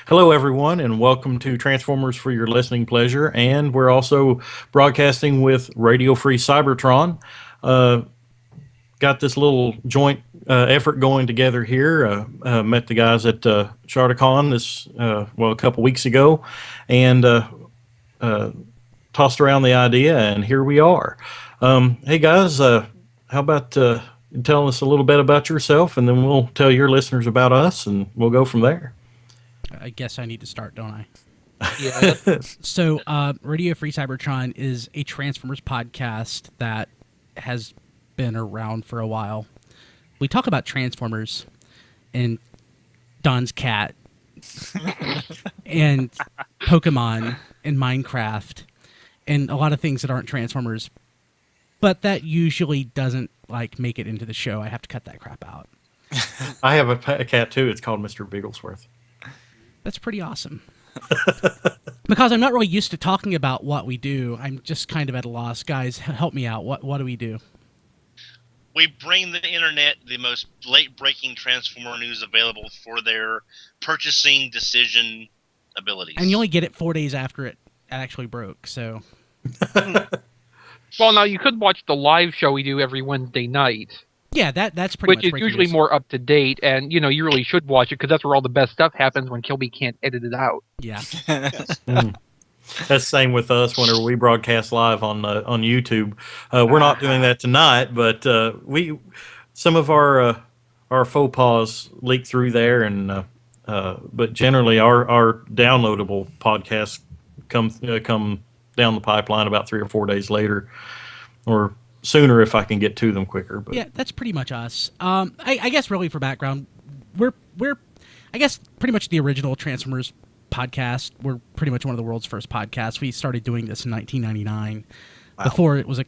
Hello, everyone, and welcome to Transformers for your listening pleasure. And we're also broadcasting with Radio Free Cybertron. Got this little joint effort going together here. Met the guys at Shardacon a couple weeks ago, and tossed around the idea, and here we are. Hey, guys, how about telling us a little bit about yourself, and then we'll tell your listeners about us, and we'll go from there. I guess I need to start, don't I? Yeah. So, Radio Free Cybertron is a Transformers podcast that has been around for a while. We talk about Transformers and Don's cat and Pokemon and Minecraft and a lot of things that aren't Transformers, but that usually doesn't make it into the show. I have to cut that crap out. I have a cat too. It's called Mr. Bigglesworth. That's pretty awesome. Because I'm not really used to talking about what we do. I'm just kind of at a loss. Guys, help me out. What do we do? We bring the internet the most late-breaking Transformer news available for their purchasing decision abilities. And you only get it 4 days after it actually broke, so... Well, now you could watch the live show we do every Wednesday night. Yeah, that's pretty much which is breaking usually news. more up to date, and you really should watch it because that's where all the best stuff happens when Kilby can't edit it out. Yeah. That's the same with us whenever we broadcast live on YouTube. We're not doing that tonight, but some of our faux pas leak through there, and but generally our downloadable podcasts come down the pipeline about 3 or 4 days later, or sooner if I can get to them quicker. But yeah, that's pretty much us. I guess really for background, we're I guess pretty much the original Transformers podcast. We're pretty much one of the world's first podcasts. We started doing this in 1999. Wow. Before it was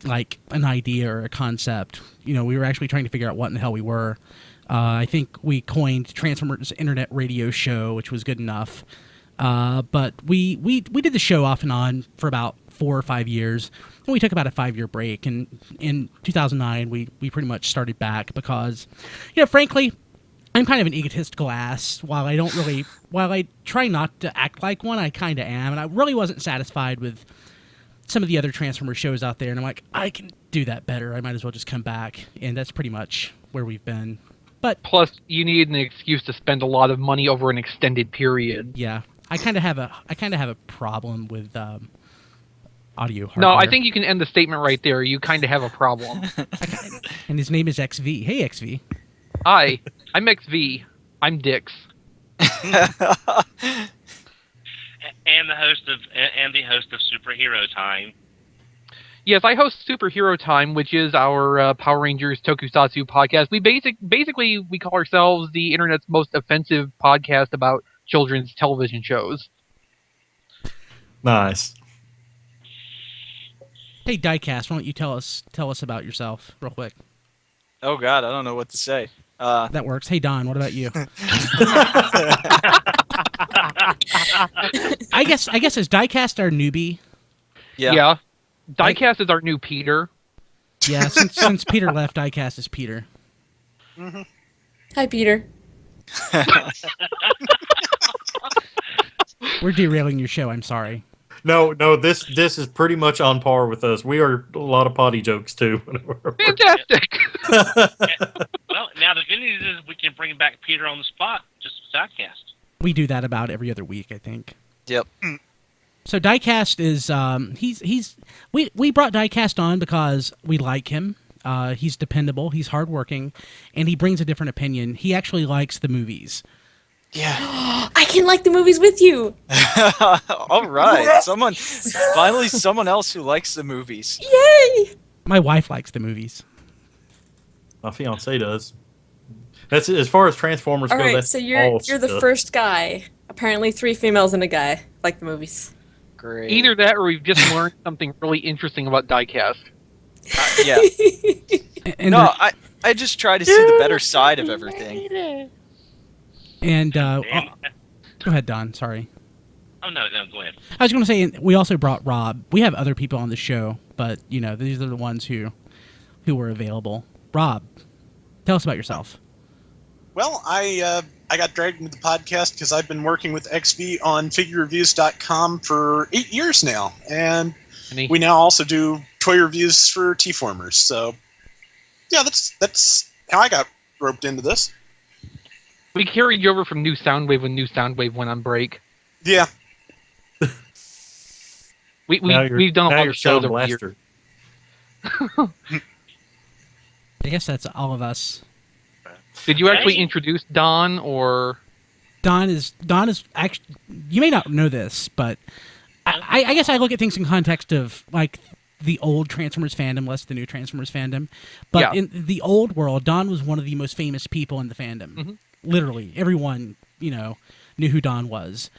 an idea or a concept. We were actually trying to figure out what in the hell we were. I think we coined Transformers Internet Radio Show, which was good enough. But we did the show off and on for about 4 or 5 years. And we took about a 5-year break. And in 2009, we pretty much started back because, frankly, I'm kind of an egotistical ass. While I try not to act like one, I kind of am. And I really wasn't satisfied with some of the other Transformer shows out there. And I'm like, I can do that better. I might as well just come back. And that's pretty much where we've been. But plus, you need an excuse to spend a lot of money over an extended period. Yeah, I kind of have a problem with audio hardware. No, I think you can end the statement right there. You kind of have a problem. And his name is XV. Hey, XV. Hi, I'm XV. I'm Dix. and the host of Superhero Time. Yes, I host Superhero Time, which is our Power Rangers Tokusatsu podcast. We basically call ourselves the internet's most offensive podcast about children's television shows. Nice. Hey, Diecast, why don't you tell us about yourself real quick? Oh God, I don't know what to say. That works. Hey, Don, what about you? I guess is Diecast our newbie? Yeah. Diecast is our new Peter. Yeah, since Peter left, Diecast is Peter. Mm-hmm. Hi, Peter. We're derailing your show. I'm sorry. No, this is pretty much on par with us. We are a lot of potty jokes too. Fantastic. Well, now the good news is we can bring back Peter on the spot, just Diecast. We do that about every other week, I think. Yep. So Diecast is we brought Diecast on because we like him. He's dependable, he's hardworking, and he brings a different opinion. He actually likes the movies. Yeah. I can like the movies with you. All right. Someone else who likes the movies. Yay! My wife likes the movies. My fiance does. That's as far as Transformers All go. right, That's so you're the stuff. first guy. Apparently 3 females and a guy like the movies. Great. Either that or we've just learned something really interesting about Diecast. Yeah. And No, I just try to see the better side of everything. And go ahead, Don. Sorry. Oh no, go ahead. I was going to say we also brought Rob. We have other people on the show, but these are the ones who were available. Rob, tell us about yourself. Well, I got dragged into the podcast because I've been working with XB on figurereviews.com for 8 years now, and we now also do toy reviews for T-Formers. So, yeah, that's how I got roped into this. We carried you over from New Soundwave when New Soundwave went on break. Yeah. We've done a lot of shows over the years. I guess that's all of us. Did you actually introduce Don, or Don is actually? You may not know this, but I guess I look at things in context of like the old Transformers fandom, less the new Transformers fandom. But in the old world, Don was one of the most famous people in the fandom. Mm-hmm. Literally, everyone knew who Don was.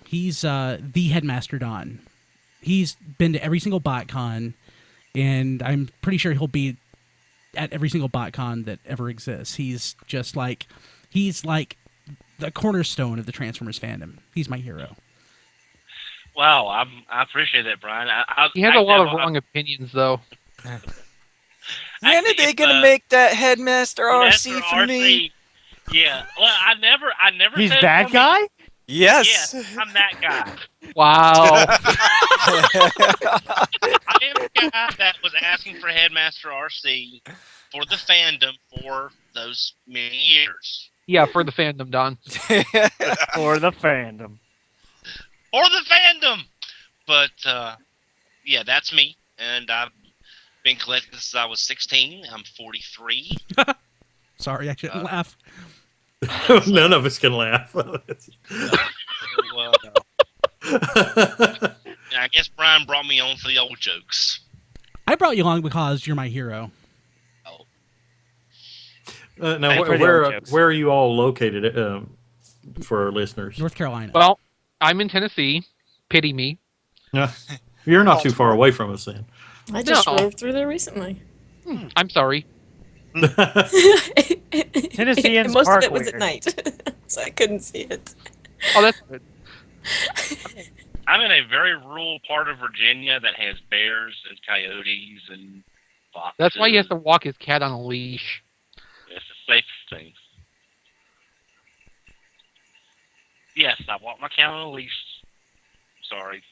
He's the headmaster Don. He's been to every single BotCon, and I'm pretty sure he'll be at every single BotCon that ever exists. He's like the cornerstone of the Transformers fandom. He's my hero. Wow, I appreciate that, Brian. He has a lot of wrong opinions, though. When are they gonna make that Headmaster RC for me? Yeah, well, I never. He's said that guy? Yes. Yeah, I'm that guy. Wow. I am the guy that was asking for Headmaster RC for the fandom for those many years. Yeah, for the fandom, Don. For the fandom. For the fandom! But, yeah, that's me. And I've been collecting since I was 16. I'm 43. Sorry, I shouldn't laugh. None of us can laugh. I guess Brian brought me on for the old jokes. I brought you along because you're my hero. Now, where are you all located for our listeners? North Carolina. Well, I'm in Tennessee. Pity me. You're not too far away from us then. I just drove through there recently. I'm sorry. Tennesseans Most park of it was weird. at night, so I couldn't see it. Oh, that's good. I'm in a very rural part of Virginia that has bears and coyotes and foxes. That's why he has to walk his cat on a leash. It's the safest thing. Yes, I walk my cat on a leash. Sorry.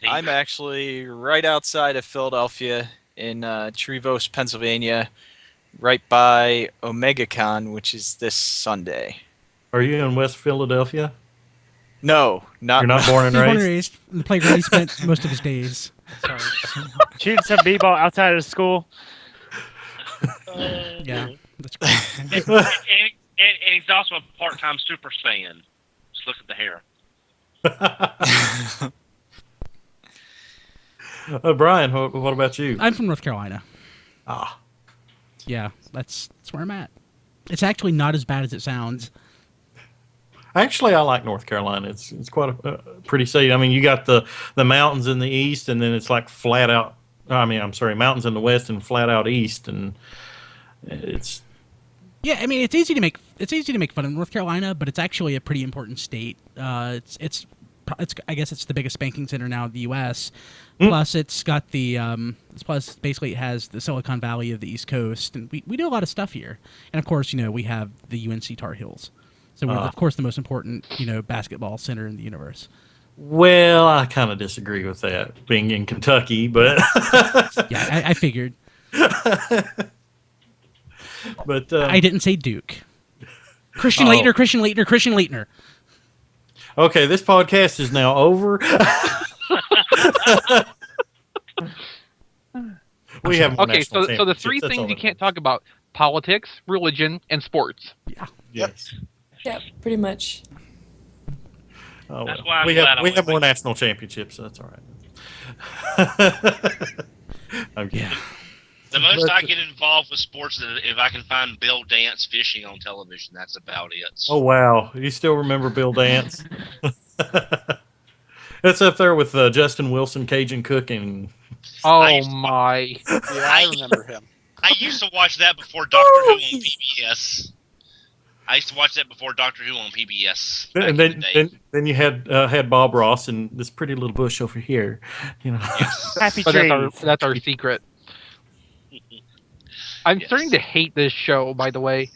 I'm actually right outside of Philadelphia in Trevose, Pennsylvania, right by OmegaCon, which is this Sunday. Are you in West Philadelphia? No, not. You're not born and He's born and raised? raised in the playground. He spent most of his days. Sorry. Shooting some b-ball outside of school. Yeah, that's great. And he's also a part-time Super Saiyan. Just look at the hair. Brian, what about you? I'm from North Carolina. Ah. Yeah, that's where I'm at. It's actually not as bad as it sounds. Actually, I like North Carolina. It's quite a pretty state. I mean, you got the mountains in the east, and then it's like flat out. Mountains in the west and flat out east, and it's. Yeah, I mean, it's easy to make fun of North Carolina, but it's actually a pretty important state. It's I guess it's the biggest banking center now in the U.S. Plus, it's got the plus basically it has the Silicon Valley of the East Coast, and we do a lot of stuff here. And of course, we have the UNC Tar Heels, so we're of course the most important basketball center in the universe. Well, I kind of disagree with that, being in Kentucky, but yeah, I figured. But I didn't say Duke. Christian Leitner. Okay, this podcast is now over. We have okay. So the three things you can't talk about: politics, religion, and sports. Yeah. Yes. Yeah, pretty much. Oh, That's why I'm we glad have more national championships, so that's all right. Yeah. The most I get involved with sports is if I can find Bill Dance fishing on television. That's about it. Oh, wow. You still remember Bill Dance? That's up there with Justin Wilson, Cajun Cooking. Oh, my. Yeah, I remember him. I used to watch that before Doctor Who on PBS. And then you had Bob Ross and this pretty little bush over here. Happy But trees. that's our secret. I'm starting to hate this show, by the way.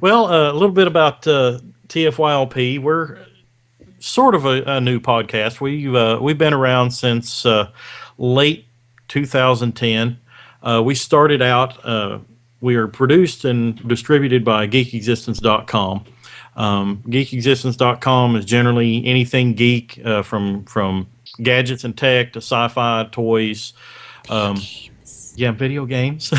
Well, a little bit about TFYLP. We're sort of a new podcast. We've been around since late 2010. We started out. We are produced and distributed by GeekExistence.com. GeekExistence.com is generally anything geek, from gadgets and tech to sci-fi, toys. Video games.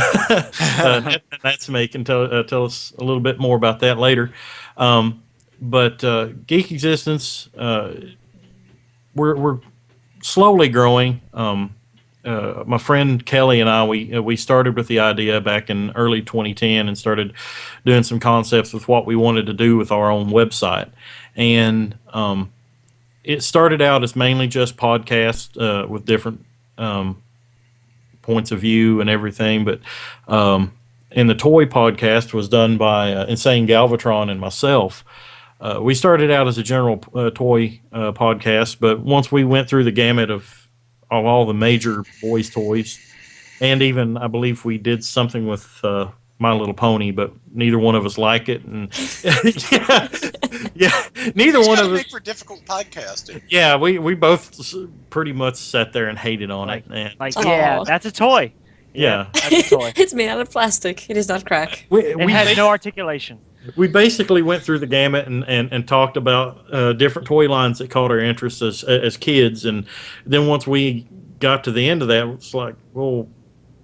Natsume can tell us a little bit more about that later. But Geek Existence, we're slowly growing. My friend Kelly and I, we started with the idea back in early 2010 and started doing some concepts with what we wanted to do with our own website. And it started out as mainly just podcasts with different points of view and everything, but and the toy podcast was done by Insane Galvatron and myself. We started out as a general toy podcast, but once we went through the gamut of all the major boys' toys, and even I believe we did something with My Little Pony, but neither one of us liked it, and neither one of us. Make for difficult podcasting. Yeah, we both pretty much sat there and hated on it. And, that's a toy. Yeah, that's a toy. It's made out of plastic. It does not crack. It has no articulation. We basically went through the gamut and talked about different toy lines that caught our interest as kids, and then once we got to the end of that, it's like, well,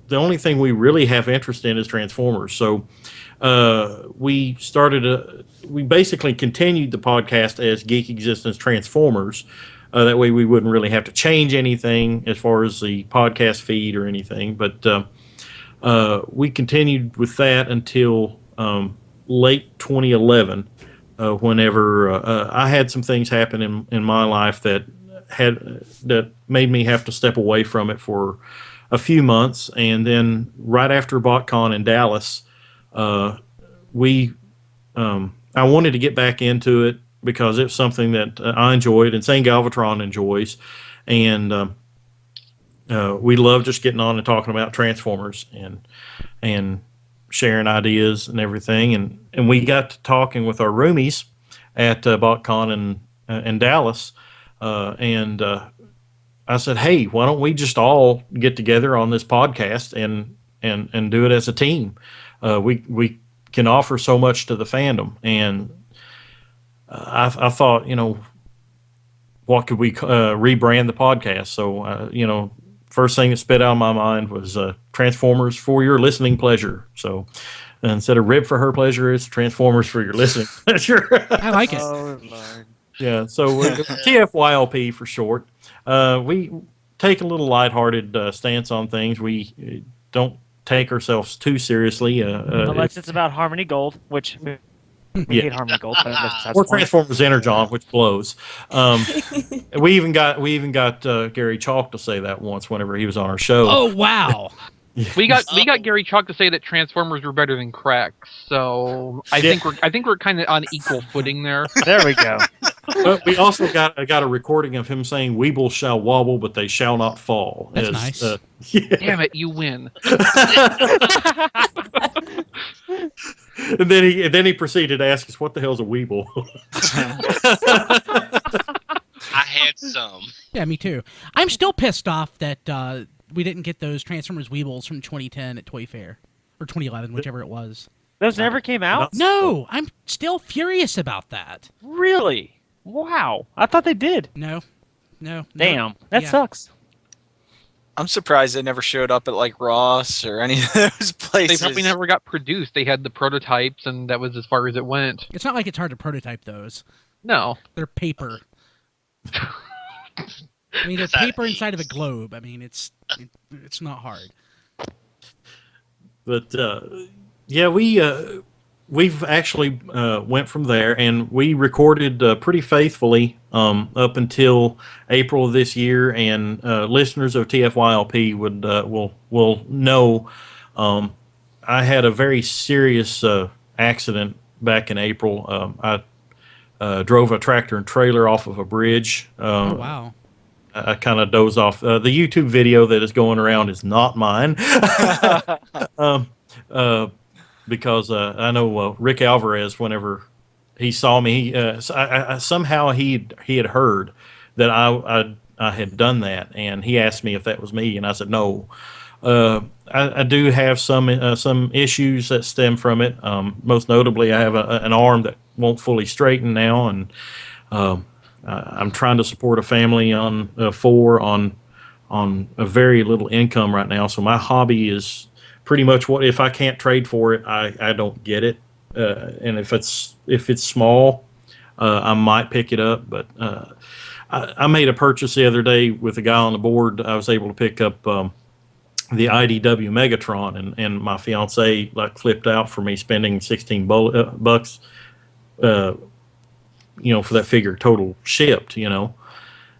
the only thing we really have interest in is Transformers. So we basically continued the podcast as Geek Existence Transformers. That way we wouldn't really have to change anything as far as the podcast feed or anything. But we continued with that until late 2011, whenever I had some things happen in my life that made me have to step away from it for a few months, and then right after BotCon in Dallas, I wanted to get back into it because it's something that I enjoyed, and Insane Galvatron enjoys, and we love just getting on and talking about Transformers and sharing ideas and everything, and we got to talking with our roomies at BotCon in Dallas, and I said, hey, why don't we just all get together on this podcast and do it as a team? We can offer so much to the fandom. And I thought, what could we rebrand the podcast? So, first thing that spit out of my mind was Transformers for your listening pleasure. So instead of Rib for her pleasure, it's Transformers for your listening pleasure. I like it. Oh, Lord. Yeah, so TFYLP for short. We take a little lighthearted stance on things. We don't take ourselves too seriously. Unless it's about Harmony Gold, which we hate Harmony Gold. But that's or Transformers Energon, which blows. We even got Gary Chalk to say that once whenever he was on our show. Oh wow! We got Gary Chalk to say that Transformers were better than Crack, so I think we're kind of on equal footing there. There we go. But we also got a recording of him saying, "Weebles shall wobble, but they shall not fall." That's nice. Damn it, you win. And then he proceeded to ask us, "What the hell's a Weeble?" I had some. Yeah, me too. I'm still pissed off that we didn't get those Transformers Weebles from 2010 at Toy Fair or 2011, whichever it was. Those never came out? No, I'm still furious about that. Really? Wow. I thought they did. No. Damn. That sucks. I'm surprised they never showed up at like Ross or any of those places. They probably never got produced. They had the prototypes, and that was as far as it went. It's not like it's hard to prototype those. No. They're paper. I mean, they're paper inside of a globe. I mean, it's not hard. But yeah, we've actually went from there, and we recorded pretty faithfully up until April of this year. And listeners of TFYLP will know I had a very serious accident back in April. I drove a tractor and trailer off of a bridge. Oh wow! I kind of doze off. The YouTube video that is going around is not mine. Because I know Rick Alvarez, whenever he saw me, somehow he had heard that I had done that, and he asked me if that was me, and I said no. I do have some issues that stem from it. Most notably, I have an arm that won't fully straighten now, and I'm trying to support a family on 4 on a very little income right now. So my hobby is pretty much what, if I can't trade for it, I don't get it. And if it's small, I might pick it up. But I made a purchase the other day with a guy on the board. I was able to pick up the IDW Megatron, and my fiance like flipped out for me spending $16 for that figure total shipped,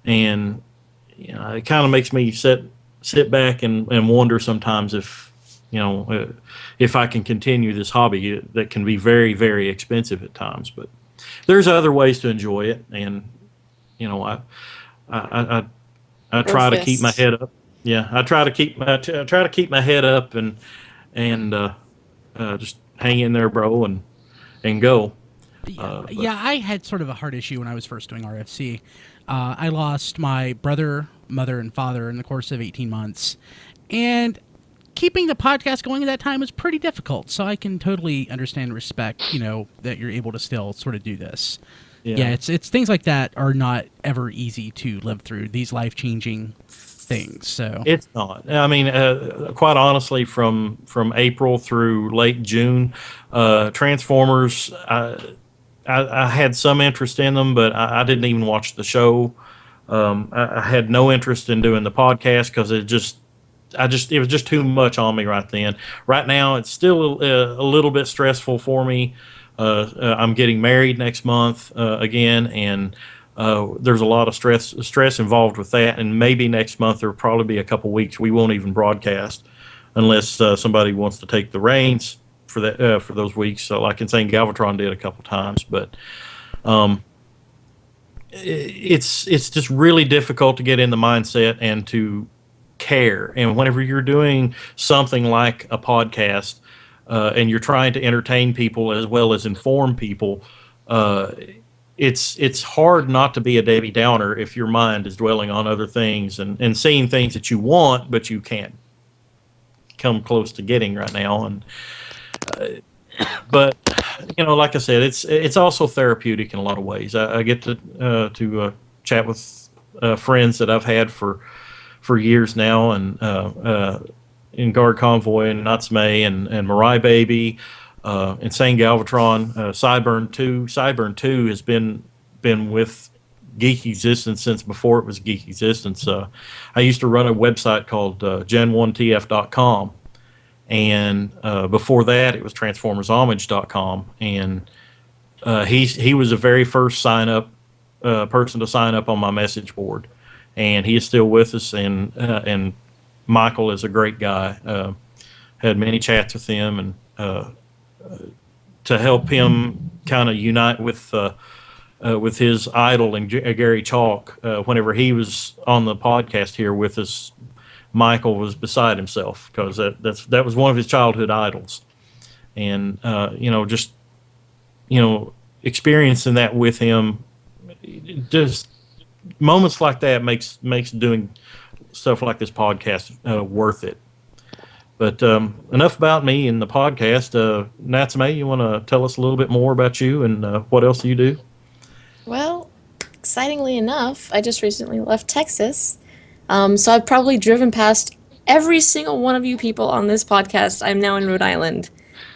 and it kind of makes me sit back and wonder sometimes if I can continue this hobby that can be very, very expensive at times. But there's other ways to enjoy it, and I try to keep my head up. Yeah, I try to keep my head up and just hang in there, bro, and go. Yeah, I had sort of a hard issue when I was first doing RFC. I lost my brother, mother, and father in the course of 18 months, and keeping the podcast going at that time was pretty difficult. So I can totally understand and respect, that you're able to still sort of do this. Yeah, it's things like that are not ever easy to live through, these life-changing things. So it's not. I mean, quite honestly, from April through late June, Transformers, I had some interest in them, but I didn't even watch the show. I had no interest in doing the podcast because it was just too much on me right then. Right now, it's still a little bit stressful for me. I'm getting married next month again, and there's a lot of stress involved with that. And maybe next month there'll probably be a couple weeks we won't even broadcast unless somebody wants to take the reins for that for those weeks. So like Insane Galvatron did a couple times, but it's just really difficult to get in the mindset and to care. And whenever you're doing something like a podcast and you're trying to entertain people as well as inform people, it's hard not to be a Debbie Downer if your mind is dwelling on other things and seeing things that you want but you can't come close to getting right now. And but like I said, it's also therapeutic in a lot of ways. I get to chat with friends that I've had for years now, and in Guard Convoy and Natsume and Mirai Baby, Insane Galvatron, Sideburn 2. Sideburn 2 has been with Geek Existence since before it was Geek Existence. I used to run a website called gen1tf.com, and before that it was transformershomage.com, and he was the very first person to sign up on my message board, and he is still with us, and Michael is a great guy. Had many chats with him, and to help him kind of unite with his idol and Gary Chalk. Whenever he was on the podcast here with us, Michael was beside himself because that was one of his childhood idols, and experiencing that with him, just moments like that makes doing stuff like this podcast worth it. But enough about me and the podcast. Natsume, you want to tell us a little bit more about you and what else you do? Well, excitingly enough, I just recently left Texas. So I've probably driven past every single one of you people on this podcast. I'm now in Rhode Island.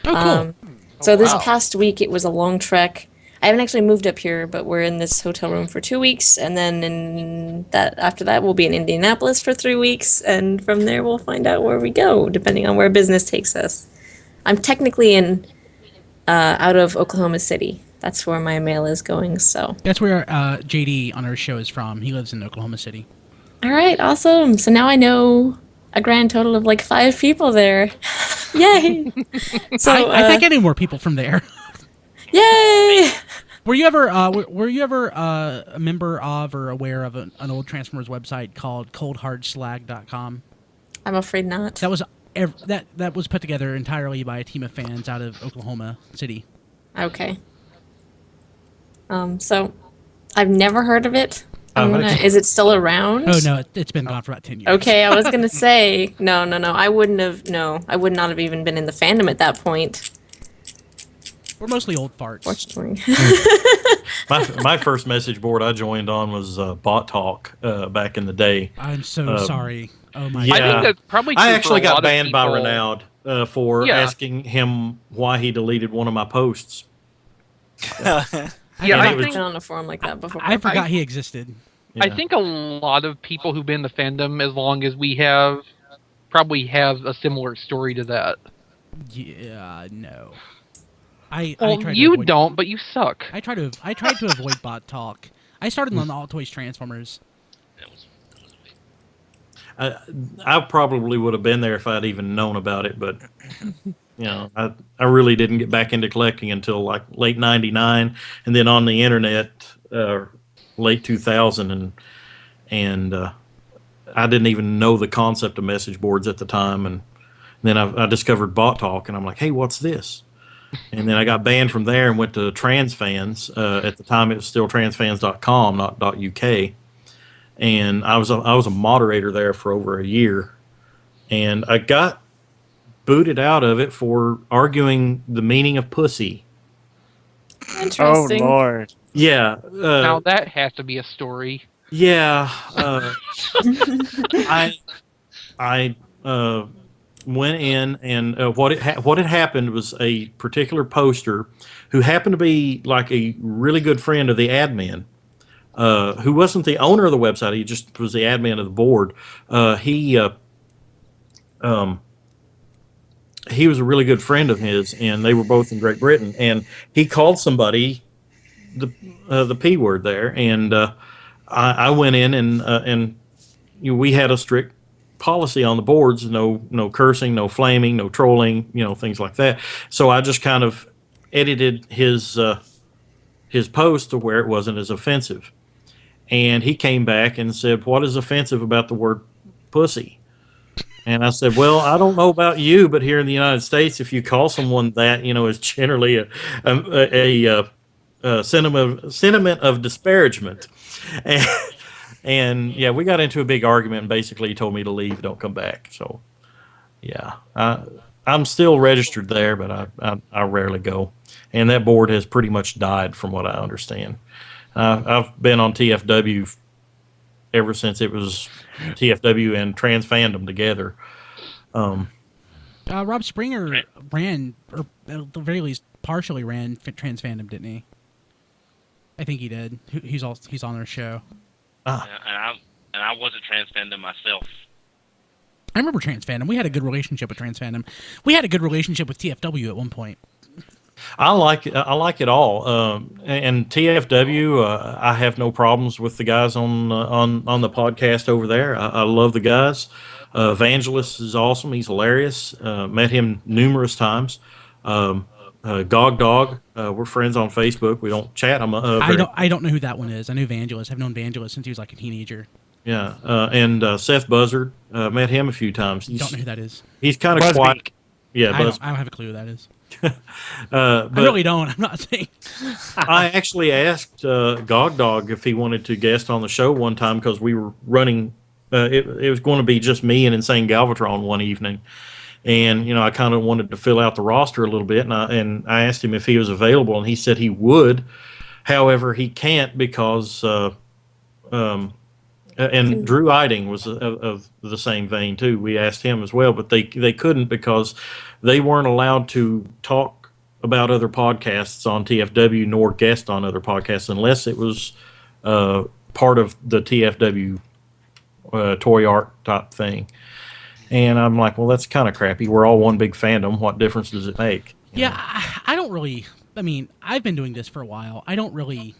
Oh, cool. So this past week, it was a long trek. I haven't actually moved up here, but we're in this hotel room for 2 weeks, and then after that, we'll be in Indianapolis for 3 weeks, and from there, we'll find out where we go, depending on where business takes us. I'm technically out of Oklahoma City. That's where my mail is going. So that's where JD on our show is from. He lives in Oklahoma City. All right, awesome. So now I know a grand total of like 5 people there. Yay! So I think I knew more people from there. Yay! Were you ever a member of or aware of an old Transformers website called coldhardslag.com? I'm afraid not. That was that was put together entirely by a team of fans out of Oklahoma City. Okay. So I've never heard of it. Is it still around? Oh no, it's been gone for about 10 years. Okay, I was gonna say no. I would not have even been in the fandom at that point. We're mostly old farts. Fortunately. My first message board I joined on was Bot Talk back in the day. I'm so sorry. Oh my! Yeah, I think that's probably true I actually for a lot got of banned by people. Renaud for asking him why he deleted one of my posts. Yeah, I've I think been on a forum like that before. I forgot he existed. I think a lot of people who've been in the fandom as long as we have probably have a similar story to that. Yeah, no. You don't, but you suck. I tried to avoid bot talk. I started on All Toys Transformers. I probably would have been there if I'd even known about it, but I really didn't get back into collecting until like late '99, and then on the internet late 2000, and I didn't even know the concept of message boards at the time, and then I discovered Bot Talk, and I'm like, hey, what's this? And then I got banned from there and went to TransFans. At the time, it was still transfans.com, not .uk. And I was a moderator there for over a year, and I got booted out of it for arguing the meaning of pussy. Interesting. Oh Lord! Yeah. Now that has to be a story. Yeah. I went in, and what had happened was a particular poster who happened to be like a really good friend of the admin. Who wasn't the owner of the website? He just was the admin of the board. He was a really good friend of his, and they were both in Great Britain. And he called somebody the P word there, and I went in and we had a strict policy on the boards: no cursing, no flaming, no trolling, things like that. So I just kind of edited his post to where it wasn't as offensive. And he came back and said, what is offensive about the word pussy? And I said, well, I don't know about you, but here in the United States, if you call someone that, it's generally a sentiment of disparagement. And yeah, we got into a big argument, and basically he told me to leave, don't come back. So, yeah, I'm still registered there, but I rarely go. And that board has pretty much died from what I understand. I've been on TFW ever since it was TFW and Trans Fandom together. Rob Springer ran, or at the very least, partially ran Trans Fandom, didn't he? I think he did. He's on their show. And I was a Trans Fandom myself. I remember Trans Fandom. We had a good relationship with Trans Fandom. We had a good relationship with TFW at one point. I like it all, and TFW. I have no problems with the guys on the podcast over there. I love the guys. Evangelist is awesome. He's hilarious. Met him numerous times. Gog Dog. We're friends on Facebook. We don't chat. I don't know who that one is. I know Evangelist. I've known Evangelist since he was like a teenager. Yeah, and Seth Buzzard. Met him a few times. Don't know who that is. He's kind of quiet. Yeah, I don't have a clue who that is. I really don't. I'm not saying. I actually asked Gog Dog if he wanted to guest on the show one time because we were running. It was going to be just me and Insane Galvatron one evening, and I kind of wanted to fill out the roster a little bit, and I asked him if he was available, and he said he would. However, he can't because and Drew Eiding was of the same vein too. We asked him as well, but they couldn't because they weren't allowed to talk about other podcasts on TFW nor guest on other podcasts unless it was part of the TFW toy art type thing. And I'm like, well, that's kind of crappy. We're all one big fandom. What difference does it make? Yeah, I don't really. I mean, I've been doing this for a while. I don't really,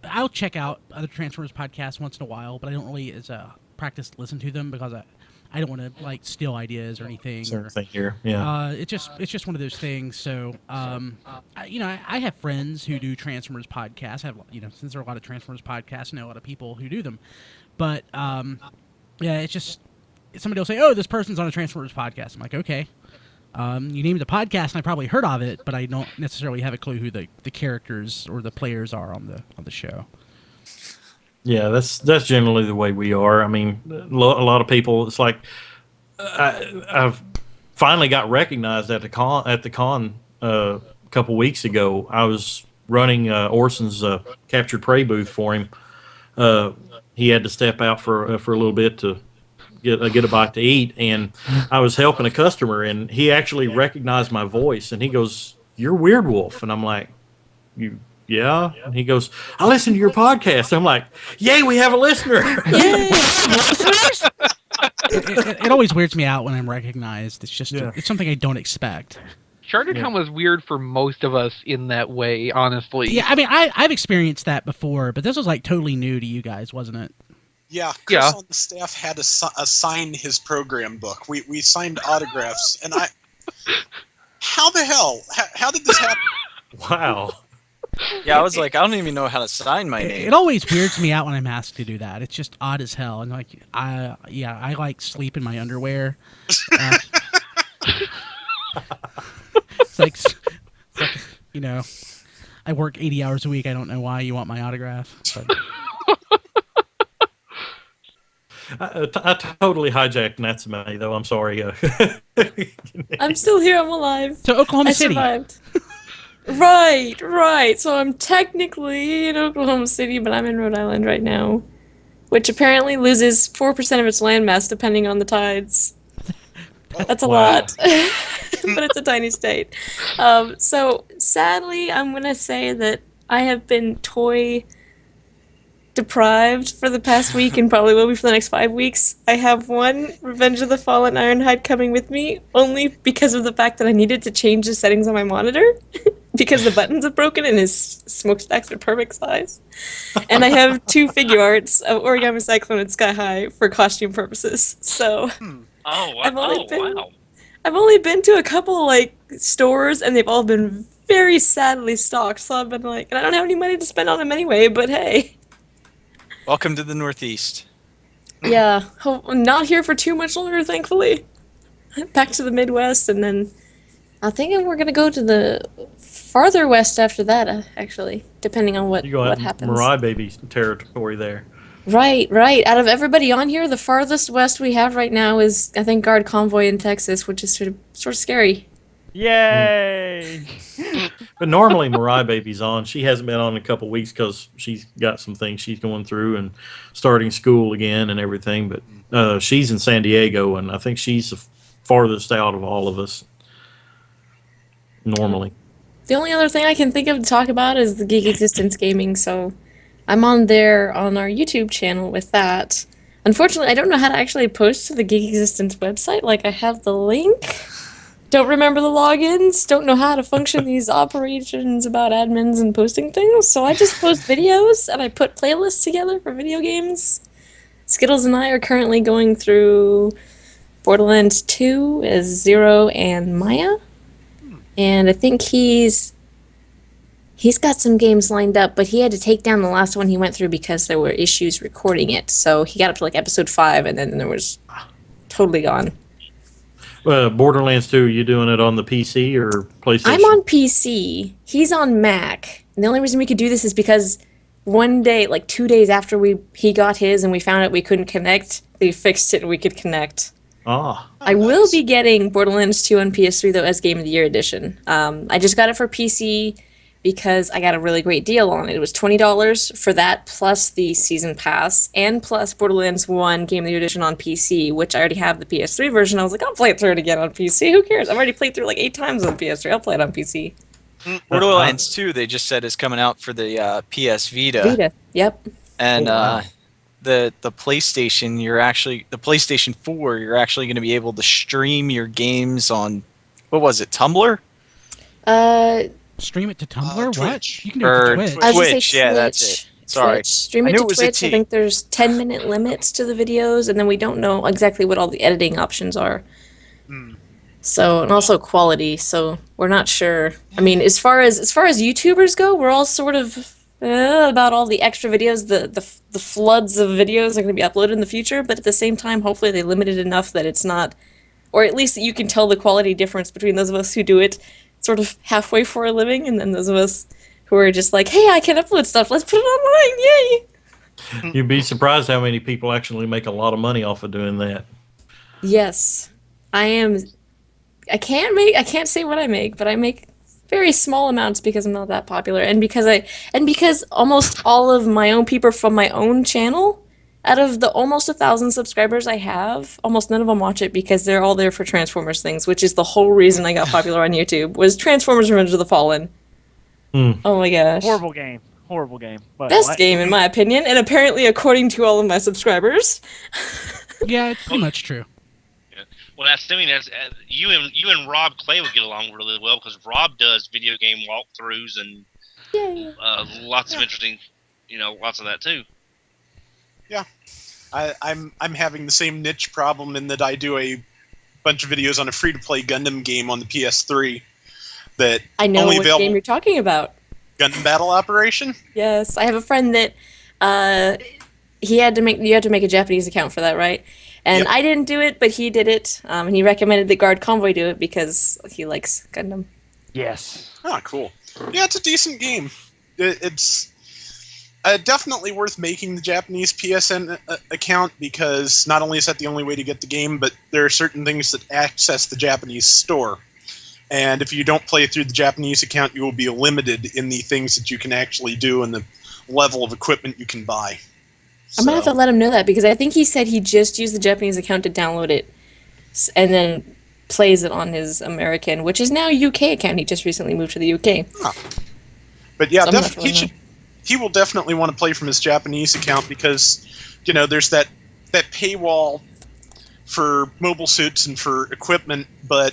I'll check out other Transformers podcasts once in a while, but I don't really, as a practice, listen to them because I I don't want to like steal ideas or anything. Same thing here. Yeah. It's just one of those things. So, I have friends who do Transformers podcasts. I have, since there are a lot of Transformers podcasts, I know a lot of people who do them. But yeah, it's just somebody will say, "Oh, this person's on a Transformers podcast." I'm like, okay. You named the podcast, and I probably heard of it, but I don't necessarily have a clue who the characters or the players are on the show. Yeah, that's generally the way we are. I mean, a lot of people. It's like I've finally got recognized at the con a couple weeks ago. I was running Orson's captured prey booth for him. He had to step out for a little bit to get a bite to eat, and I was helping a customer, and he actually recognized my voice, and he goes, "You're Weirdwolf," and I'm like, "You." Yeah, and he goes, "I listen to your podcast." I'm like, "Yay, we have a listener!" It always weirds me out when I'm recognized. It's just it's something I don't expect. CharterCon was weird for most of us in that way, honestly. Yeah, I mean, I've experienced that before, but this was like totally new to you guys, wasn't it? Yeah, Chris on the staff had to sign his program book. We signed autographs, and how the hell? How did this happen? Wow. Yeah, I was like, I don't even know how to sign my name. It always weirds me out when I'm asked to do that. It's just odd as hell. And like, I like sleep in my underwear. It's like, I work 80 hours a week. I don't know why you want my autograph. But. I totally hijacked Natsume, though. I'm sorry. I'm still here. I'm alive. So Oklahoma City. Survived. Right. So I'm technically in Oklahoma City, but I'm in Rhode Island right now, which apparently loses 4% of its landmass depending on the tides. That's a lot, but it's a tiny state. So sadly, I'm going to say that I have been toy deprived for the past week and probably will be for the next 5 weeks. I have one Revenge of the Fallen Ironhide coming with me only because of the fact that I needed to change the settings on my monitor because the buttons have broken and his smokestacks are perfect size. And I have 2 figure arts of Origami Cyclone and Sky High for costume purposes. So I've only been to a couple stores and they've all been very sadly stocked. So I've been and I don't have any money to spend on them anyway, but hey. Welcome to the Northeast. Yeah, I'm not here for too much longer, thankfully. Back to the Midwest, and then I think we're going to go to the farther west after that, actually, depending on what happens. Mirai Baby territory there. Right. Out of everybody on here, the farthest west we have right now is, I think, Guard Convoy in Texas, which is sort of scary. Yay! But normally Mirai Baby's on. She hasn't been on in a couple weeks because she's got some things she's going through and starting school again and everything. But she's in San Diego, and I think she's the farthest out of all of us normally. The only other thing I can think of to talk about is the Geek Existence Gaming, so I'm on there on our YouTube channel with that. Unfortunately, I don't know how to actually post to the Geek Existence website. I have the link. Don't remember the logins, don't know how to function these operations about admins and posting things, so I just post videos and I put playlists together for video games. Skittles and I are currently going through Borderlands 2 as Zero and Maya, and I think he's got some games lined up, but he had to take down the last one he went through because there were issues recording it, so he got up to episode 5 and then there was totally gone. Borderlands 2, you doing it on the PC or PlayStation? I'm on PC. He's on Mac. And the only reason we could do this is because one day, 2 days after he got his and we found out we couldn't connect, they fixed it and we could connect. I will be getting Borderlands 2 on PS3, though, as Game of the Year edition. I just got it for PC because I got a really great deal on it. It was $20 for that, plus the Season Pass, and plus Borderlands 1 Game of the Year Edition on PC, which I already have the PS3 version. I was like, I'll play it through it again on PC. Who cares? I've already played through 8 times on PS3. I'll play it on PC. Borderlands 2, they just said, is coming out for the PS Vita. Yep. And the PlayStation, the PlayStation 4, you're actually going to be able to stream your games on, what was it, Tumblr? Stream it to Tumblr? What? Twitch. You can do it to Twitch. I was gonna say Twitch, yeah, that's it. Sorry. Twitch. Stream I it knew to it was a Twitch. I T. think there's 10-minute limits to the videos, and then we don't know exactly what all the editing options are. So, and also quality. So we're not sure. I mean, as far as YouTubers go, we're all sort of about all the extra videos, the floods of videos that are going to be uploaded in the future. But at the same time, hopefully they limit it enough that it's not, or at least that you can tell the quality difference between those of us who do it sort of halfway for a living, and then those of us who are just like, hey, I can upload stuff. Let's put it online. Yay! You'd be surprised how many people actually make a lot of money off of doing that. Yes, I am. I can't say what I make, but I make very small amounts because I'm not that popular, and because almost all of my own people from my own channel, out of the almost 1,000 subscribers I have, almost none of them watch it because they're all there for Transformers things, which is the whole reason I got popular on YouTube, was Transformers: Revenge of the Fallen. Oh my gosh. Horrible game. Horrible game. But Best game in my opinion, and apparently according to all of my subscribers. Yeah, it's pretty much true. Well, assuming that's you and Rob Clay would get along really well because Rob does video game walkthroughs and lots of interesting, lots of that too. Yeah, I'm having the same niche problem in that I do a bunch of videos on a free-to-play Gundam game on the PS3 that I know only which available. game you're talking about. Gundam Battle Operation. Yes, I have a friend that you had to make a Japanese account for that, right? And Yep. I didn't do it, but he did it, and he recommended that Guard Convoy do it because he likes Gundam. Yes. Oh, cool. Yeah, it's a decent game. It's definitely worth making the Japanese PSN account because not only is that the only way to get the game, but there are certain things that access the Japanese store. And if you don't play through the Japanese account, you will be limited in the things that you can actually do and the level of equipment you can buy. I'm gonna have to let him know that because I think he said he just used the Japanese account to download it, and then plays it on his American, which is now UK account. He just recently moved to the UK. Huh. But yeah, So he will definitely want to play from his Japanese account because, there's that paywall for mobile suits and for equipment, but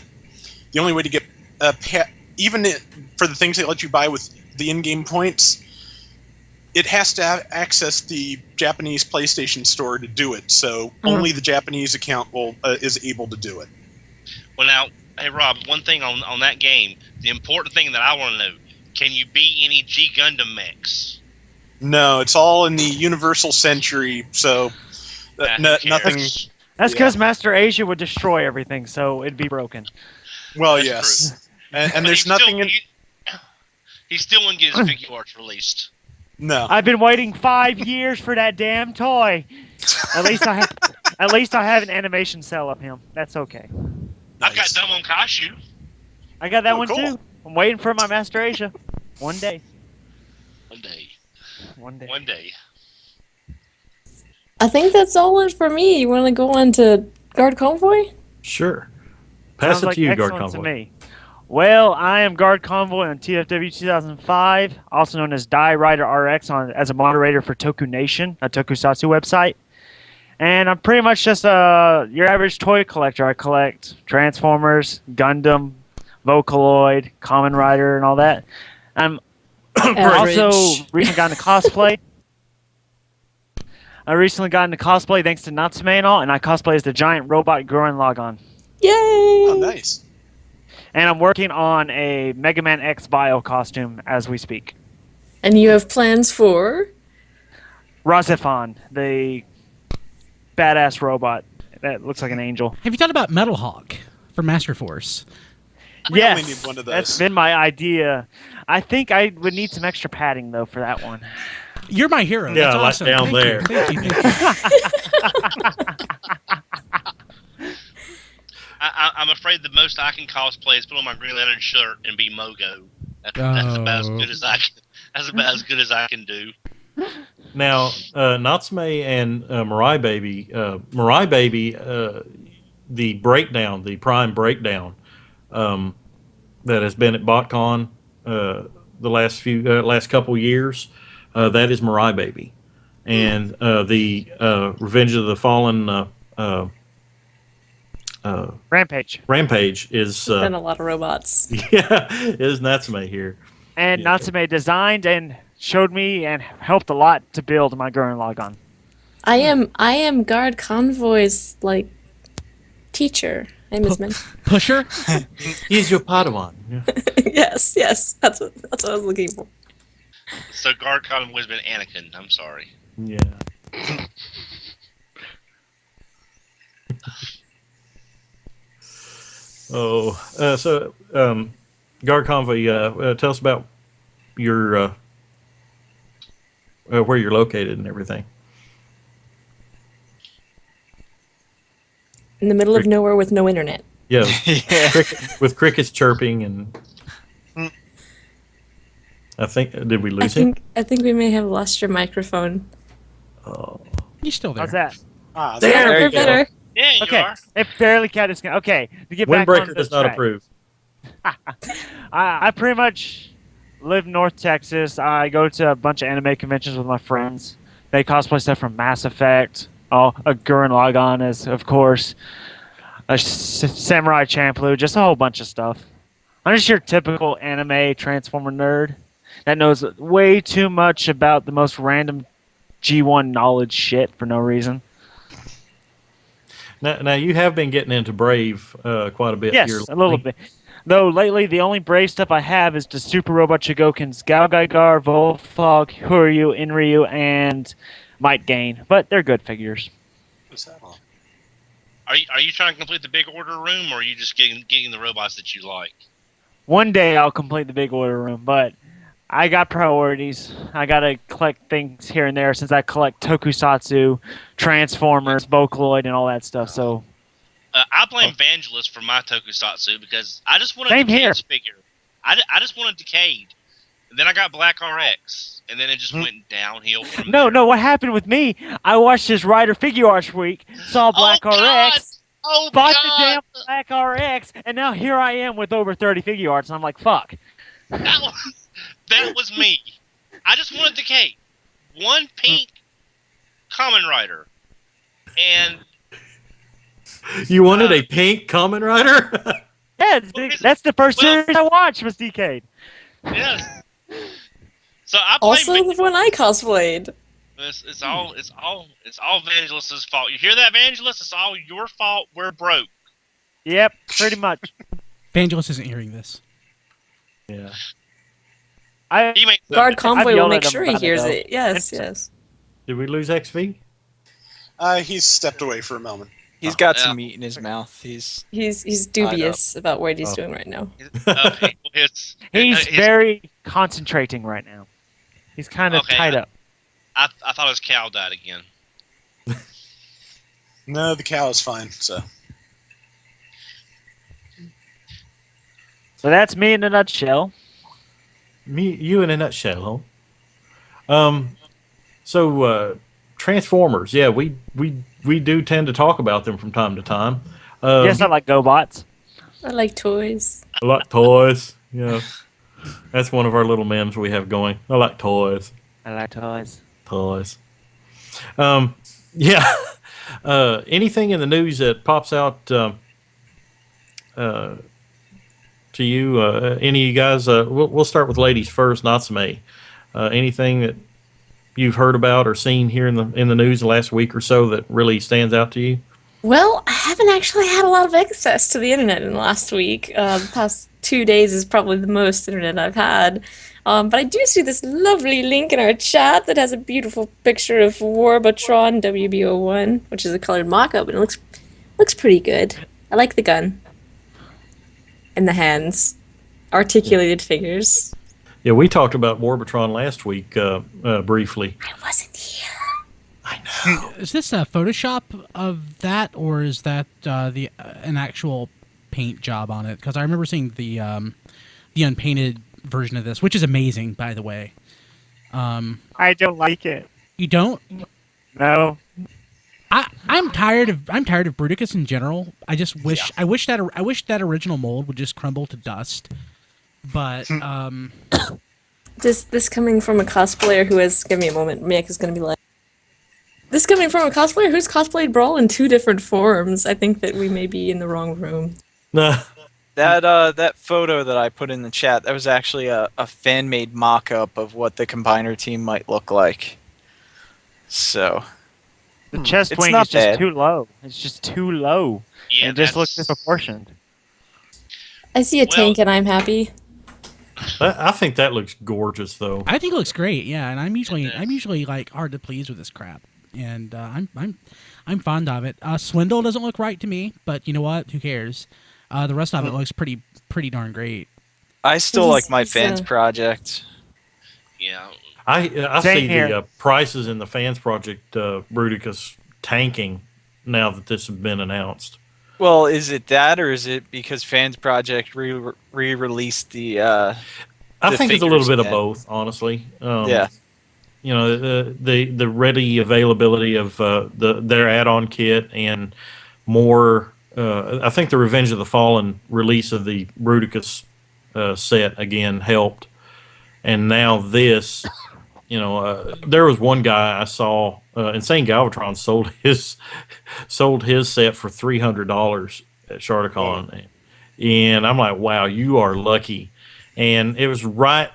the only way to get for the things they let you buy with the in-game points, it has to access the Japanese PlayStation Store to do it. So only the Japanese account is able to do it. Well, now, hey Rob, one thing on that game, the important thing that I want to know: can you beat any G Gundam mechs? No, it's all in the Universal Century, so nothing. That's because Master Asia would destroy everything, so it'd be broken. Well, That's yes, true. and there's nothing He still wouldn't get his figure arts released. No. I've been waiting 5 years for that damn toy. At least I have an animation cell of him. That's okay. I've got Domon Kashu. I got that one cool. too. I'm waiting for my Master Asia. One day. One day. I think that's all it for me. You want to go on to Guard Convoy? Sure. Pass Sounds it like to you, Guard excellent Convoy. to me. Well, I am Guard Convoy on TFW 2005, also known as Die Rider RX as a moderator for Toku Nation, a tokusatsu website. And I'm pretty much just your average toy collector. I collect Transformers, Gundam, Vocaloid, Kamen Rider, and all that. I'm also recently got into cosplay. I recently got into cosplay thanks to Natsume and all, and I cosplay as the giant robot Goran Lagann. Yay! Oh, nice. And I'm working on a Mega Man X Bio costume as we speak. And you have plans for? Razefan, the badass robot that looks like an angel. Have you thought about Metal Hawk for Master Force? We Yes, only need one of those. that's been my idea. I think I would need some extra padding, though, for that one. You're my hero. Yeah, That's like awesome. down Thank there. You. Thank you. I'm afraid the most I can cosplay is put on my Green Lantern shirt and be Mogo. That's about as good as I can. That's about as good as I can do. Now, Natsume and Mirai Baby, the breakdown, the Prime breakdown that has been at BotCon the last couple years, that is Mirai Baby, and the Revenge of the Fallen Rampage is Been a lot of robots. yeah, is Natsume here. And Yeah. Natsume designed and showed me and helped a lot to build my Gurren Lagann. I am Guard Convoy's like teacher. I'm his mentor. Pusher? He's your Padawan. Yeah. yes. That's what I was looking for. So Guard Convoy has been Anakin. I'm sorry. Yeah. Guard Convoy, tell us about your where you're located and everything. In the middle of nowhere with no internet. Yeah, with crickets chirping and. I think did we lose him? I think we may have lost your microphone. Oh, He's still there. How's that? There you go. Better. Yeah, you Okay, are. it barely cut his. Okay, to get back on Windbreaker the does not track. approve. I pretty much live in North Texas. I go to a bunch of anime conventions with my friends. They cosplay stuff from Mass Effect. A Gurren Lagann is, of course, a Samurai Champloo, just a whole bunch of stuff. I'm just your typical anime Transformer nerd that knows way too much about the most random G1 knowledge shit for no reason. Now you have been getting into Brave quite a bit. Yes, here a little bit. Though lately, the only Brave stuff I have is the Super Robot Chigokins, Galgaigar, Volfog, Huryu, Inryu, and Might Gain. But they're good figures. What's that on? Are you trying to complete the big order room, or are you just getting the robots that you like? One day I'll complete the big order room, but I got priorities. I gotta collect things here and there since I collect Tokusatsu, Transformers, Vocaloid, and all that stuff. So I blame Vangelis for my Tokusatsu because I just wanted Same here. Decade's figure. I just wanted Decade. And then I got Black RX, and then it just went downhill from there. No. What happened with me? I watched this Rider Figure Arts week, saw Black RX, bought the damn Black RX, and now here I am with over 30 figure arts, and I'm like, fuck. That was me. I just wanted Decade. One pink Kamen Rider. And You wanted a pink Kamen Rider? Yeah, that's the first series I watched was Decade. yes. So I blame Also, the one I cosplayed. It's all Vangelis' fault. You hear that, Vangelis? It's all your fault. We're broke. Yep, pretty much. Vangelis isn't hearing this. Yeah. Guard Convoy will yelled make at him sure he about it, hears though. it. Yes. Did we lose XV? He's stepped away for a moment. He's got some meat in his mouth. He's dubious about what he's doing right now. He's very concentrating right now. He's kind of tied up. I thought his cow died again. No, the cow is fine. So that's me in a nutshell. You in a nutshell, huh? So Transformers, yeah, we do tend to talk about them from time to time. Yes, I like GoBots. I like toys. I like toys. Yeah, that's one of our little memes we have going. I like toys. I like toys. Toys. Yeah. Anything in the news that pops out to you? Any of you guys? We'll start with ladies first. Natsume. Anything that you've heard about or seen here in the news the last week or so that really stands out to you? Well, I haven't actually had a lot of access to the internet in the last week. The past 2 days is probably the most internet I've had. But I do see this lovely link in our chat that has a beautiful picture of Warbatron WB01, which is a colored mock-up, and it looks pretty good. I like the gun. And the hands. Articulated figures. Yeah, we talked about Warbatron last week briefly. I wasn't here. I know. Is this a Photoshop of that, or is that an actual paint job on it? Because I remember seeing the unpainted version of this, which is amazing, by the way. I don't like it. You don't? No. I'm tired of Bruticus in general. I just wish I wish that original mold would just crumble to dust. But This coming from a cosplayer who has, give me a moment, Mick is going to be like, this coming from a cosplayer who's cosplayed Brawl in 2 different forms. I think that we may be in the wrong room. That That photo that I put in the chat, that was actually a fan-made mock-up of what the combiner team might look like. So The chest It's wing not is just bad. too low. It's just too low. Yeah, and it just looks that's- disproportioned. I see a Well- tank and I'm happy. I think that looks gorgeous, though. I think it looks great. Yeah, and I'm usually like hard to please with this crap, and I'm fond of it. Swindle doesn't look right to me, but you know what? Who cares? The rest of it looks pretty darn great. I still He's- like my he's, fans project. Yeah. I Same see here. the prices in the Fans Project Bruticus tanking now that this has been announced. Well, is it that, or is it because Fans Project re-released the? I The think it's a little figures bit of again. both, honestly. Yeah. You know, the ready availability of their add-on kit and more. I think the Revenge of the Fallen release of the Bruticus set again helped, and now this. You know, there was one guy I saw. Insane Galvatron sold his set for $300 at Shardicon, and I'm like, wow, you are lucky. And it was right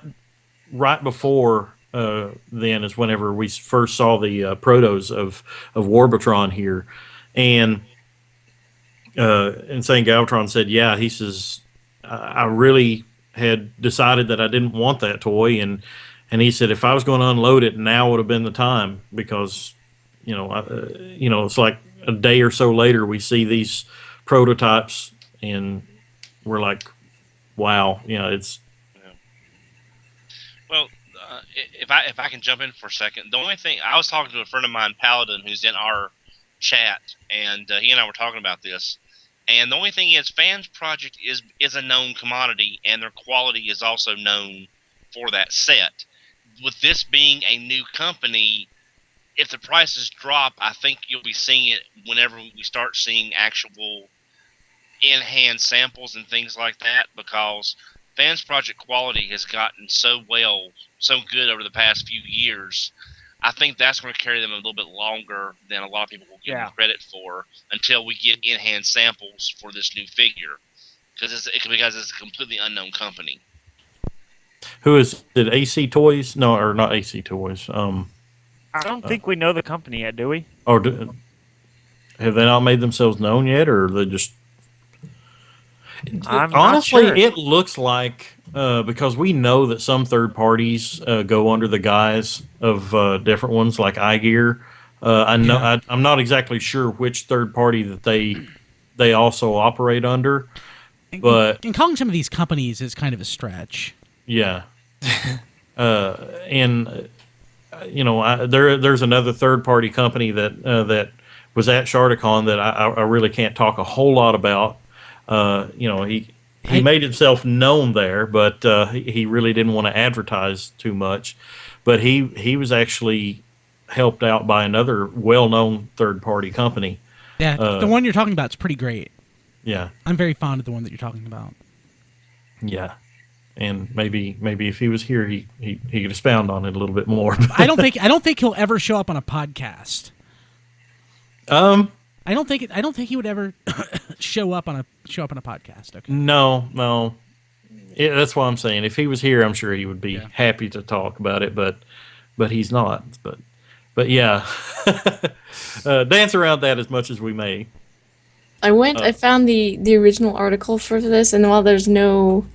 before then is whenever we first saw the protos of Warbatron here, and Insane Galvatron said, yeah, he says, I really had decided that I didn't want that toy, and he said if I was going to unload it, now would have been the time, because it's like a day or so later we see these prototypes and we're like, wow, it's. Well, if I can jump in for a second, the only thing I was talking to a friend of mine, Paladin, who's in our chat, and he and I were talking about this. And the only thing is, Fans Project is a known commodity, and their quality is also known for that set. With this being a new company, if the prices drop, I think you'll be seeing it whenever we start seeing actual in-hand samples and things like that, because Fans Project quality has gotten so good over the past few years. I think that's going to carry them a little bit longer than a lot of people will give them credit for until we get in-hand samples for this new figure, because it's a completely unknown company. Who is it? AC Toys? No, or not AC Toys. I don't think we know the company yet, do we? Or have they not made themselves known yet, or they just? I'm Honestly, not sure. it looks like because we know that some third parties go under the guise of different ones, like iGear. I know I'm not exactly sure which third party that they also operate under, but And calling some of these companies is kind of a stretch. yeah. There's another third party company that was at Shardicon that I really can't talk a whole lot about. He made himself known there, but he really didn't want to advertise too much. But he was actually helped out by another well-known third-party company. Yeah, the one you're talking about is pretty great. Yeah, I'm very fond of the one that you're talking about. yeah, and maybe if he was here, he could expound on it a little bit more. I don't think he'll ever show up on a podcast. I don't think he would ever show up on a podcast. Okay. No. That's what I'm saying. If he was here, I'm sure he would be happy to talk about it, but he's not. But yeah, dance around that as much as we may. I found the original article for this, and while there's no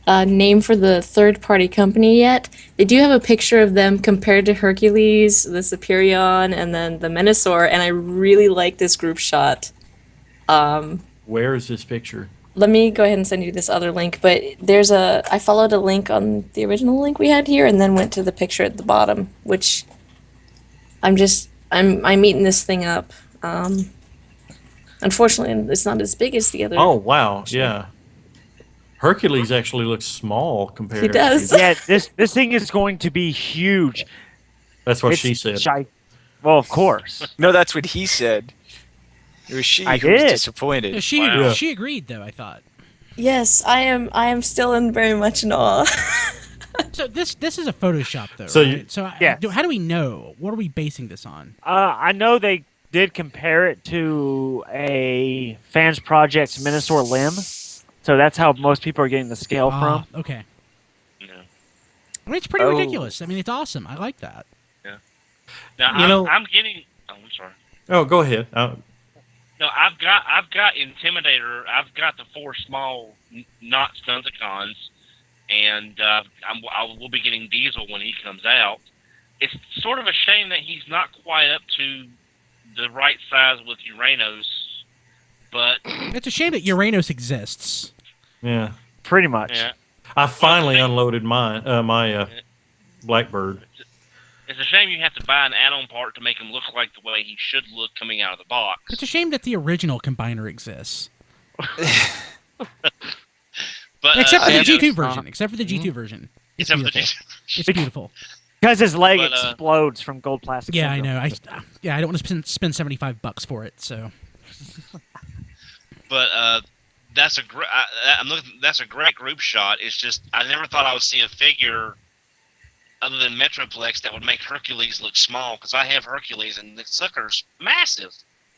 name for the third-party company yet, they do have a picture of them compared to Hercules, the Superion, and then the Menosaur, and I really like this group shot. Where is this picture? Let me go ahead and send you this other link, but I followed a link on the original link we had here, and then went to the picture at the bottom, which I'm eating this thing up. Unfortunately, it's not as big as the other. Oh wow, yeah. Hercules actually looks small compared. He does. to Yeah, this thing is going to be huge. That's what It's she said. Well, of course. No, that's what he said. It was she I who was did. disappointed. She agreed though, I thought. Yes, I am still in very much in awe. So this is a Photoshop though, So right? Yes. How do we know? What are we basing this on? I know they did compare it to a Fans Project's Minosaur limb. So that's how most people are getting the scale from. Okay. Yeah. I mean, it's pretty ridiculous. I mean, it's awesome. I like that. Yeah. Now I'm getting. Oh, I'm sorry. Oh, go ahead. No, I've got Intimidator. I've got the 4 small not Stunticons, and I will be getting Diesel when he comes out. It's sort of a shame that he's not quite up to the right size with Uranos, but it's a shame that Uranos exists. Yeah, pretty much. Yeah. I finally unloaded my Blackbird. It's a shame you have to buy an add-on part to make him look like the way he should look coming out of the box. It's a shame that the original combiner exists. But except for the G2 version. Except for the G2 version. It's Except beautiful. For It's beautiful. Because his leg explodes from gold plastic. Yeah, syndrome. I know. I don't want to spend $75 for it. So. But that's a great. That's a great group shot. It's just I never thought I would see a figure other than Metroplex that would make Hercules look small, because I have Hercules and the sucker's massive,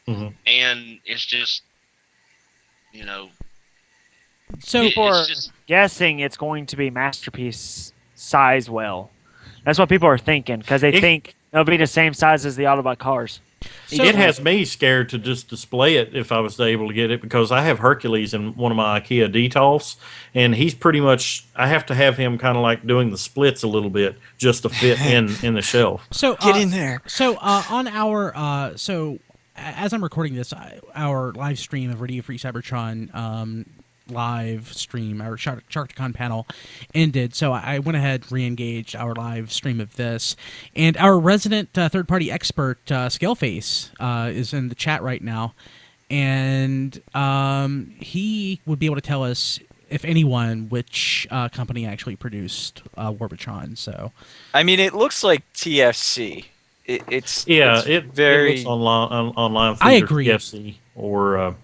and it's just, you know. So people are guessing it's going to be Masterpiece size. Well, that's what people are thinking, because they think it'll be the same size as the Autobot cars. So, it has me scared to just display it if I was able to get it, because I have Hercules in one of my IKEA Detolfs, and he's pretty much, I have to have him kind of like doing the splits a little bit just to fit in the shelf. So get in there. So on our so as I'm recording this, our live stream of Radio Free Cybertron live stream, our Sharktacon panel ended, so I went ahead and re-engaged our live stream of this, and our resident third-party expert, Scaleface, is in the chat right now, and he would be able to tell us, if anyone, which company actually produced Warbotron. So, I mean, it looks like TFC. It looks online. I agree. TFC or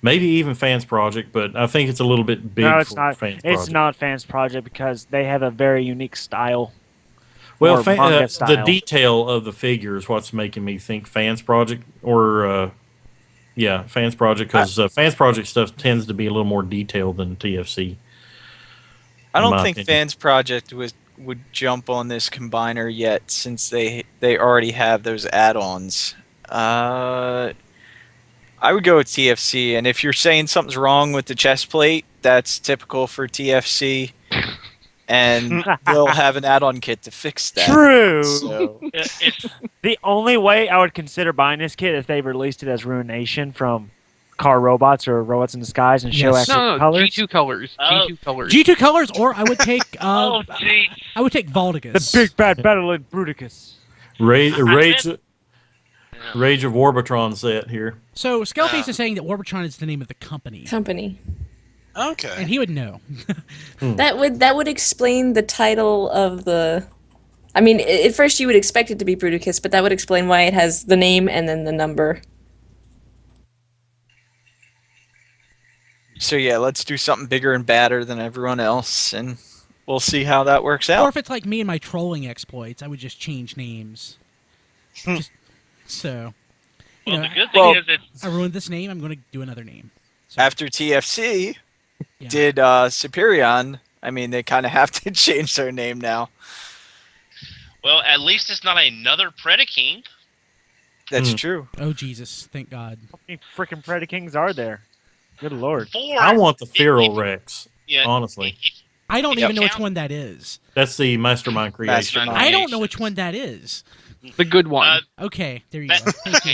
maybe even Fans Project, but I think it's a little bit big. No, it's for not. Fans It's Project. not Fans Project because they have a very unique style. Well, manga the style. detail of the figure is what's making me think Fans Project or Fans Project, because Fans Project stuff tends to be a little more detailed than TFC. I don't think Fans Project would jump on this combiner yet, since they already have those add-ons. I would go with TFC, and if you're saying something's wrong with the chest plate, that's typical for TFC, and they'll have an add-on kit to fix that. True. So. The only way I would consider buying this kit if they released it as Ruination from Car Robots or Robots in Disguise and show extra colors. G2 colors. G2 colors. G2 colors, or I would take I would take Valdigus. The big bad battle in Bruticus. Rage of Warbotron set here. So Scaleface is saying that Warbotron is the name of the company. Okay. And he would know. That would explain the title of the. I mean, at first you would expect it to be Bruticus, but that would explain why it has the name and then the number. So yeah, let's do something bigger and badder than everyone else, and we'll see how that works out. Or if it's like me and my trolling exploits, I would just change names. So, the good thing is I ruined this name, I'm going to do another name. So. After TFC did Superion, I mean, they kind of have to change their name now. Well, at least it's not another Predaking. That's true. Oh, Jesus. Thank God. How many freaking Predakings are there? Good Lord. I want the Feral Rex, honestly. I don't even know which one that is. That's the Mastermind creation. I don't know which one that is. The good one. Okay, there you go. Thank you.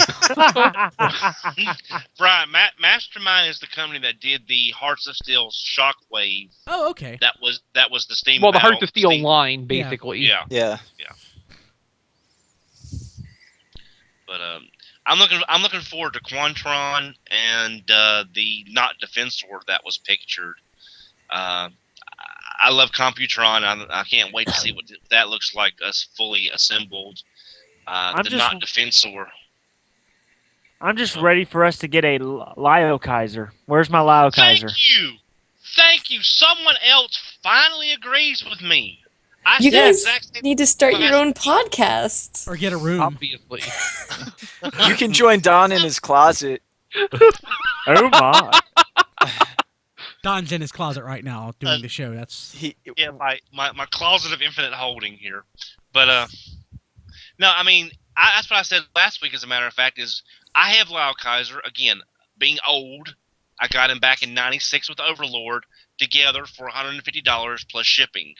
Brian, Mastermind is the company that did the Hearts of Steel Shockwave. Oh, okay. That was the Steam. Well, the Hearts of Steel line, basically. Yeah. But I'm looking forward to Quantron and the Not Defensor that was pictured. I love Computron. I can't wait to see what that looks like us fully assembled. Not Defensor. I'm just ready for us to get a Lio Kaiser. Where's my Lio Kaiser? Thank you. Someone else finally agrees with me. You guys need to start your own podcast. Or get a room. Obviously. You can join Don in his closet. Oh, my. Don's in his closet right now doing the show. Yeah, my closet of infinite holding here. But no, I mean, that's what I said last week. As a matter of fact, is I have Lyle Kaiser again, being old. I got him back in '96 with Overlord together for $150 plus shipping.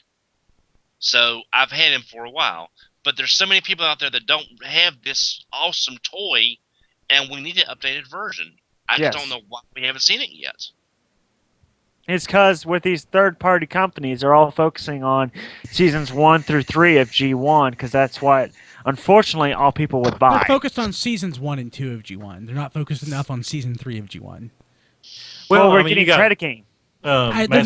So I've had him for a while. But there's so many people out there that don't have this awesome toy, and we need an updated version. I just don't know why we haven't seen it yet. It's because with these third-party companies, they're all focusing on seasons 1 through 3 of G1, because that's what, unfortunately, all people would buy. They're focused on seasons 1 and 2 of G1. They're not focused enough on season 3 of G1. Well, we're getting Predacane. They're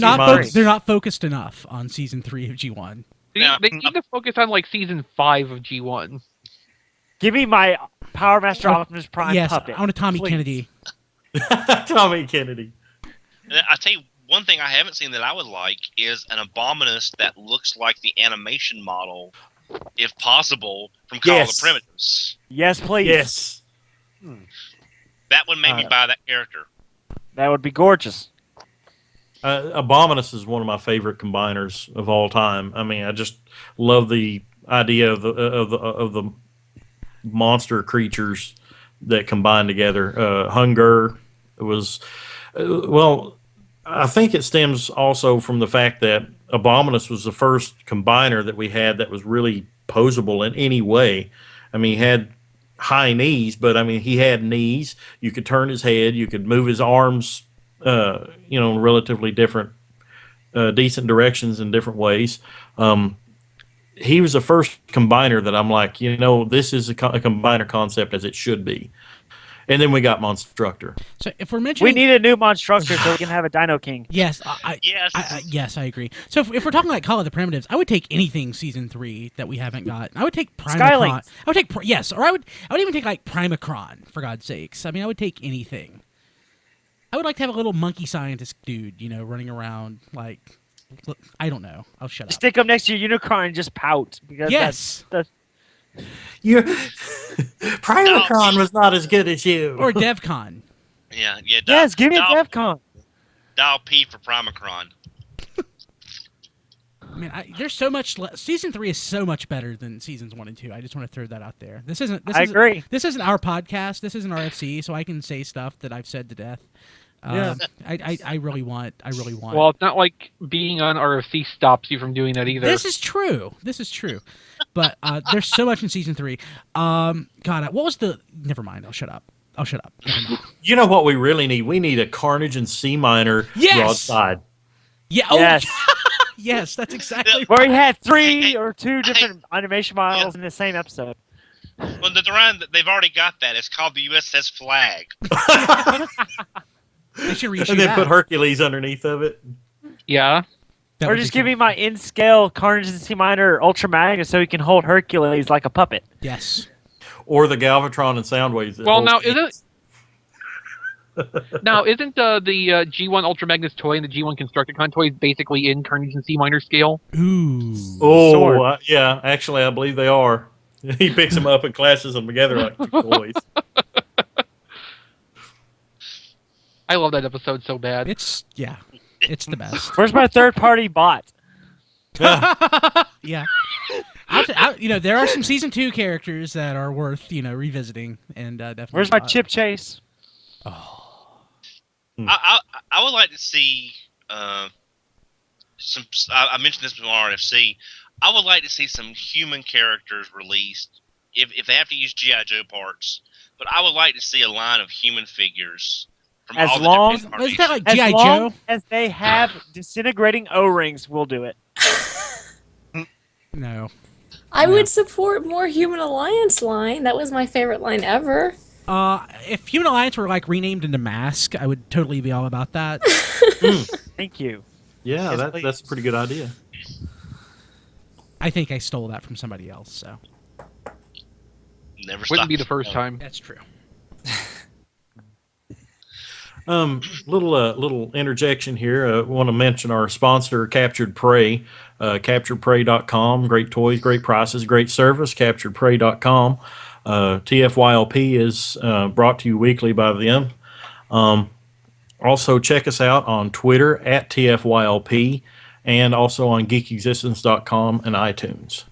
not focused enough on season 3 of G1. They need to focus on like season 5 of G1. Give me my Power Master Optimus Prime puppet. Yes, I want a Tommy Kennedy. Tommy Kennedy. I tell you, one thing I haven't seen that I would like is an Abominus that looks like the animation model, if possible, from Call of the Primitives. Yes, please. Yes. That would make me buy that character. That would be gorgeous. Abominus is one of my favorite combiners of all time. I mean, I just love the idea of the monster creatures that combine together. Hunger was I think it stems also from the fact that Abominus was the first combiner that we had that was really posable in any way. I mean, he had high knees, but I mean, he had knees. You could turn his head. You could move his arms, in relatively different, decent directions in different ways. He was the first combiner that I'm like, this is a combiner concept as it should be. And then we got Monstructor. So if we're mentioning, we need a new Monstructor so we can have a Dino King. Yes, yes, I agree. So if we're talking like Call of the Primitives, I would take anything season 3 that we haven't got. I would take Primacron. Skylink. I would take or I would even take like Primacron, for God's sakes. I mean, I would take anything. I would like to have a little monkey scientist dude, running around like. Look, I don't know. I'll shut up. Stick him next to your Unicron and just pout because that's Primacron was not as good as you. Or DevCon. Yeah. Yes, give me a DevCon. Dial P for Primacron. I mean, there's so much. Season 3 is so much better than seasons 1 and 2. I just want to throw that out there. I agree. This isn't our podcast. This isn't RFC, so I can say stuff that I've said to death. I really want. Well, it's not like being on RFC stops you from doing that either. This is true. But there's so much in season 3. God, what was the? Never mind. I'll shut up. Never mind. You know what we really need? We need a Carnage and C minor broadside. Yeah. Oh, yes. Yes, that's exactly. Where he had 3 or 2 different animation models in the same episode. Well, they've already got that. It's called the USS Flag. They should reshoot and then that. put Hercules underneath of it. Yeah. Or just give me my in-scale Carnage and C minor Ultra Magnus so he can hold Hercules like a puppet. Yes. Or the Galvatron and Soundwaves. Well, now isn't the G1 Ultra Magnus toy and the G1 Constructicon toys basically in Carnage and C minor scale? Ooh. Oh, yeah. Actually, I believe they are. He picks them up and clashes them together like 2 toys. I love that episode so bad. It's the best. Where's my third-party bot? Yeah. There are some season 2 characters that are worth revisiting and definitely. Where's my Chip Chase? Oh. I would like to see some. I mentioned this before RFC. I would like to see some human characters released if they have to use GI Joe parts. But I would like to see a line of human figures. As long as they have disintegrating O-rings, we'll do it. No. I would support more Human Alliance line. That was my favorite line ever. If Human Alliance were like renamed into Mask, I would totally be all about that. Thank you. Yeah, that's a pretty good idea. I think I stole that from somebody else, so. Never Wouldn't be the first time. That's true. Little interjection here. I want to mention our sponsor, Captured Prey. CapturedPrey.com. Great toys, great prices, great service. CapturedPrey.com. TFYLP is brought to you weekly by them. Also, check us out on Twitter at TFYLP and also on geekexistence.com and iTunes.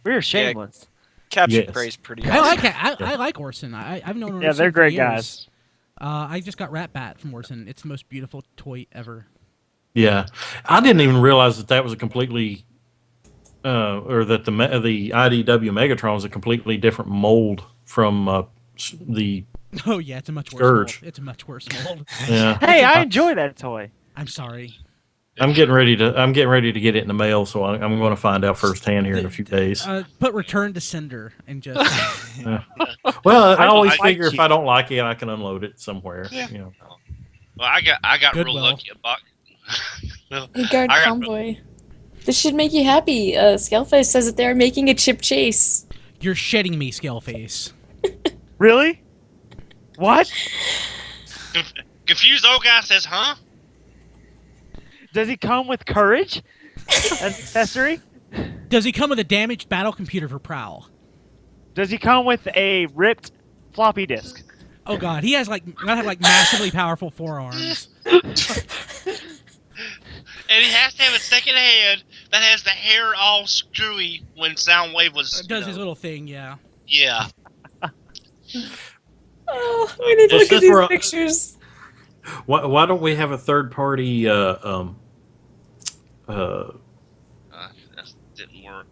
We're shameless. Captured Yes. Prey's pretty I awesome. like it. I like Orson. I've known Orson. Yeah, they're for great years. guys. I just got Rat Bat from Orson. It's the most beautiful toy ever. Yeah, I didn't even realize that was a completely, or that the IDW Megatron was a completely different mold from the. Oh yeah, it's a much worse Scourge. mold. It's a much worse mold. Yeah, Hey, I enjoy that toy. I'm sorry. I'm getting ready to get it in the mail, so I'm going to find out firsthand here in a few days. Put return to sender and just. Well, I always like figure if cheap. I don't like it, I can unload it somewhere. Yeah. You know. Well, I got real Goodwill. lucky. Well, Hey, Guard I got Convoy. This should make you happy. Scaleface says that they're making a chip chase. You're shitting me, Scaleface. Really? What? Confused old guy says, "Huh?" Does he come with courage? An accessory? Does he come with a damaged battle computer for Prowl? Does he come with a ripped floppy disk? Oh god, he has gotta have massively powerful forearms. And he has to have a second hand that has the hair all screwy when Soundwave was. Does his little thing, yeah. Yeah. Oh, we need to This look at is these where- pictures. Why don't we have a third party? That didn't work.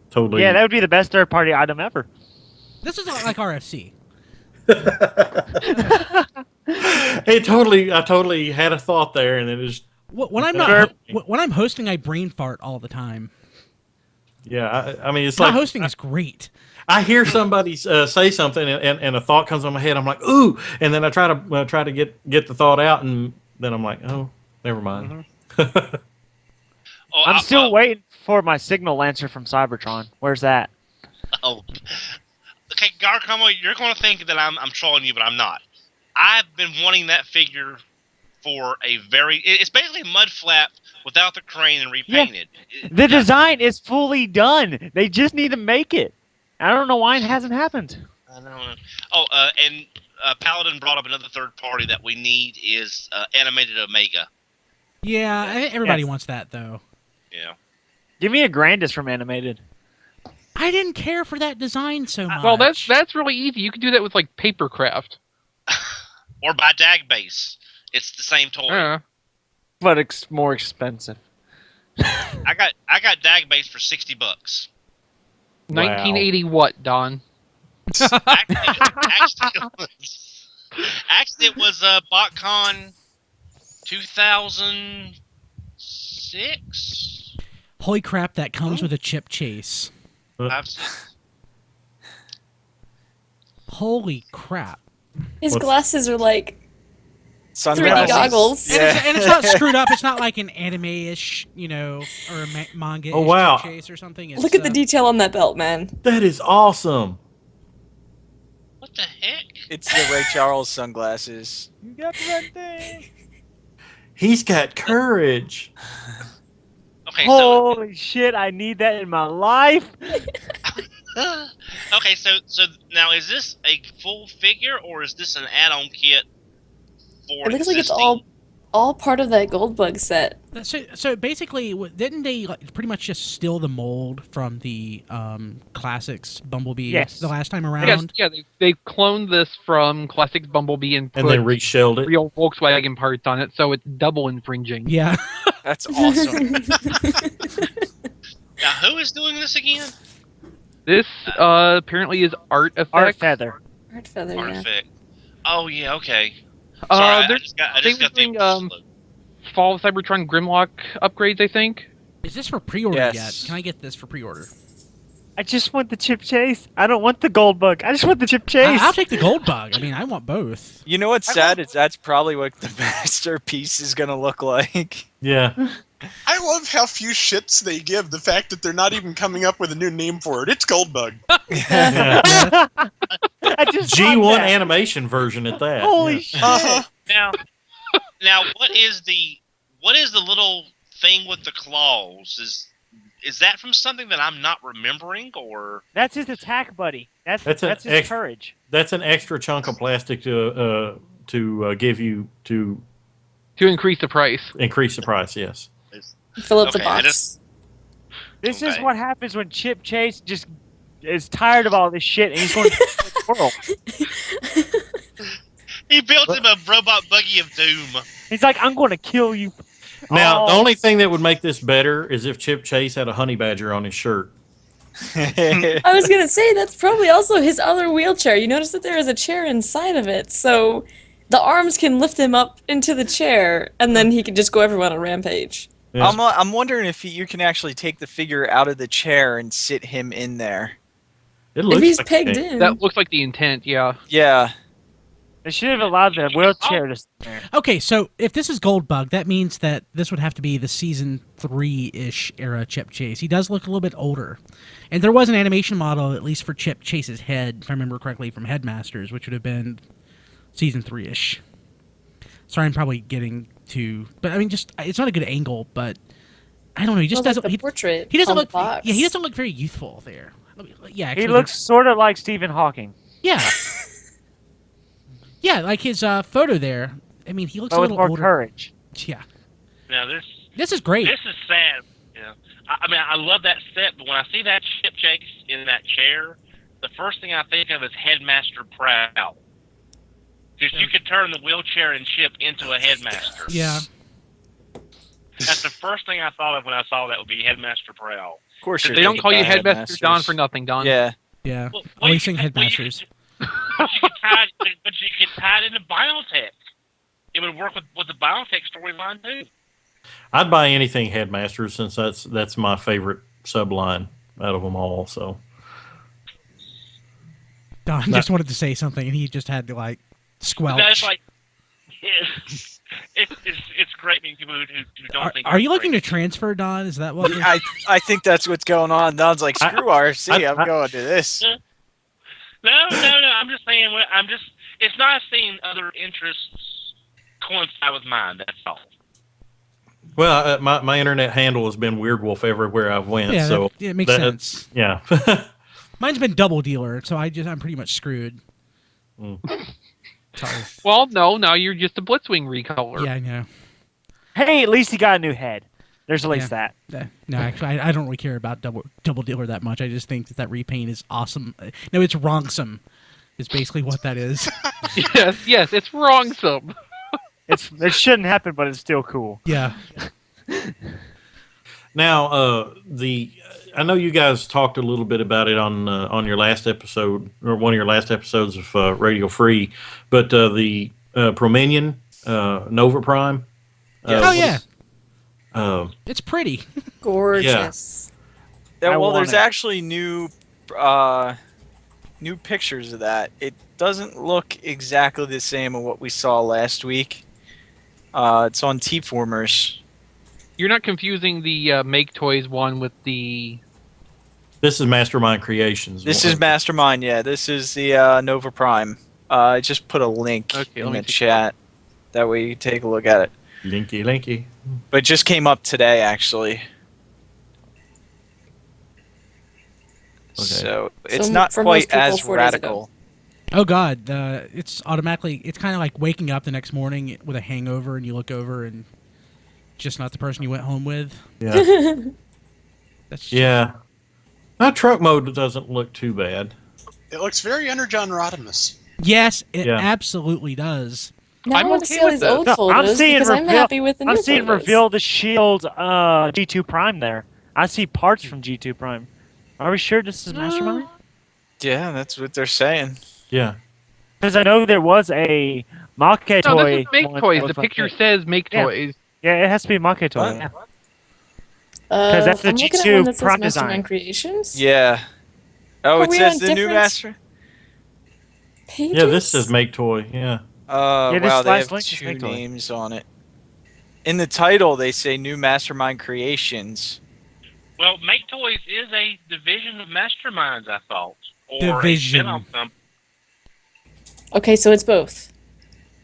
Totally. Yeah, that would be the best third party item ever. This is not like RFC. I totally had a thought there, and it is. When I'm when I'm hosting, I brain fart all the time. Yeah, I mean, it's Not like hosting is great. I hear somebody say something, and a thought comes on my head. I'm like, ooh, and then I try to get the thought out, and then I'm like, oh, never mind. Oh, I'm still waiting for my signal lancer from Cybertron. Where's that? Oh. Okay, Garcamo, you're going to think that I'm trolling you, but I'm not. I've been wanting that figure for a very. It's basically a mud flap without the crane and repainted. The design is fully done. They just need to make it. I don't know why it hasn't happened. I don't know. Oh, and Paladin brought up another third party that we need is Animated Omega. Yeah, I think everybody Yes. wants that though. Yeah. Give me a Grandis from Animated. I didn't care for that design so much. Well, that's really easy. You can do that with Papercraft. Or by Dagbase. It's the same toy. Yeah. But it's more expensive. I got Dagbase for $60. 1980 what, Don? Actually, it was BotCon 2006. Holy crap! That comes with a chip chase. Holy crap! His What's- glasses are like 3D Sunglasses. goggles. Yeah. And it's not screwed up. It's not like an anime-ish, or a manga-ish Oh, wow. chip chase or something. It's, Look at the detail on that belt, man. That is awesome. What the heck? It's the Ray Charles sunglasses. You got the right thing. He's got courage. Okay, Holy shit! I need that in my life. okay, so now is this a full figure or is this an add-on kit for It looks like it's existing? all part of that Goldbug set. So basically, didn't they pretty much just steal the mold from the classics Bumblebee Yes. the last time Yes, around? yeah, they cloned this from Classic Bumblebee and put And then reshelled it. real Volkswagen parts on it, so it's double infringing. Yeah. That's awesome. Now, who is doing this again? This apparently is Art Effect. Art Feather. Art feather, yeah. Artifact. Oh yeah, okay. Sorry, I They're just got they the were doing, Fall of Cybertron Grimlock upgrades, I think. Is this for pre-order Yes. yet? Can I get this for pre-order? I just want the chip chase. I don't want the gold bug. I just want the chip chase. I'll take the gold bug. I mean, I want both. You know what's sad is that's probably what the masterpiece is gonna look like. Yeah. I love how few shits they give the fact that they're not even coming up with a new name for it. It's Goldbug. Yeah. I just want G1 that. animation version at that. Holy Yeah. shit! Uh-huh. Now, what is the little thing with the claws? Is that from something that I'm not remembering, or That's his attack buddy. That's That's his an ex- courage. That's an extra chunk of plastic to to give you to increase the price. increase the price. Yes. Fill up the Okay, I box. This is Okay. what happens when Chip Chase just is tired of all this shit and he's going to the world. He built him a robot buggy of doom. He's like, I'm going to kill you. Now, Oh. the only thing that would make this better is if Chip Chase had a honey badger on his shirt. I was gonna say that's probably also his other wheelchair. You notice that there is a chair inside of it, so the arms can lift him up into the chair, and then he can just go everywhere on a rampage. Yes. I'm wondering if you can actually take the figure out of the chair and sit him in there. It If he's like pegged a- in. That looks like the intent. Yeah. Yeah. They should have allowed the wheelchair to sit there. Okay, so if this is Goldbug, that means that this would have to be the season 3-ish era Chip Chase. He does look a little bit older. And there was an animation model, at least for Chip Chase's head, if I remember correctly, from Headmasters, which would have been season 3-ish. Sorry, I'm probably getting to... But, I mean, just... It's not a good angle, but... I don't know, he just Well, like doesn't... the portrait he doesn't on the look... box. Yeah, he doesn't look very youthful there. Yeah, actually, He looks sort of like Stephen Hawking. Yeah. Yeah, like his photo there. I mean, he looks But a with little more older. courage. Yeah. Now This is great. this is sad. You know, I mean, I love that set, but when I see that Chip Chase in that chair, the first thing I think of is Headmaster Prowl. Just you could turn the wheelchair and Chip into a headmaster. Yeah. That's the first thing I thought of when I saw that would be Headmaster Prowl. Of course you're They don't thinking call you about Headmaster Don Headmasters. for nothing, Don. Yeah. Yeah. Well, Always you sing could- well, you Headmasters. But you could tie it, but you could tie it into Biotech. It would work with the Biotech storyline too. I'd buy anything Headmaster since that's my favorite subline out of them all. So Don just wanted to say something, and he just had to, like, squelch. That's like, it's great meeting people who don't think. Are you it's looking great. to transfer, Don? Is that what? I think that's what's going on. Don's like, screw RC, I'm going to this. No. I'm just saying. It's nice seeing other interests coincide with mine. That's all. well, my internet handle has been Weirdwolf everywhere I've went. Yeah, so it makes sense. Yeah. Mine's been Double Dealer, so I'm pretty much screwed. Sorry. Well, no, now you're just a Blitzwing recolor. Yeah, I know. Hey, at least he got a new head. There's at least that. No, actually, I don't really care about Double Dealer that much. I just think that repaint is awesome. No, it's wrongsome. Is basically what that is. yes, it's wrongsome. It shouldn't happen, but it's still cool. Yeah. Now, I know you guys talked a little bit about it on your last episode, or one of your last episodes of Radio Free, but the Promenion Nova Prime. Oh yeah. Uh, It's pretty. Gorgeous. Yeah, I well, want there's it. actually new pictures of that. It doesn't look exactly the same as what we saw last week. It's on T-Formers. You're not confusing the Make Toys one with the... this is Mastermind Creations. This is Mastermind, yeah. This is the Nova Prime. I just put a link Okay, in let me the take chat. That way you can take a look at it. Linky. But it just came up today, actually. So it's So not for quite most people, as 4 days ago. radical. Oh God, it's automatically. It's kind of like waking up the next morning with a hangover, and you look over and just not the person you went home with. Yeah. That's Yeah. Now, truck mode doesn't look too bad. It looks very Energon Rodimus. Yes, it Yeah. absolutely does. Now I'm I want to okay see all with these this. old No, photos I'm seeing because I'm reveal- happy with the new I'm seeing photos. reveal the Shield G2 Prime there. I see parts from G2 Prime. Are we sure this is Mastermind? Yeah, that's what they're saying. Yeah. Because I know there was a Make No, toy. this is Make one Toys. that The was like picture that. says Make Yeah. Toys. Yeah, it has to be Make toy. What? Yeah. 'Cause that's the I'm looking at G2 one that says Prime Mastermind design. Creations. Yeah. Oh, Are it we says on the new different Master. Pages? Yeah, this says Make Toy. Yeah. Yeah, this Wow, they last have link is 2 Make Toy. names on it. In the title, they say New Mastermind Creations. Well, Make Toys is a division of Masterminds, I thought, or Division. a spin-off company. Okay, so it's both.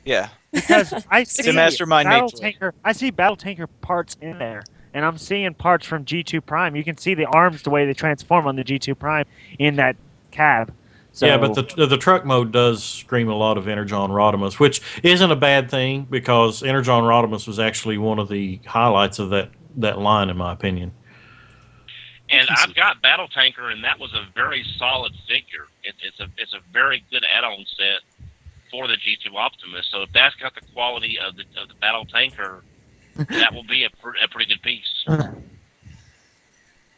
Yeah. Because I see Mastermind Battle Make Toy. Tanker. I see Battle Tanker parts in there, and I'm seeing parts from G2 Prime. You can see the arms the way they transform on the G2 Prime in that cab. So, yeah, but the truck mode does scream a lot of Energon Rodimus, which isn't a bad thing because Energon Rodimus was actually one of the highlights of that line, in my opinion. And I've got Battle Tanker, and that was a very solid figure. It's a very good add-on set for the G2 Optimus. So if that's got the quality of the Battle Tanker, that will be a pretty good piece.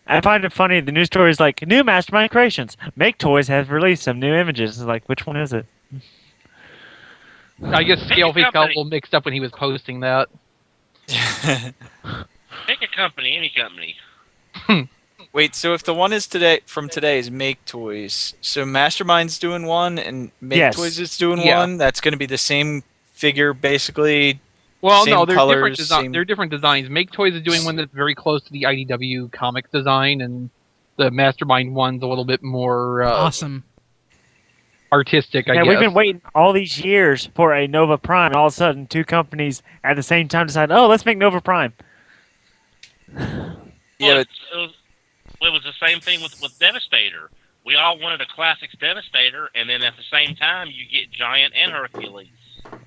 I find it funny. The news story is like, new Mastermind creations. Make Toys has released some new images. It's like, which one is it? I guess Scaleface got a little mixed up when he was posting that. Pick a company, any company. Wait, so if the one is from today is Make Toys, so Mastermind's doing one and Make Toys is doing one, that's going to be the same figure basically. Well, same no, they're colors, they're different designs. Make Toys is doing one that's very close to the IDW comic design, and the Mastermind one's a little bit more awesome, artistic. I guess. We've been waiting all these years for a Nova Prime, and all of a sudden, two companies at the same time decide, oh, let's make Nova Prime. Yeah, it was the same thing with Devastator. We all wanted a Classics Devastator, and then at the same time, you get Giant and Hercules.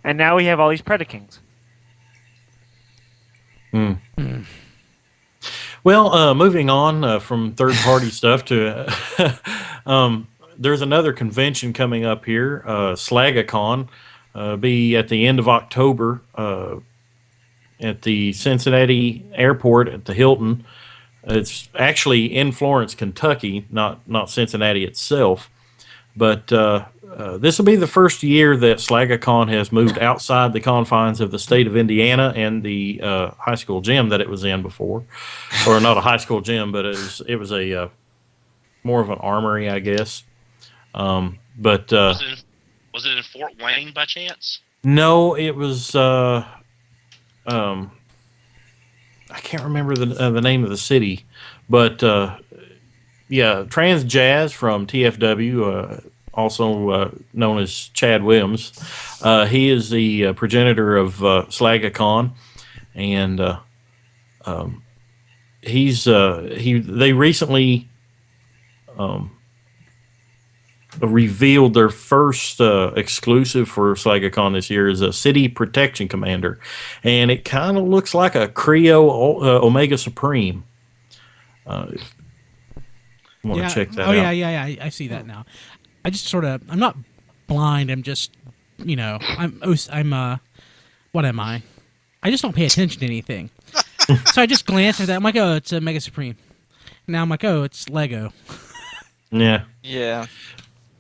And now we have all these Predakings. Well, moving on from third-party stuff to there's another convention coming up here, Slagacon, be at the end of October at the Cincinnati Airport at the Hilton. It's actually in Florence, Kentucky, not Cincinnati itself. But this will be the first year that Slagacon has moved outside the confines of the state of Indiana and the high school gym that it was in before. Or not a high school gym, but it was a more of an armory, I guess. Was it in Fort Wayne by chance? No, it was. I can't remember the name of the city, but yeah, Trans Jazz from TFW, also known as Chad Williams. He is the progenitor of Slagacon, and they recently revealed their first exclusive for Slagacon this year is a City Protection Commander, and it kind of looks like a Creo Omega Supreme. Want to check that out? Yeah. I see that now. I just I'm not blind. I'm just, I'm what am I? I just don't pay attention to anything. So I just glance at that. I'm like, oh, it's a Mega Supreme. Now I'm like, oh, it's Lego. Yeah. Yeah.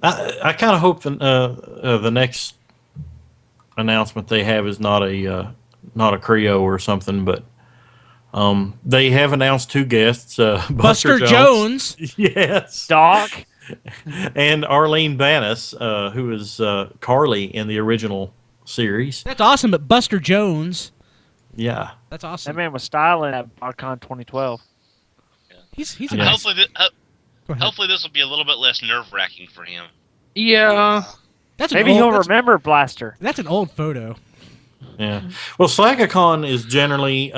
I kind of hope the next announcement they have is not a Creo or something, but they have announced two guests: Buster Jones, yes, Doc, and Arlene Banis, who is Carly in the original series. That's awesome, but Buster Jones, yeah, that's awesome. That man was styling at BotCon 2012. Yeah. He's a nice. Hopefully this will be a little bit less nerve-wracking for him. Yeah. Maybe he'll remember Blaster. That's an old photo. Yeah. Well, Slagacon is generally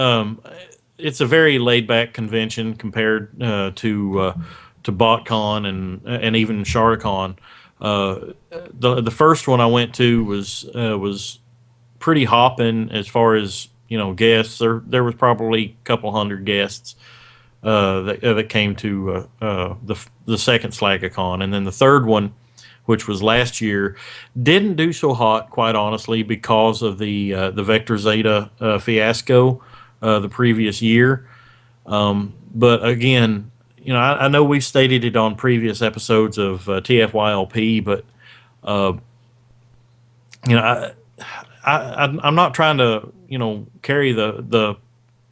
it's a very laid-back convention compared to BotCon and even Sharacon. The first one I went to was pretty hopping as far as guests. There was probably a couple hundred guests. That came to the second Slagacon, and then the third one, which was last year, didn't do so hot, quite honestly, because of the Vector Zeta fiasco the previous year. But again, I know we've stated it on previous episodes of TFYLP, but I'm not trying to carry the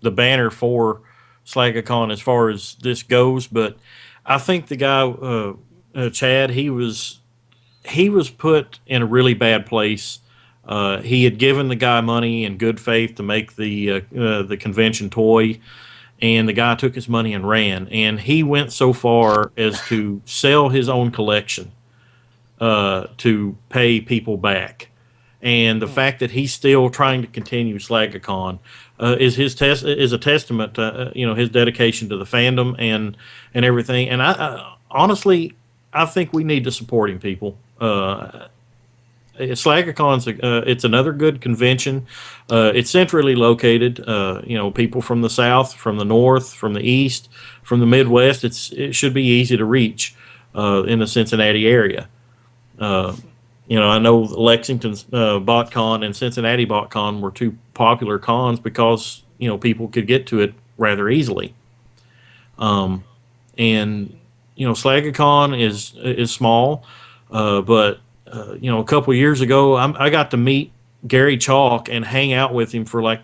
banner for Slagacon as far as this goes, but I think the guy Chad, he was put in a really bad place. He had given the guy money in good faith to make the convention toy, and the guy took his money and ran. And he went so far as to sell his own collection to pay people back. And the fact that he's still trying to continue Slagacon is a testament to his dedication to the fandom and everything. And I honestly I think we need to support him, people. SlagaCon's it's another good convention. It's centrally located. People from the south, from the north, from the east, from the Midwest. It should be easy to reach in the Cincinnati area. I know Lexington BotCon and Cincinnati BotCon were two popular cons because people could get to it rather easily. SlagaCon is small, but a couple of years ago, I got to meet Gary Chalk and hang out with him for like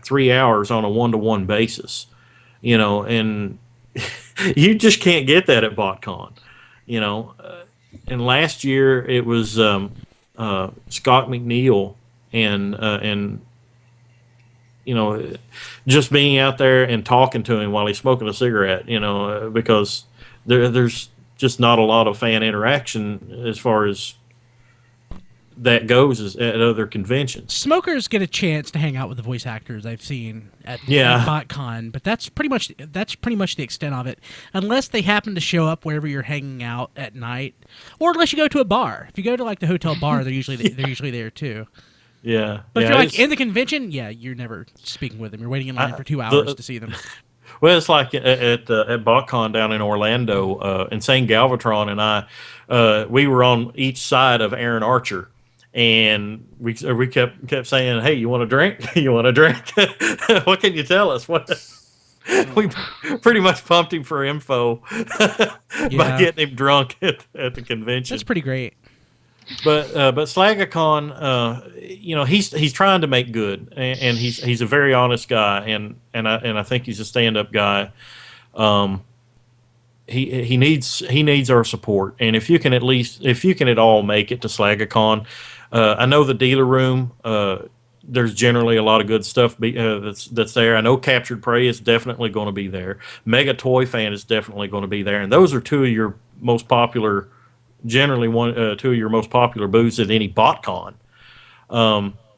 3 hours on a 1-to-1 basis, and you just can't get that at BotCon, and last year it was Scott McNeil and just being out there and talking to him while he's smoking a cigarette, because there's just not a lot of fan interaction as far as that goes at other conventions. Smokers get a chance to hang out with the voice actors I've seen at BotCon, but that's pretty much the extent of it. Unless they happen to show up wherever you're hanging out at night, or unless you go to a bar. If you go to like the hotel bar, they're usually there too. Yeah, but if you're like in the convention, you're never speaking with them. You're waiting in line for 2 hours to see them. Well, it's like at BotCon down in Orlando. Insane Galvatron and I, we were on each side of Aaron Archer. And we kept saying, "Hey, you want a drink? You want a drink? What can you tell us?" We pretty much pumped him for info by getting him drunk at the convention. That's pretty great. But SlagaCon, he's trying to make good, and he's a very honest guy, and I think he's a stand-up guy. He needs our support, and if you can at all make it to SlagaCon. I know the dealer room. There's generally a lot of good stuff that's there. I know Captured Prey is definitely going to be there. Mega Toy Fan is definitely going to be there, and those are two of your most popular, two of your most popular booths at any BotCon.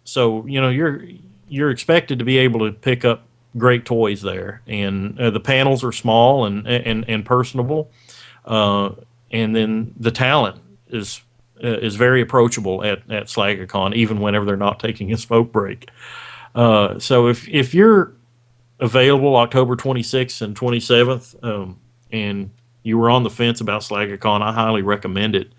So you're expected to be able to pick up great toys there, and the panels are small and personable, and then the talent is very approachable at SlagaCon, even whenever they're not taking a smoke break. So if you're available October 26th and 27th, and you were on the fence about SlagaCon, I highly recommend it.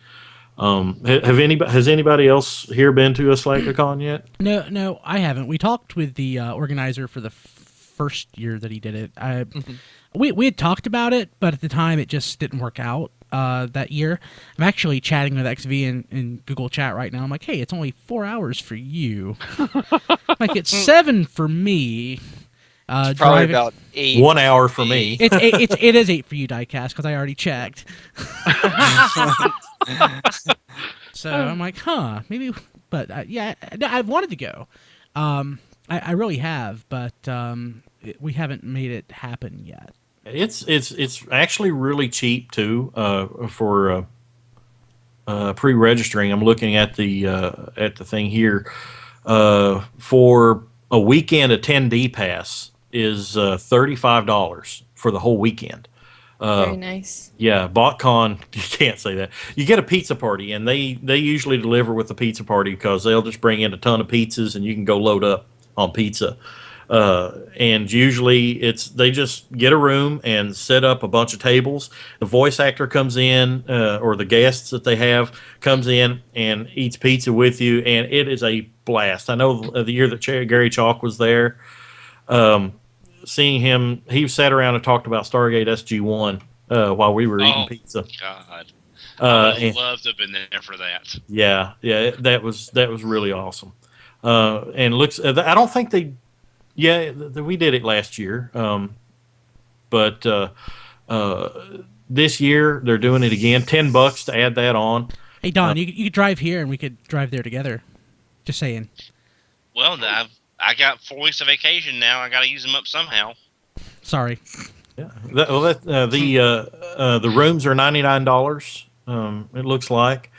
Has anybody else here been to a SlagaCon yet? No, I haven't. We talked with the organizer for the first year that he did it. We had talked about it, but at the time it just didn't work out. That year, I'm actually chatting with XV in Google Chat right now. I'm like, hey, it's only 4 hours for you. Like, it's 7 for me. It's probably about 8. 1 hour for me. It is 8 for you, Diecast, because I already checked. So I'm like, maybe. But I've wanted to go. I really have, but we haven't made it happen yet. It's actually really cheap too for pre-registering. I'm looking at the thing here. For a weekend attendee pass is $35 for the whole weekend. Very nice. Yeah, BotCon, you can't say that. You get a pizza party, and they usually deliver with the pizza party because they'll just bring in a ton of pizzas, and you can go load up on pizza. And usually they just get a room and set up a bunch of tables. The voice actor comes in, or the guests that they have comes in and eats pizza with you, and it is a blast. I know the year that Gary Chalk was there, seeing him, he sat around and talked about Stargate SG-1 while we were eating pizza. God, I would love to have been there for that. Yeah, that was really awesome. And looks, I don't think they. Yeah, we did it last year, but this year they're doing it again. $10 to add that on. Hey Don, you could drive here and we could drive there together. Just saying. Well, I got 4 weeks of vacation now. I got to use them up somehow. Sorry. Yeah. The rooms are $99. It looks like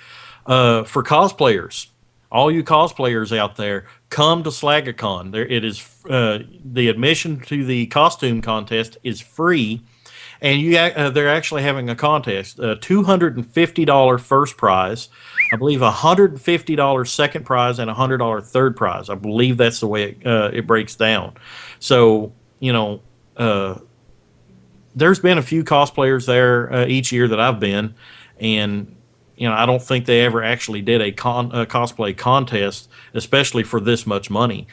for cosplayers. All you cosplayers out there, come to SlagaCon. It is the admission to the costume contest is free, and they're actually having a contest. $250 first prize, I believe $150 second prize, and $100 third prize. I believe that's the way it breaks down. So there's been a few cosplayers there each year that I've been, and I don't think they ever actually did a cosplay contest, especially for this much money.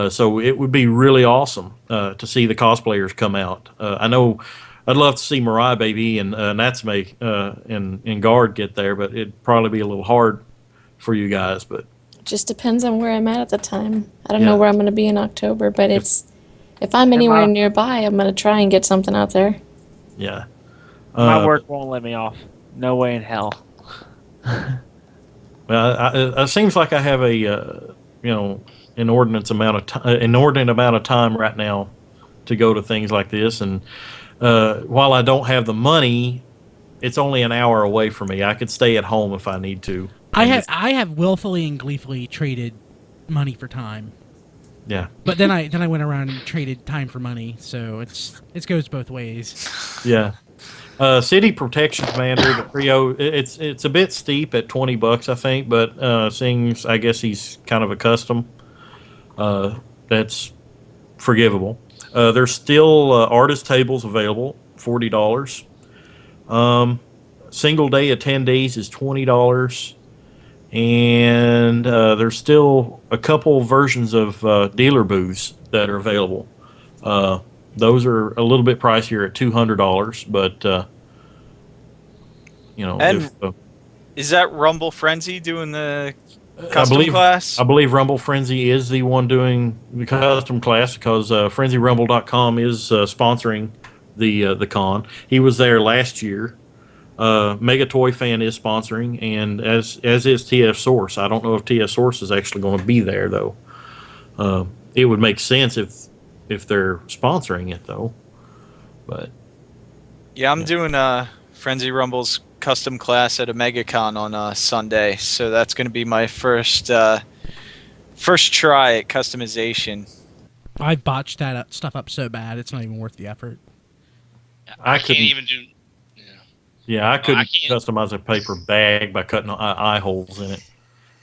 So it would be really awesome to see the cosplayers come out. I know I'd love to see Mariah Baby and Natsume and Guard get there, but it'd probably be a little hard for you guys. But it just depends on where I'm at the time. I don't know where I'm going to be in October, but if I'm anywhere nearby, I'm going to try and get something out there. Yeah. My work won't let me off. No way in hell. Well, it seems like I have a inordinate amount of time right now to go to things like this, and while I don't have the money, it's only an hour away from me. I could stay at home if I need to. I have willfully and gleefully traded money for time. Yeah. But then I went around and traded time for money, so it goes both ways. Yeah. City Protection Commander, the trio, it's a bit steep at $20, I think, but seeing I guess he's kind of a custom, that's forgivable. There's still artist tables available, $40. Single day attendees is $20. And there's still a couple versions of dealer booths that are available. Those are a little bit pricier at $200, but is that Rumble Frenzy doing the custom class? I believe Rumble Frenzy is the one doing the custom class because FrenzyRumble.com is sponsoring the con. He was there last year. Mega Toy Fan is sponsoring, and as is TF Source. I don't know if TF Source is actually going to be there though. It would make sense if they're sponsoring it though. But yeah, I'm doing Frenzy Rumble's custom class at OmegaCon on Sunday, so that's going to be my first try at customization. I botched that stuff up so bad it's not even worth the effort. I can't even do. Yeah, I couldn't customize a paper bag by cutting eye holes in it.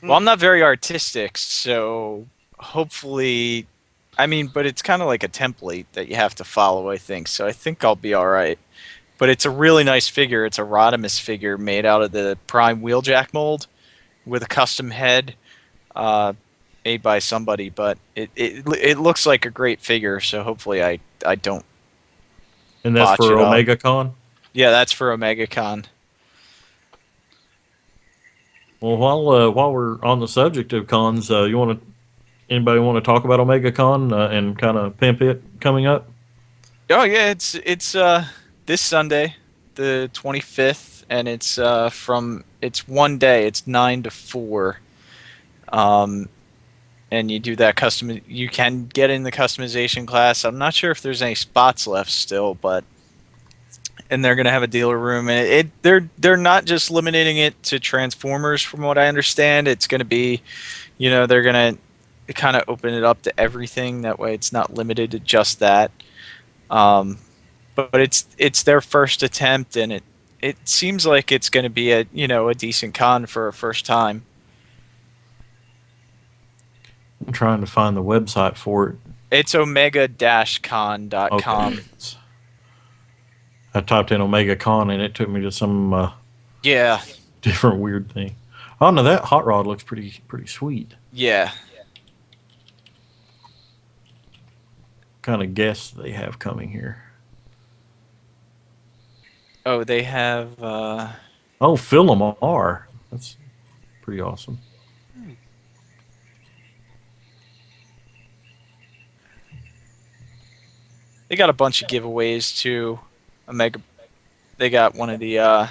Well, I'm not very artistic, so hopefully, but it's kind of like a template that you have to follow, I think. So I think I'll be all right. But it's a really nice figure. It's a Rodimus figure made out of the Prime Wheeljack mold with a custom head made by somebody. But it looks like a great figure, so hopefully I don't. And that's for OmegaCon? Yeah, that's for OmegaCon. Well, while we're on the subject of cons, anybody want to talk about OmegaCon and kind of pimp it coming up? Oh yeah, it's this Sunday, the 25th, and it's one day. It's 9 to 4. And you do that custom. You can get in the customization class. I'm not sure if there's any spots left still, but. And they're going to have a dealer room, and they're not just limiting it to Transformers, from what I understand. It's going to be, they're going to kind of open it up to everything. That way, it's not limited to just that. But it's their first attempt, and it seems like it's going to be a decent con for a first time. I'm trying to find the website for it. It's omega-con.com. Okay. I typed in OmegaCon and it took me to some different weird thing. Oh no, that hot rod looks pretty sweet. Yeah. Kind of guests they have coming here. Oh, they have. Oh, Phil Lamar. That's pretty awesome. They got a bunch of giveaways too. They got one of the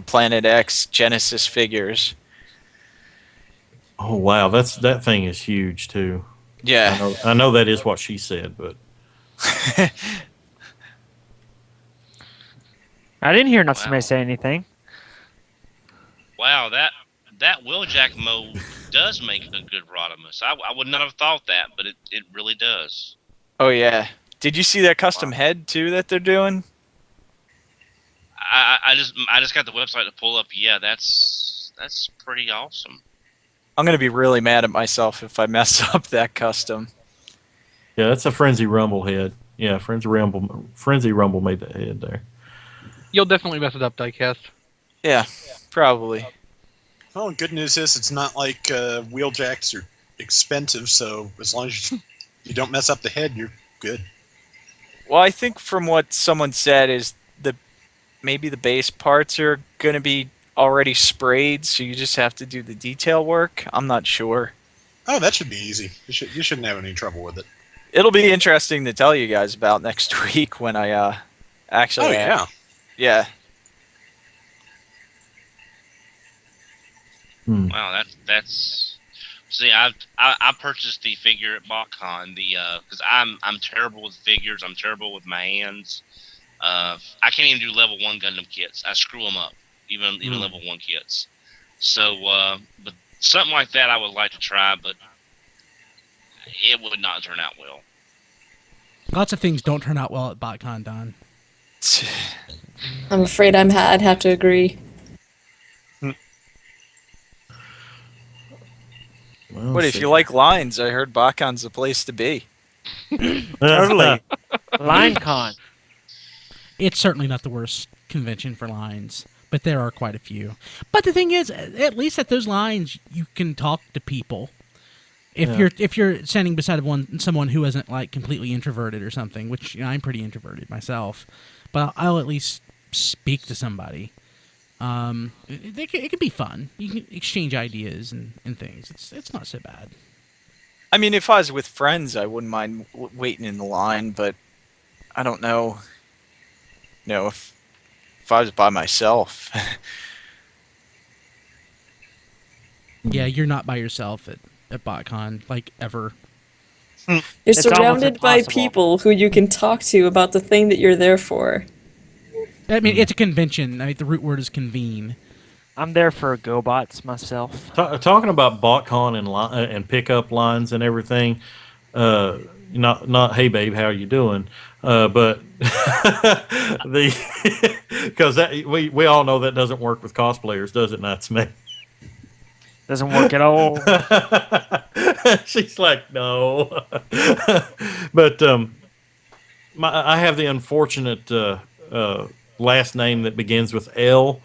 Planet X Genesis figures. Oh wow, that thing is huge too. Yeah, I know that is what she said, but I didn't hear Natsume say anything. Wow, that Wheeljack mold does make a good Rodimus. I would not have thought that, but it really does. Oh yeah, Did you see that custom head too that they're doing? I just got the website to pull up. Yeah, that's pretty awesome. I'm gonna be really mad at myself if I mess up that custom. Yeah, that's a Frenzy Rumble head. Yeah, Frenzy Rumble made that head there. You'll definitely mess it up, Diecast. Yeah, probably. Well, good news is it's not like wheel jacks are expensive, so as long as you don't mess up the head, you're good. Well, I think from what someone said is maybe the base parts are going to be already sprayed, so you just have to do the detail work. I'm not sure. Oh, that should be easy. You shouldn't have any trouble with it. It'll be interesting to tell you guys about next week when I actually... Oh, yeah. Yeah. Wow, that's. See, I purchased the figure at BotCon because I'm terrible with figures. I'm terrible with my hands. I can't even do level 1 Gundam kits. I screw them up, even level 1 kits. So, but something like that I would like to try, but it would not turn out well. Lots of things don't turn out well at BotCon, Don. I'm afraid I'd have to agree. Well, But if you like lines, I heard BotCon's the place to be. Totally. LineCon. It's certainly not the worst convention for lines, but there are quite a few. But the thing is, at least at those lines, you can talk to people. If you're standing beside someone who isn't like completely introverted or something, which I'm pretty introverted myself, but I'll at least speak to somebody. It can be fun. You can exchange ideas and things. It's not so bad. I mean, if I was with friends, I wouldn't mind waiting in the line, but I don't know. If I was by myself. Yeah, you're not by yourself at BotCon, like, ever. You're It's surrounded almost by impossible. people who you can talk to about the thing that you're there for. I mean, it's a convention. I mean, the root word is convene. I'm there for GoBots myself. Talking about BotCon and pickup lines and everything, not hey babe, how you doing? But because we all know that doesn't work with cosplayers, does it, Natsume? Doesn't work at all. She's like, no. But I have the unfortunate last name that begins with L,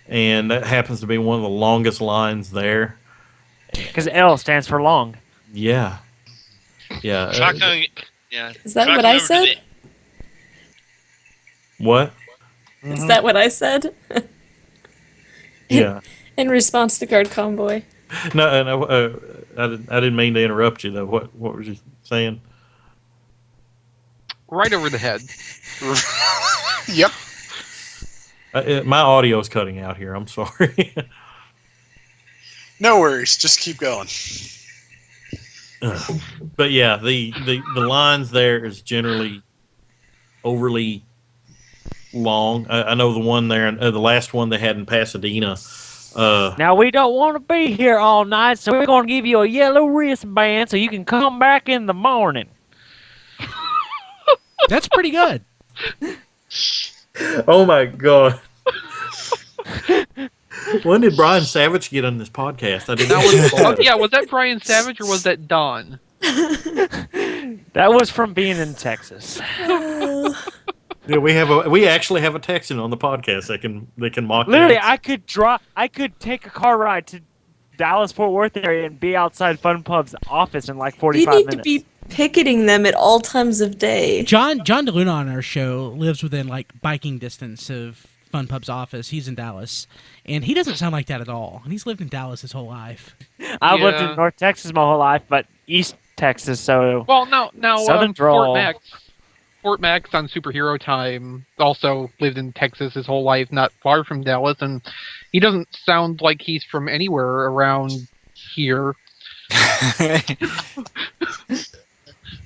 and that happens to be one of the longest lines there. Because L stands for long. Yeah. Shotgun, yeah. Is that Shotgun what I over to said? What? Is that what I said? Yeah. In response to Guard Convoy. No, I didn't mean to interrupt you though. What were you saying? Right over the head. Yep. My audio's cutting out here. I'm sorry. No worries. Just keep going. But yeah, the lines there is generally overly long. I know the one there, the last one they had in Pasadena. Now, we don't want to be here all night, so we're going to give you a yellow wristband so you can come back in the morning. That's pretty good. Oh my god! When did Brian Savage get on this podcast? I didn't. Was that Brian Savage or was that Don? That was from being in Texas. Yeah, we actually have a Texan on the podcast that can mock. Literally, us. I could take a car ride to Dallas Fort Worth area and be outside Fun Pub's office in like 45 You need minutes. to be picketing them at all times of day. John DeLuna on our show lives within like biking distance of Fun Pub's office. He's in Dallas, and he doesn't sound like that at all. And he's lived in Dallas his whole life. I've lived in North Texas my whole life, but East Texas, so Well, now Southern drawl. Fort Max on Superhero Time also lived in Texas his whole life, not far from Dallas, and he doesn't sound like he's from anywhere around here.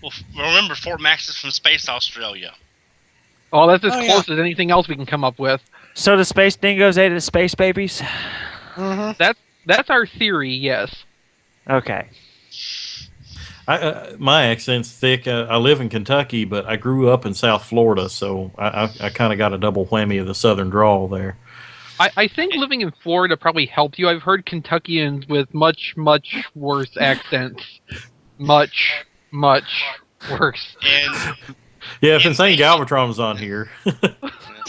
Well, remember, Fort Max is from Space Australia. Oh, that's as close as anything else we can come up with. So the Space Dingoes ate the Space Babies? That's our theory, yes. Okay. My accent's thick. I live in Kentucky, but I grew up in South Florida, so I kind of got a double whammy of the Southern drawl there. I think living in Florida probably helped you. I've heard Kentuckians with much, much worse accents. Much, much worse. And Yeah, if Insane Galvatron was on here.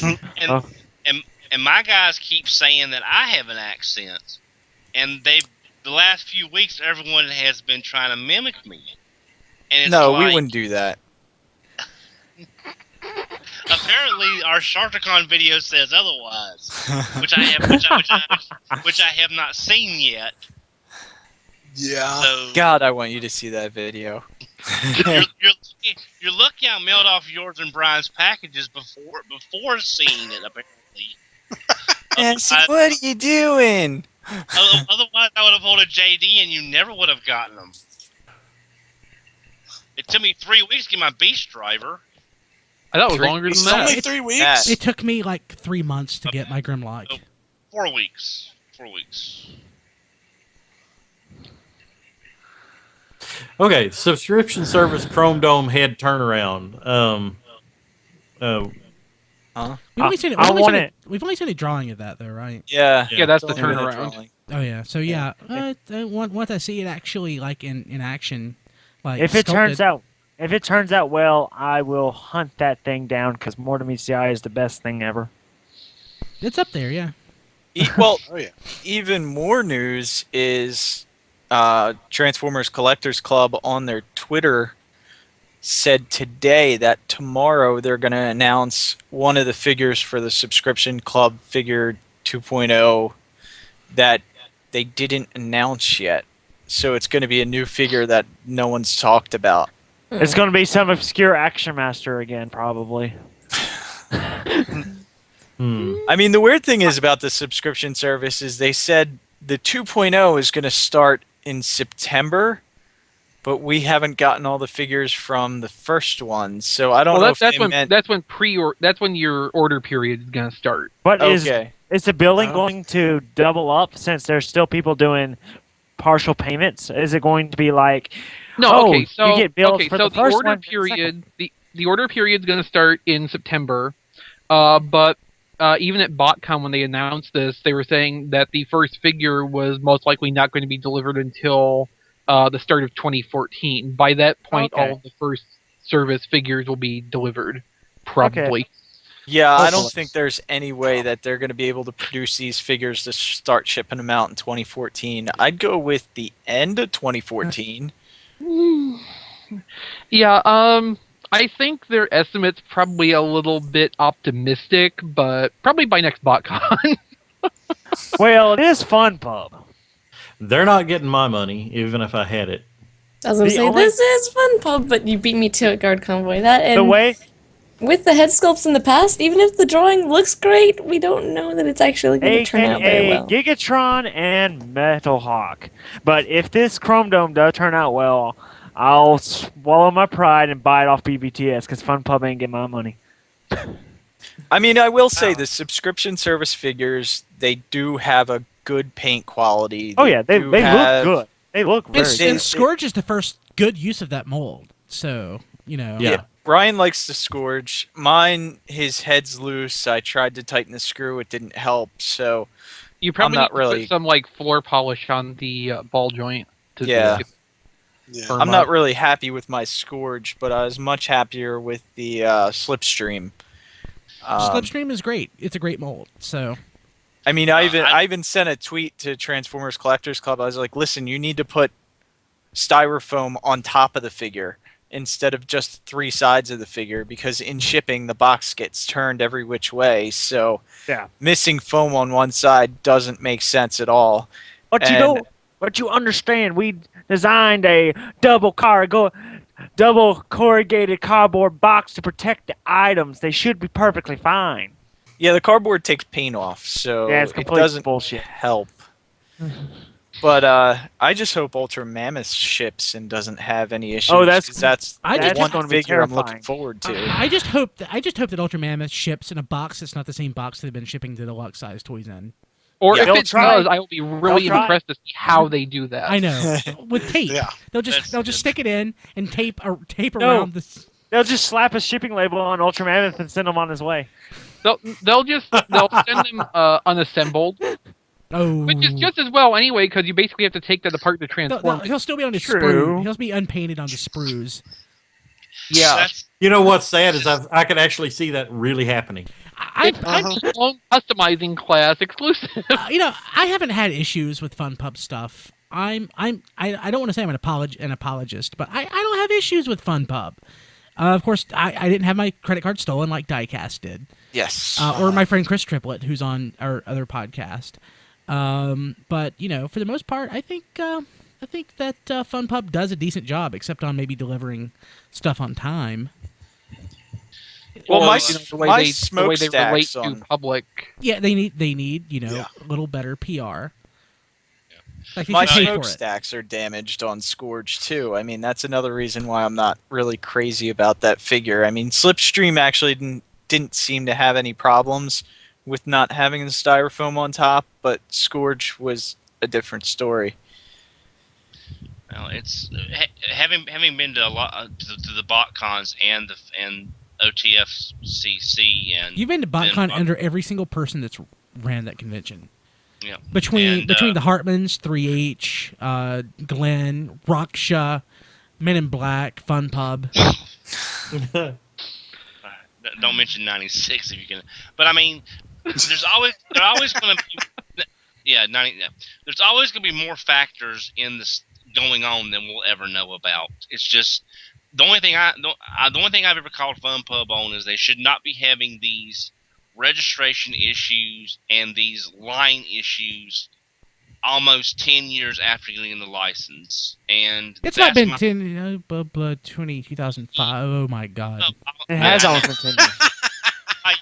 and my guys keep saying that I have an accent, and the last few weeks everyone has been trying to mimic me. And it's No, like, we wouldn't do that. Apparently, our Sharkticon video says otherwise, which I have not seen yet. Yeah. So God, I want you to see that video. you're lucky I mailed off yours and Brian's packages before seeing it. Apparently. Nancy, what are you doing? Otherwise, I would have voted JD, and you never would have gotten them. It took me 3 weeks to get my Beast Driver. I thought it was longer than It's that. only 3 weeks? It took me like 3 months to get my Grimlock. 4 weeks. 4 weeks. Okay, subscription service Chrome Dome head turnaround. We've only seen it. We've only seen a drawing of that, though, right? Yeah. Yeah, that's the It's only been a turnaround. drawing. Oh yeah. So yeah, I want to see it actually like in action. Like If it sculpted. turns out well, I will hunt that thing down because Mortem Meets the Eye is the best thing ever. It's up there, yeah. Well, Oh, yeah. even more news is Transformers Collectors Club on their Twitter said today that tomorrow they're going to announce one of the figures for the subscription club figure 2.0 that they didn't announce yet. So it's going to be a new figure that no one's talked about. It's going to be some obscure Action Master again, probably. I mean, the weird thing is about the subscription service is they said the 2.0 is going to start in September, but we haven't gotten all the figures from the first one, so I don't know if that's they when meant... that's when your order period is gonna start. But Okay. is the billing going to double up since there's still people doing partial payments? Is it going to be like, No, okay, so you get billed for so the first order one, the second period the order period is going to start in September, but even at BotCon when they announced this, they were saying that the first figure was most likely not going to be delivered until the start of 2014. By that point, Okay. all of the first service figures will be delivered, probably. Yeah, I don't Hopefully. think there's any way that they're going to be able to produce these figures to start shipping them out in 2014. I'd go with the end of 2014. Yeah, I think their estimate's probably a little bit optimistic, but probably by next BotCon. well, it is Fun Pub. They're not getting my money, even if I had it. I was gonna The say only- this is Fun Pub, but you beat me to it, Guard Convoy. That and The way with the head sculpts in the past, even if the drawing looks great, we don't know that it's actually going to turn out very AKA well. Gigatron and Metal Hawk. But if this Chrome Dome does turn out well, I'll swallow my pride and buy it off BBTS because Fun Pub ain't getting my money. I mean, I will say the subscription service figures, they do have a good paint quality. Oh yeah, they do look have- good. They look very And, They- and Scourge is the first good use of that mold. So Yeah. Yeah, Brian likes the Scourge. Mine, his head's loose. I tried to tighten the screw. It didn't help, so... You probably not need to really- put some like floor polish on the ball joint. To Yeah. Yeah. firm I'm not up. really happy with my Scourge, but I was much happier with the Slipstream. Slipstream is great. It's a great mold. So I mean, I even sent a tweet to Transformers Collectors Club. I was like, listen, you need to put styrofoam on top of the figure instead of just 3 sides of the figure, because in shipping, the box gets turned every which way. So Yeah. missing foam on one side doesn't make sense at all. But you And- know, but you understand, we designed a double corrugated cardboard box to protect the items. They should be perfectly fine. Yeah, the cardboard takes paint off, so Yeah, it's it complete doesn't bullshit. help. But I just hope Ultra Mammoth ships and doesn't have any issues. Oh, that's- 'cause that's I just- one gonna be figure I'm terrifying. looking forward to. I just hope that Ultra Mammoth ships in a box that's not the same box they've been shipping the deluxe size toys in. Or if They'll it try. does, I will be really They'll try. impressed to see how they do that. I know. With tape. Yeah. They'll just stick it in and tape No. around this. They'll just slap a shipping label on Ultra Mammoth and send him on his way. They'll send them unassembled, Oh. which is just as well anyway, because you basically have to take that apart to transform. He'll still be on his True. sprue. He'll be unpainted on the sprues. Yeah. That's, You know what's sad is I could actually see that really happening. It's its own customizing class exclusive. I haven't had issues with FunPub stuff. I don't want to say I'm an apologist, but I don't have issues with FunPub. Of course, I didn't have my credit card stolen like Diecast did. Yes. Or my friend Chris Triplett, who's on our other podcast. But for the most part, I think that FunPub does a decent job, except on maybe delivering stuff on time. Well, my the way they smokestacks relate to on- public. Yeah, they need a little better PR. Like they My should pay for it. smokestacks are damaged on Scourge too. I mean, that's another reason why I'm not really crazy about that figure. I mean, Slipstream actually didn't seem to have any problems with not having the styrofoam on top, but Scourge was a different story. well, it's having been to a lot to the BotCons and OTFCC and You've been to BotCon then- under every single person that's ran that convention. Yeah. Between And, the Hartmans, 3H, Glenn, Raksha, Men in Black, FunPub. Don't mention 96 if you can. But I mean, they're always going to be. Yeah, 90. There's always going to be more factors in this going on than we'll ever know about. It's just the only thing I've ever called FunPub on is they should not be having these registration issues and these line issues almost 10 years after getting the license. And It's not been my- 2005. Oh my God. It has almost been 10 years.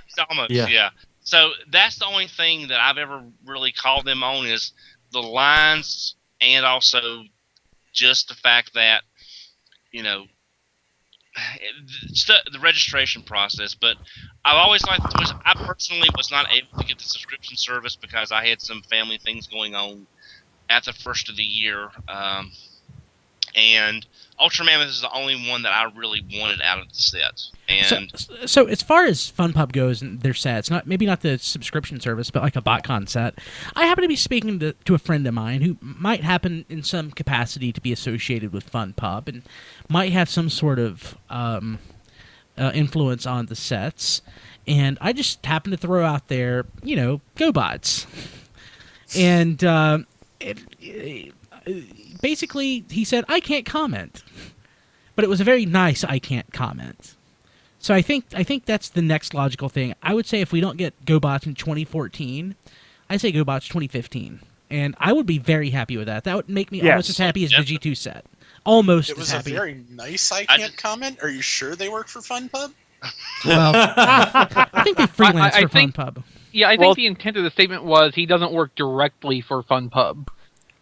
It's almost, Yeah. yeah. So that's the only thing that I've ever really called them on is the lines, and also just the fact that, the registration process. But I've always liked the toys. I personally was not able to get the subscription service because I had some family things going on at the first of the year. And Ultra Mammoth is the only one that I really wanted out of the set. And So as far as FunPub goes and their sets, maybe not the subscription service, but like a BotCon set, I happen to be speaking to a friend of mine who might happen in some capacity to be associated with FunPub and might have some sort of influence on the sets. And I just happened to throw out there, GoBots. And basically, he said, I can't comment. But it was a very nice I can't comment. So I think that's the next logical thing. I would say if we don't get GoBots in 2014, I say GoBots 2015. And I would be very happy with that. That would make me almost as happy as the G2 set. Almost It was as a happy. very nice I can't comment. Are you sure they work for FunPub? Well, I think they freelance I for think- FunPub. Yeah, I think the intent of the statement was he doesn't work directly for FunPub.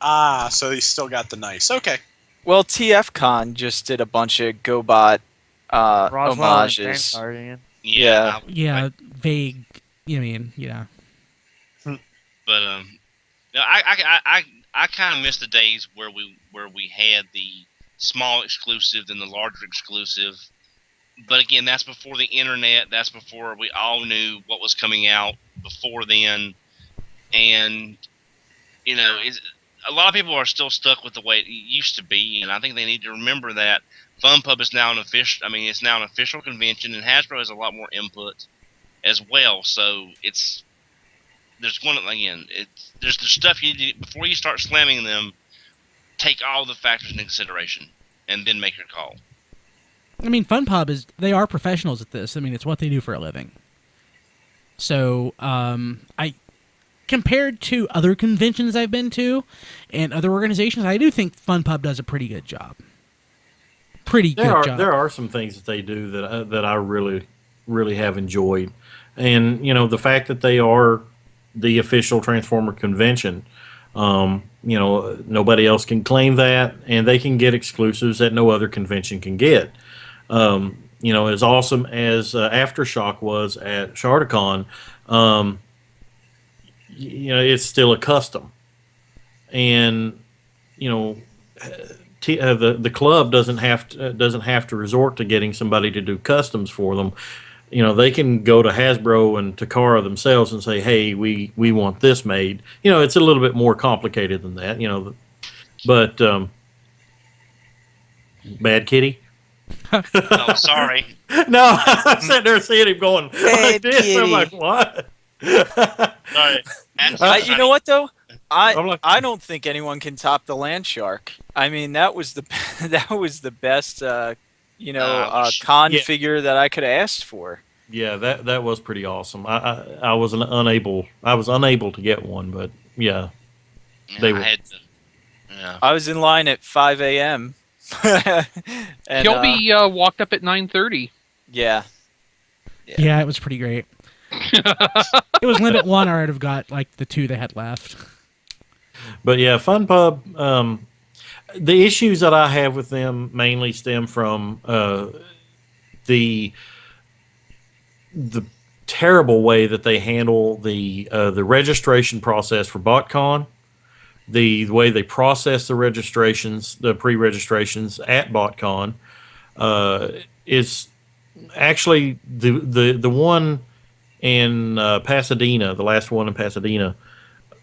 Ah, so he still got the nice. Okay. Well, TFCon just did a bunch of GoBot Roswell and homages. Guardian. Yeah. Yeah, vague. Yeah. But no, I kind of miss the days where we had the small exclusive and the larger exclusive. But again, that's before the internet. That's before we all knew what was coming out before then. And a lot of people are still stuck with the way it used to be, and I think they need to remember that FunPub is now an official. I mean, it's now an official convention, and Hasbro has a lot more input as well. So there's the stuff you do before you start slamming them. Take all the factors into consideration, and then make your call. I mean, FunPub they are professionals at this. I mean, it's what they do for a living. So, compared to other conventions I've been to and other organizations, I do think FunPub does a pretty good job. Good job. There are some things that they do that I really, really have enjoyed. And, the fact that they are the official Transformer convention, nobody else can claim that, and they can get exclusives that no other convention can get. As awesome as Aftershock was at Shardicon, it's still a custom, and the club doesn't have to resort to getting somebody to do customs for them. They can go to Hasbro and Takara themselves and say, "Hey, we want this made." It's a little bit more complicated than that. But Bad Kitty. Oh, sorry. No, I'm sitting there seeing him going like this. Kitty. I'm like, what? Sorry. You know what though? I'm like- I don't think anyone can top the Land Shark. I mean, that was the best con Yeah. figure that I could have asked for. Yeah, that was pretty awesome. I was unable to get one, but yeah, they I were. had to. Yeah. I was in line at 5 a.m. and, Kilby walked up at 9:30. yeah. Yeah, it was pretty great. It was limit 1, or I'd have got like the 2 they had left. But yeah, Fun Pub. The issues that I have with them mainly stem from the terrible way that they handle the registration process for BotCon. The way they process the registrations, the pre-registrations at BotCon, is actually the one in Pasadena, the last one in Pasadena.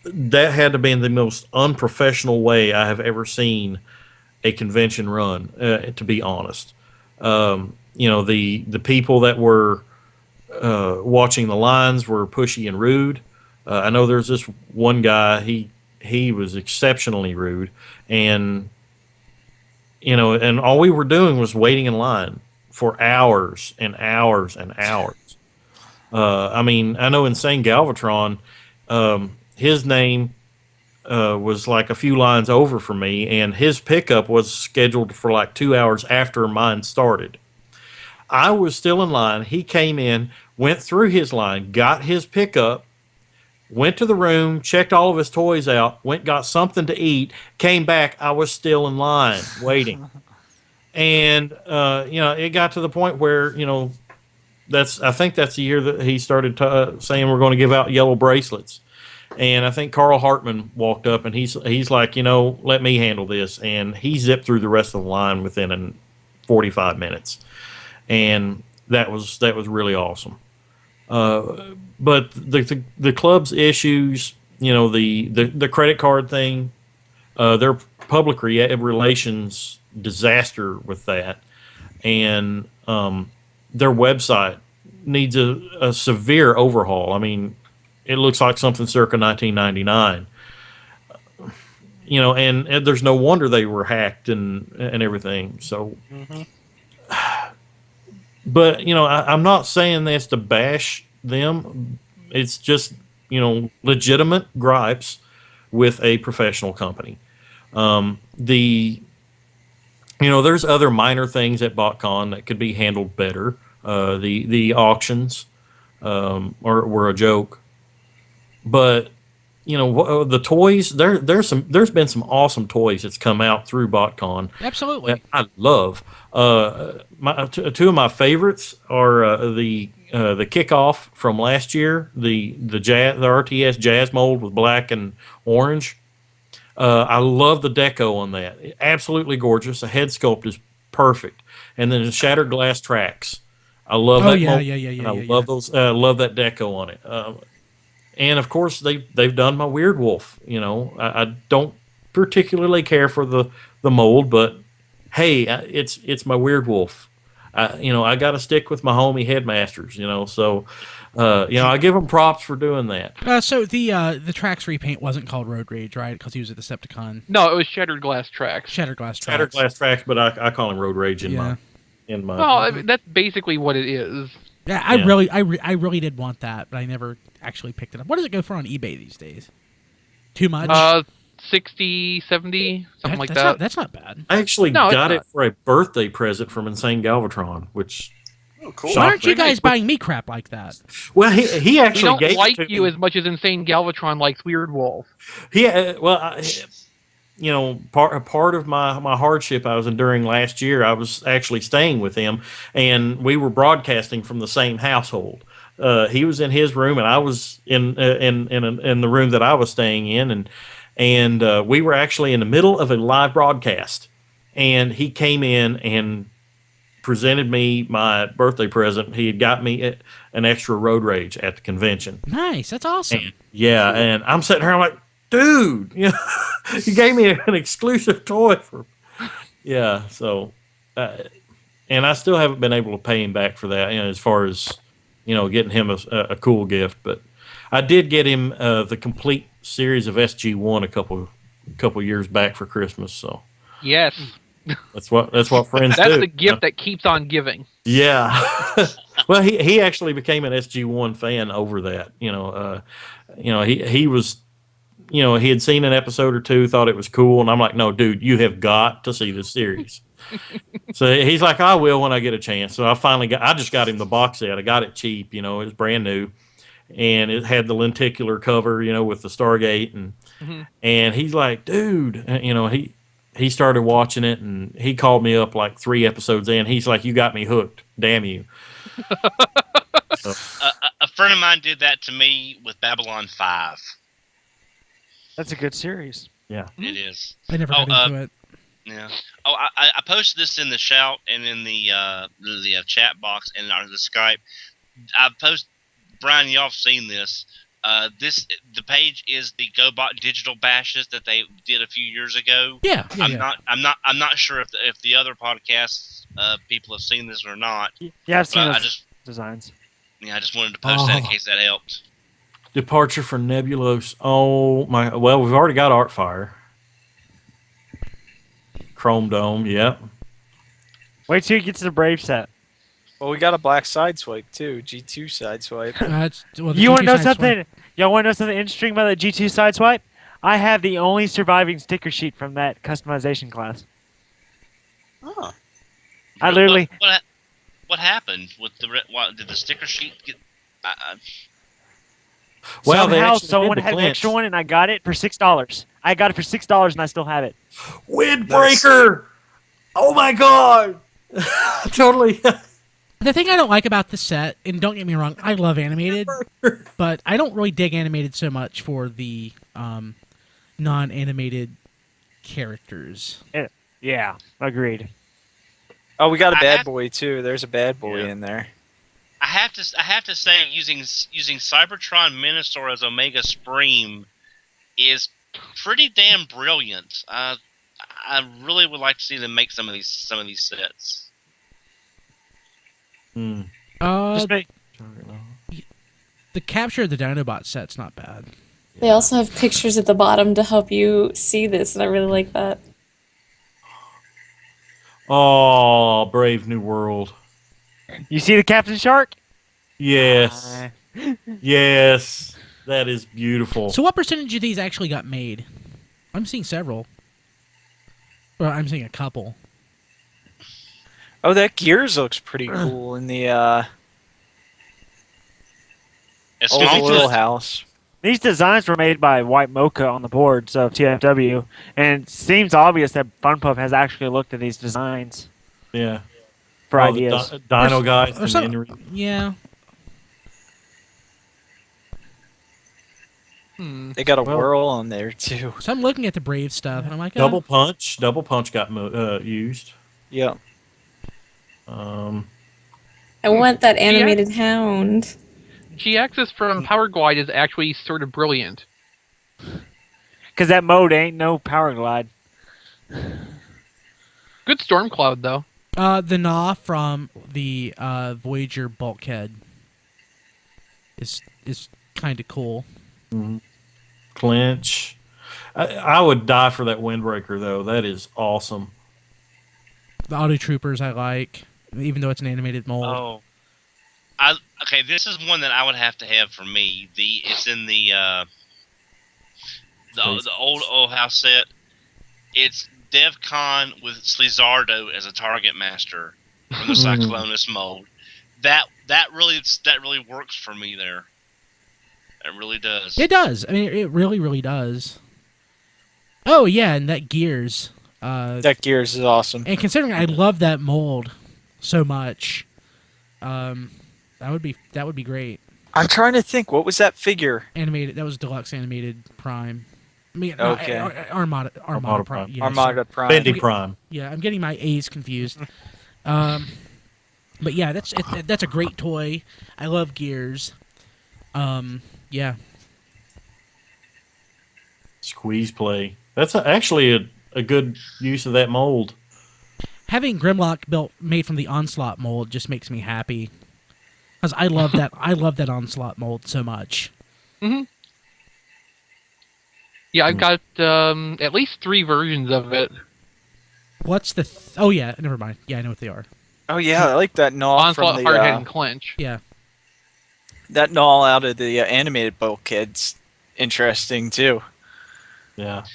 That had to be the most unprofessional way I have ever seen a convention run. To be honest, the people that were watching the lines were pushy and rude. I know there's this one guy. He was exceptionally rude, and and all we were doing was waiting in line for hours and hours and hours. I mean, I know Insane Galvatron, his name was like a few lines over for me, and his pickup was scheduled for like 2 hours after mine started. I was still in line. He came in, went through his line, got his pickup, went to the room, checked all of his toys out, got something to eat, came back. I was still in line waiting. And, it got to the point where, I think that's the year that he started saying we're going to give out yellow bracelets. And I think Carl Hartman walked up and he's like, let me handle this. And he zipped through the rest of the line within 45 minutes. And that was really awesome. But the club's issues, the credit card thing, their public relations disaster with that, and their website needs a severe overhaul. I mean, it looks like something circa 1999. And there's no wonder they were hacked and everything. So, but I'm not saying this to bash them. It's just legitimate gripes with a professional company. There's other minor things at BotCon that could be handled better. The auctions were a joke, but the toys. There's been some awesome toys that's come out through BotCon. Absolutely, that I love. Two of my favorites are the kickoff from last year, the RTS Jazz mold with black and orange. I love the deco on that. Absolutely gorgeous. The head sculpt is perfect, and then the shattered glass tracks. I love that. I love those. Love that deco on it. And of course they've done my Weirdwolf. I don't particularly care for the mold, but hey, it's my Weirdwolf. I got to stick with my homie Headmasters. So I give them props for doing that. So the Trax repaint wasn't called Road Rage, right? Because he was a Decepticon. No, it was Shattered Glass Tracks. Shattered Glass Tracks, but I call him Road Rage in my. Well, I mean, that's basically what it is. Yeah, I really did want that, but I never actually picked it up. What does it go for on eBay these days? Too much? 60, 70, something like that. That's not bad. I actually got it for a birthday present from Insane Galvatron, which. Oh, cool. Why aren't you guys buying me crap like that? Well, he actually we don't gave like it to you me. as much as Insane Galvatron likes Weirdwolf. Part of my hardship I was enduring last year, I was actually staying with him, and we were broadcasting from the same household. he was in his room and I was in the room that I was staying in, and we were actually in the middle of a live broadcast, and he came in and presented me my birthday present. He had got me an extra road rage at the convention. Nice, that's awesome. And I'm sitting here, I'm like, dude, you gave me an exclusive toy for, so, and I still haven't been able to pay him back for that, as far as, getting him a cool gift, but I did get him the complete series of SG-1 a couple years back for Christmas, so. Yes. That's what friends do. That's the gift that keeps on giving. Yeah. Well, he actually became an SG-1 fan over that. He was, he had seen an episode or two, thought it was cool, and I'm like, no, dude, you have got to see this series. So he's like, I will when I get a chance. So I just got him the box set. I got it cheap, it was brand new, and it had the lenticular cover, with the Stargate, and he's like, dude, he started watching it, and he called me up like 3 episodes in. He's like, you got me hooked. Damn you. So. A friend of mine did that to me with Babylon 5. That's a good series. Yeah. It is. I never got into it. Yeah. Oh, I posted this in the shout and in the chat box and on the Skype. I posted, Brian, y'all have seen this. The page is the GoBot digital bashes that they did a few years ago. Yeah. I'm not sure if the other podcasts people have seen this or not. Yeah, I've seen those designs. Yeah, I just wanted to post that in case that helped. Departure for Nebulos. Oh my! Well, we've already got Artfire. Chrome Dome. Yep. Wait till you get to the Brave set. Well, we got a black sideswipe too, G2 sideswipe. You want to know something? Y'all want to know something interesting about the G2 sideswipe? I have the only surviving sticker sheet from that customization class. Oh. I literally. What happened with did the sticker sheet get? Well, somehow someone had an extra one, and I got it for $6. I got it for $6, and I still have it. Windbreaker! Oh my god! Totally. The thing I don't like about the set, and don't get me wrong, I love animated, but I don't really dig animated so much for the non-animated characters. Yeah, agreed. Oh, we got a bad boy too. There's a bad boy in there. I have to say, using Cybertron Minosaur as Omega Supreme is pretty damn brilliant. I really would like to see them make some of these sets. The capture of the Dinobot set's not bad. They also have pictures at the bottom to help you see this, and I really like that. Oh, Brave New World. You see the Captain Shark? Yes. Yes. That is beautiful. So what percentage of these actually got made? I'm seeing several. Well, I'm seeing a couple. Oh, that Gears looks pretty cool in the old little house. These designs were made by White Mocha on the boards of TFW, and it seems obvious that FunPub has actually looked at these designs. Yeah. For ideas. Dino guys. Yeah. They got a whirl on there too. So I'm looking at the Brave stuff, and I'm like, Double Punch got used. Yeah. I want that animated hound. G-Axis from Power Glide is actually sort of brilliant. Because that mode ain't no Power Glide. Good Storm Cloud, though. The Gnaw from the Voyager bulkhead is kind of cool. Mm-hmm. Clinch. I would die for that Windbreaker, though. That is awesome. The Auto Troopers I like, even though it's an animated mold. Oh. Okay, this is one that I would have to have for me. It's in the old house set. It's DevCon with Slizardo as a target master from the Cyclonus mold. That really works for me there. It really does. It does. I mean, it really, really does. Oh yeah, and that Gears. That Gears is awesome. And considering I love that mold so much, that would be great. I'm trying to think. What was that figure? Animated. That was Deluxe Animated Prime. I mean, Okay. Armada Armada Prime. Prime. Yeah, Armada Prime. Bendy Prime. Yeah, I'm getting my A's confused. But yeah, that's a great toy. I love Gears. Yeah. Squeeze play. That's actually a good use of that mold. Having Grimlock made from the Onslaught mold just makes me happy. Because I love that. I love that Onslaught mold so much. Mm-hmm. Yeah, I've got at least 3 versions of it. What's the? Oh yeah, never mind. Yeah, I know what they are. Oh yeah, I like that gnaw Onslaught, from the Hardhead, and Clench. Yeah. that gnaw out of the animated bulkhead's interesting too. Yeah.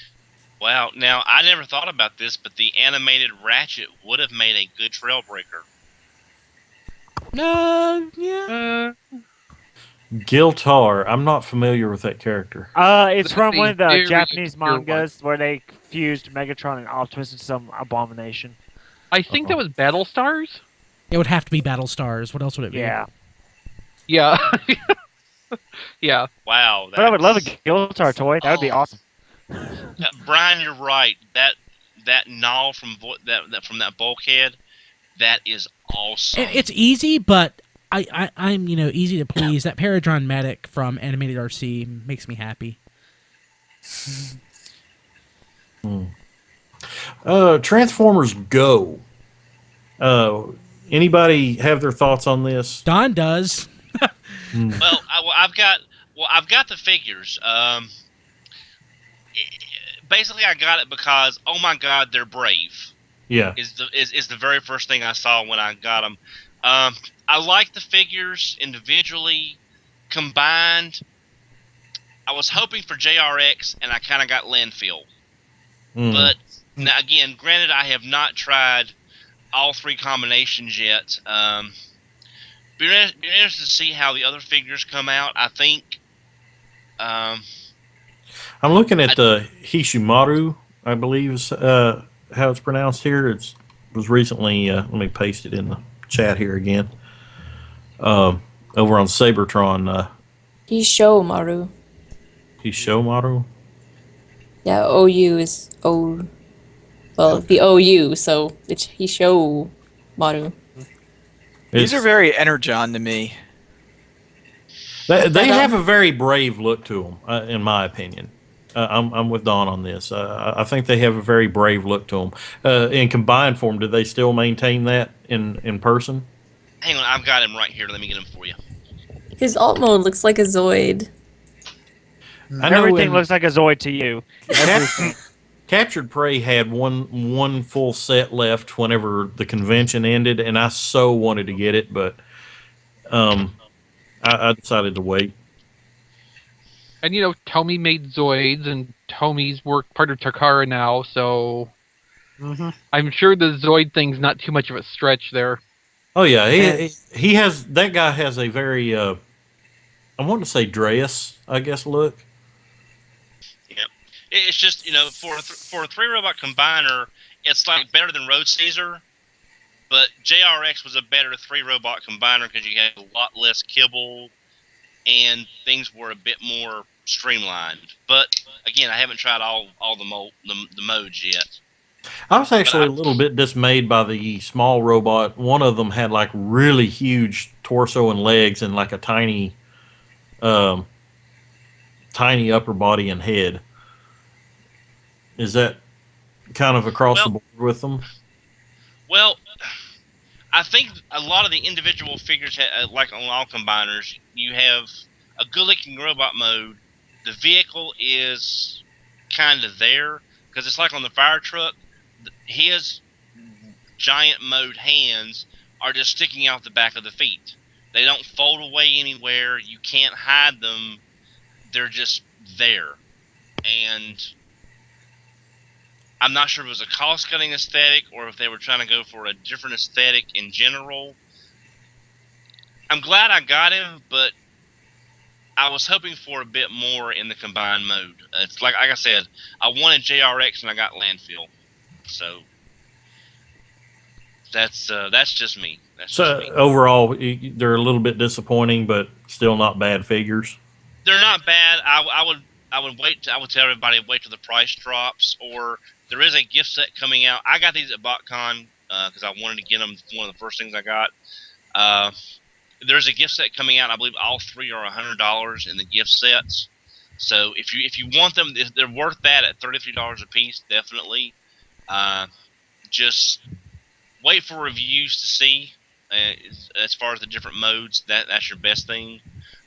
Wow. Now, I never thought about this, but the animated Ratchet would have made a good Trailbreaker. Yeah. Giltar. I'm not familiar with that character. It's from That's one of a the very Japanese obscure mangas where they fused Megatron and Optimus into some abomination. I think that was Battlestars. It would have to be Battlestars. What else would it be? Yeah. Yeah. Yeah. Wow. But I would love a that's- Giltar toy. That would be awesome. Brian, you're right. That gnaw from from that bulkhead, that is awesome. It's easy, but I'm easy to please. That Paradron Medic from Animated RC makes me happy. Transformers Go. Anybody have their thoughts on this? Don does. Well, I've got the figures. Basically, I got it because, oh my God, they're brave. Yeah. Is the very first thing I saw when I got them. I like the figures individually, combined. I was hoping for JRX, and I kind of got Landfill. But now, again, granted, I have not tried all 3 combinations yet. Be interested to see how the other figures come out. I think. I'm looking at the Hishimaru, I believe is how it's pronounced here. It was recently. Let me paste it in the chat here again. Over on Cybertron. Hishomaru. Hishomaru. Yeah, OU is O. Well, the OU, so it's Hishomaru. These are very Energon to me. They have a very brave look to them, in my opinion. I'm with Don on this. I think they have a very brave look to them. In combined form, do they still maintain that in person? Hang on, I've got him right here. Let me get him for you. His alt mode looks like a Zoid. I know Everything looks like a Zoid to you. Captured Prey had one full set left whenever the convention ended, and I so wanted to get it, but I decided to wait. And Tomy made Zoids, and Tomy's part of Takara now, so I'm sure the Zoid thing's not too much of a stretch there. Oh yeah, he has that guy has a very I want to say Dreas, I guess, look. Yep. It's just for a 3 robot combiner, it's like better than Road Caesar, but JRX was a better 3 robot combiner because you had a lot less kibble and things were a bit more streamlined. But again, I haven't tried all the modes yet. I was actually a little bit dismayed by the small robot. One of them had like really huge torso and legs and like a tiny upper body and head. Is that kind of across the board with them? Well, I think a lot of the individual figures, like on all combiners, you have a good-looking robot mode. The vehicle is kind of there because it's like on the fire truck. His giant mode hands are just sticking out the back of the feet. They don't fold away anywhere. You can't hide them. They're just there. And I'm not sure if it was a cost-cutting aesthetic or if they were trying to go for a different aesthetic in general. I'm glad I got him, but I was hoping for a bit more in the combined mode. It's like I said, I wanted JRX and I got Landfill. So that's just me. Overall, they're a little bit disappointing, but still not bad figures. They're not bad. I would wait. I would tell everybody wait till the price drops, or there is a gift set coming out. I got these at BotCon because I wanted to get them. One of the first things I got. There's a gift set coming out. I believe all three are $100 in the gift sets. So if you want them, they're worth that at $33 a piece. Definitely. Just wait for reviews to see. As far as the different modes, that's your best thing.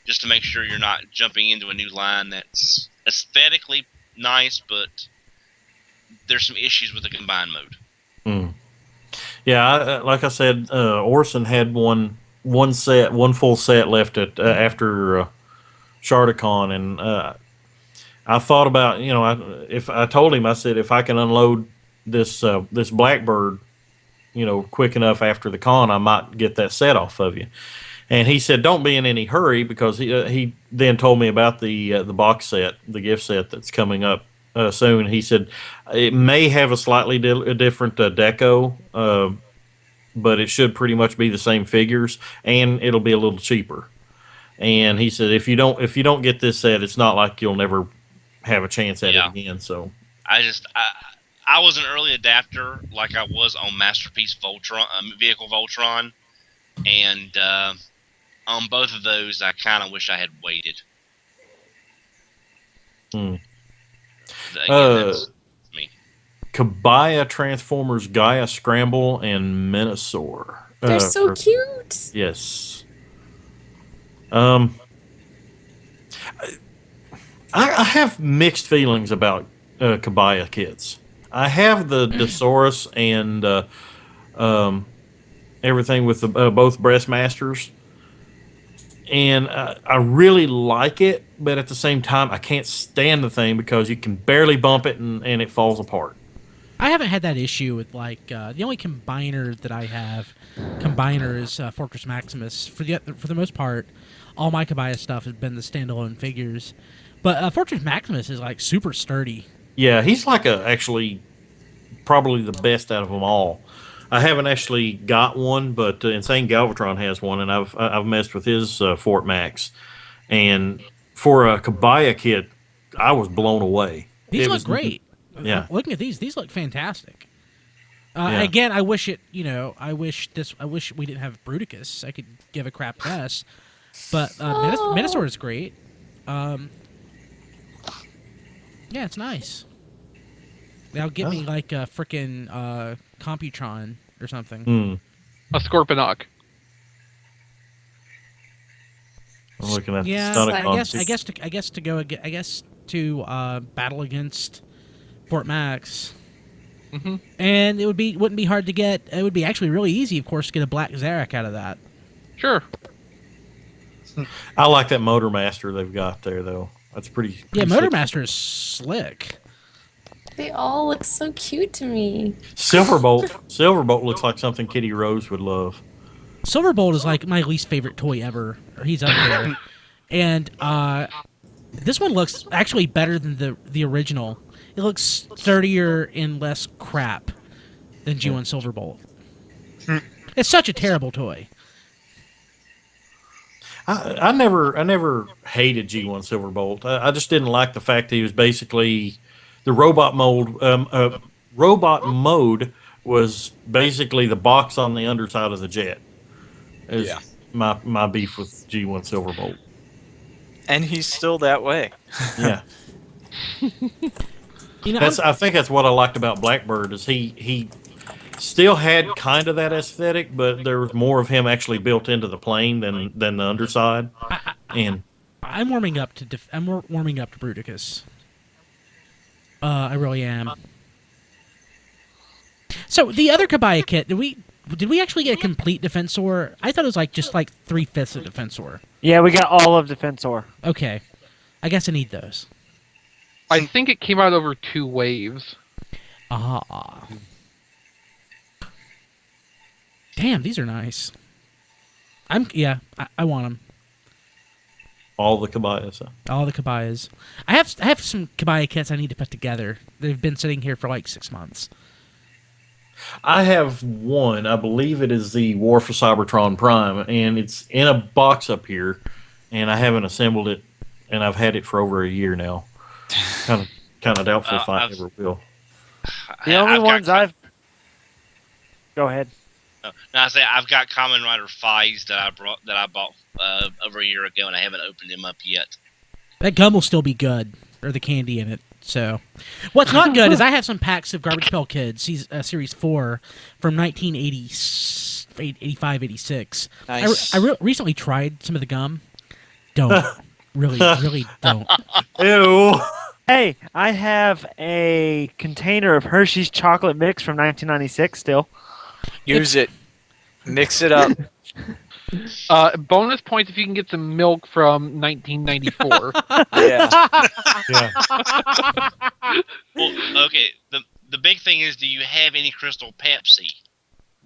Just to make sure you're not jumping into a new line that's aesthetically nice, but there's some issues with the combined mode. Yeah, like I said, Orson had one full set left after Shardicon, and I thought about, if I told him, I said, if I can unload this Blackbird, quick enough after the con, I might get that set off of you. And he said, don't be in any hurry, because he then told me about the box set, the gift set that's coming up soon. He said it may have a slightly different deco, but it should pretty much be the same figures, and it'll be a little cheaper. And he said if you don't get this set, it's not like you'll never have a chance at it again. So I was an early adapter, like I was on Masterpiece Voltron, Vehicle Voltron, and on both of those, I kind of wish I had waited. Again, that's me. Kabaya, Transformers, Gaia Scramble, and Minosaur. They're so cute. Yes. I have mixed feelings about Kabaya kits. I have the Dosaurus and everything with both Breastmasters, and I really like it, but at the same time, I can't stand the thing because you can barely bump it and it falls apart. I haven't had that issue with, like, the only combiner that I have is Fortress Maximus. For the most part, all my Kabaya stuff has been the standalone figures, but Fortress Maximus is like super sturdy. Yeah, he's like actually probably the best out of them all. I haven't actually got one, but Insane Galvatron has one, and I've messed with his Fort Max. And for a Kabaya kit, I was blown away. These look great. Yeah, looking at these look fantastic. Again, I wish I wish we didn't have Bruticus. I could give a crap less, but Minosaur is great. Yeah, it's nice. Now get me like a frickin' Computron or something. A Scorponok. I'm looking at I guess to battle against Fort Max. Mm-hmm. And wouldn't be hard to get. It would be actually really easy, of course, to get a Black Zarak out of that. Sure. I like that Motormaster they've got there, though. That's pretty Motormaster is slick. They all look so cute to me. Silverbolt looks like something Kitty Rose would love. Silverbolt is like my least favorite toy ever. He's up there. And this one looks actually better than the original. It looks sturdier and less crap than G1 Silverbolt. It's such a terrible toy. I never hated G1 Silverbolt. I just didn't like the fact that he was basically the robot mode. Robot mode was basically the box on the underside of the jet. My beef with G1 Silverbolt. And he's still that way. Yeah. I think that's what I liked about Blackbird is he still had kind of that aesthetic, but there was more of him actually built into the plane than the underside. I'm warming up to Bruticus. I really am. So the other Kabaya kit, did we actually get a complete Defensor? I thought it was just 3/5 of Defensor. Yeah, we got all of Defensor. Okay, I guess I need those. I think it came out over 2 waves. Ah. Damn, these are nice. I want them. All the Kabayas. All the Kabayas. I have some Kabaya kits I need to put together. They've been sitting here for 6 months. I have one. I believe it is the War for Cybertron Prime, and it's in a box up here. and I haven't assembled it, and I've had it for over a year now. Kind of doubtful if I ever will. The only ones I've. Go ahead. No, I say I've got Kamen Rider Fies that I bought over a year ago, and I haven't opened them up yet. That gum will still be good, or the candy in it. So, what's not good is I have some packs of Garbage Pail Kids, Series 4 from 1985, 86. Nice. I recently tried some of the gum. Don't. really don't. Ew. Hey, I have a container of Hershey's chocolate mix from 1996 still. Use it. Mix it up. Bonus points if you can get some milk from 1994. Yeah. Yeah. Well, okay. The big thing is, do you have any Crystal Pepsi?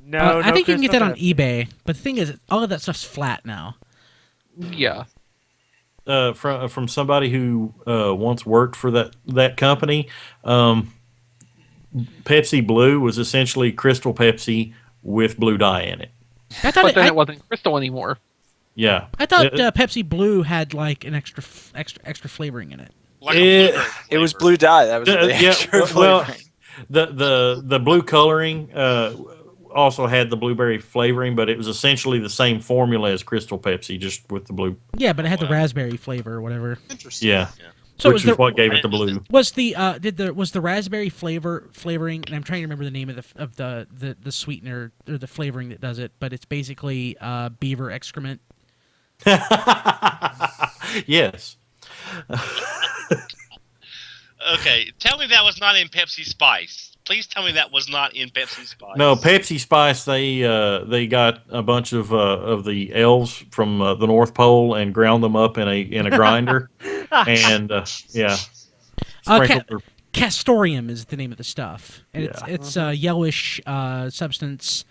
No, I think you can get that on Crystal eBay, but the thing is, all of that stuff's flat now. Yeah. From somebody who once worked for that company, Pepsi Blue was essentially Crystal Pepsi with blue dye in it. I thought But then it wasn't crystal anymore. Yeah, I thought Pepsi Blue had like an extra flavoring in it. Like a blueberry It was flavor. blue dye. That was the yeah. extra Well, flavoring. the blue coloring also had the blueberry flavoring, but it was essentially the same formula as Crystal Pepsi, just with the blue. Yeah, but it had the Wow. raspberry flavor or whatever. Interesting. Yeah, So which is what gave it the blue. Was the raspberry flavoring? And I'm trying to remember the name of the sweetener or the flavoring that does it, but it's basically beaver excrement. Yes. Okay, tell me that was not in Pepsi Spice. Please tell me that was not in Pepsi Spice. No, Pepsi Spice. They got a bunch of the elves from the North Pole and ground them up in a grinder, and yeah, sprinkled their- Castorium is the name of the stuff, and Yeah. it's a yellowish substance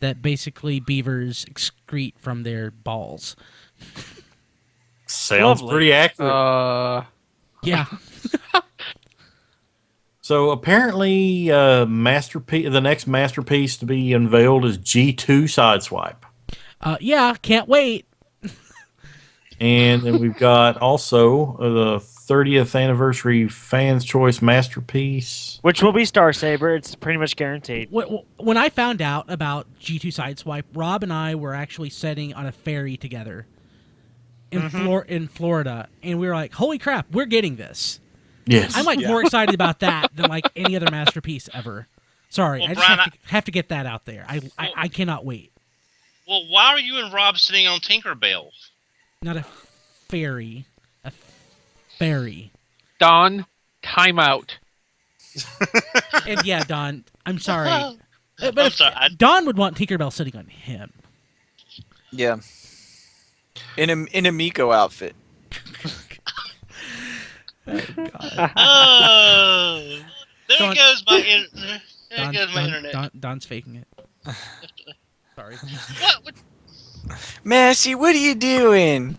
that basically beavers excrete from their balls. sounds Lovely. pretty accurate. Yeah. So apparently, the next masterpiece to be unveiled is G2 Sideswipe. Yeah, can't wait. And then we've got also the 30th anniversary Fans Choice Masterpiece. Which will be Star Saber. It's pretty much guaranteed. When I found out about G2 Sideswipe, Rob and I were actually sitting on a ferry together in Florida, and we were like, "Holy crap, we're getting this!" Yes. I'm like more excited about that than like any other masterpiece ever. Sorry, Well, I just Brian, have to get that out there. I cannot wait. Well, why are you and Rob sitting on Tinkerbell? Not a ferry, a ferry. Don, time out. And yeah, Don, I'm sorry. But I'm sorry, Don would want Tinkerbell sitting on him. Yeah. In a Miko outfit. Oh, there Don- goes my internet. Don's faking it. Sorry. What? Massey, what are you doing?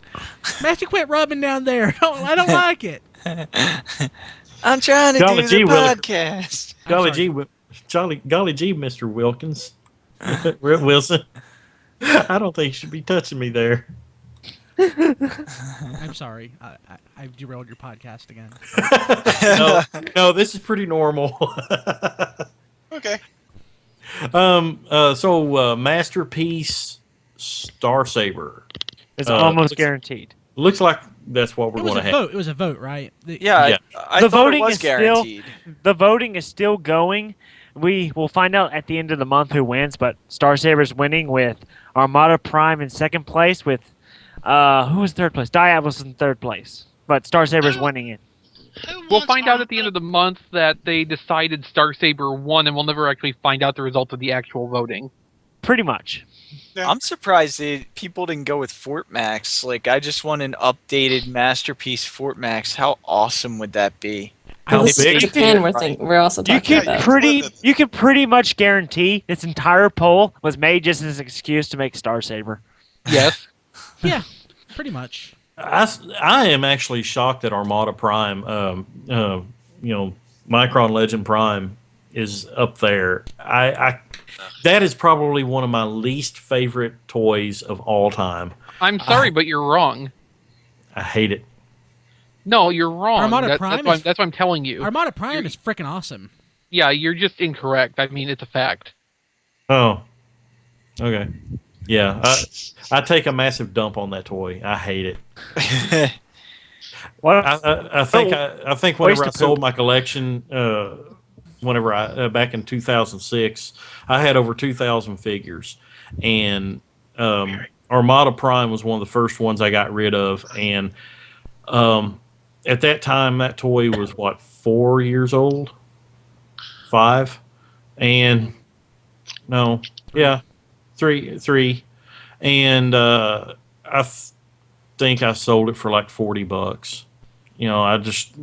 Matthew, quit rubbing down there. I don't like it. I'm trying to Golly do gee, the Willie. podcast. Golly sorry. gee, golly gee, Mr. Wilkins. Wilson. I don't think you should be touching me there. I'm sorry. I've derailed your podcast again. No, this is pretty normal. Okay. So Masterpiece Star Saber. It's almost looks- guaranteed. Looks like that's what we're It was going a to have. vote. It was a vote, right? Yeah, Yeah. I The thought voting it was is still- guaranteed. The voting is still going. We will find out at the end of the month who wins, but Star Saber's winning with Armada Prime in second place with who was third place? Diablos in third place. But Star Saber's winning it. We'll find out at the end of the month that they decided Star Saber won, and we'll never actually find out the result of the actual voting. Pretty much. I'm surprised people didn't go with Fort Max. Like, I just want an updated Masterpiece Fort Max. How awesome would that be? How This is big? Japan we're also You talking can about. you can pretty much guarantee this entire poll was made just as an excuse to make Star Saber. Yes. Yeah, pretty much. I am actually shocked that Armada Prime, Micron Legend Prime, is up there. That is probably one of my least favorite toys of all time. I'm sorry, but you're wrong. I hate it. No, you're wrong. Armada Prime that's what I'm telling you. Armada Prime is freaking awesome. Yeah, you're just incorrect. I mean, it's a fact. Oh, okay. Yeah, I take a massive dump on that toy. I hate it. What? I think whenever I sold my collection, whenever I back in 2006, I had over 2,000 figures, and Armada Prime was one of the first ones I got rid of, and at that time that toy was what, 4 years old, 5, and no, yeah, three, and I think I sold it for like $40. You know, I just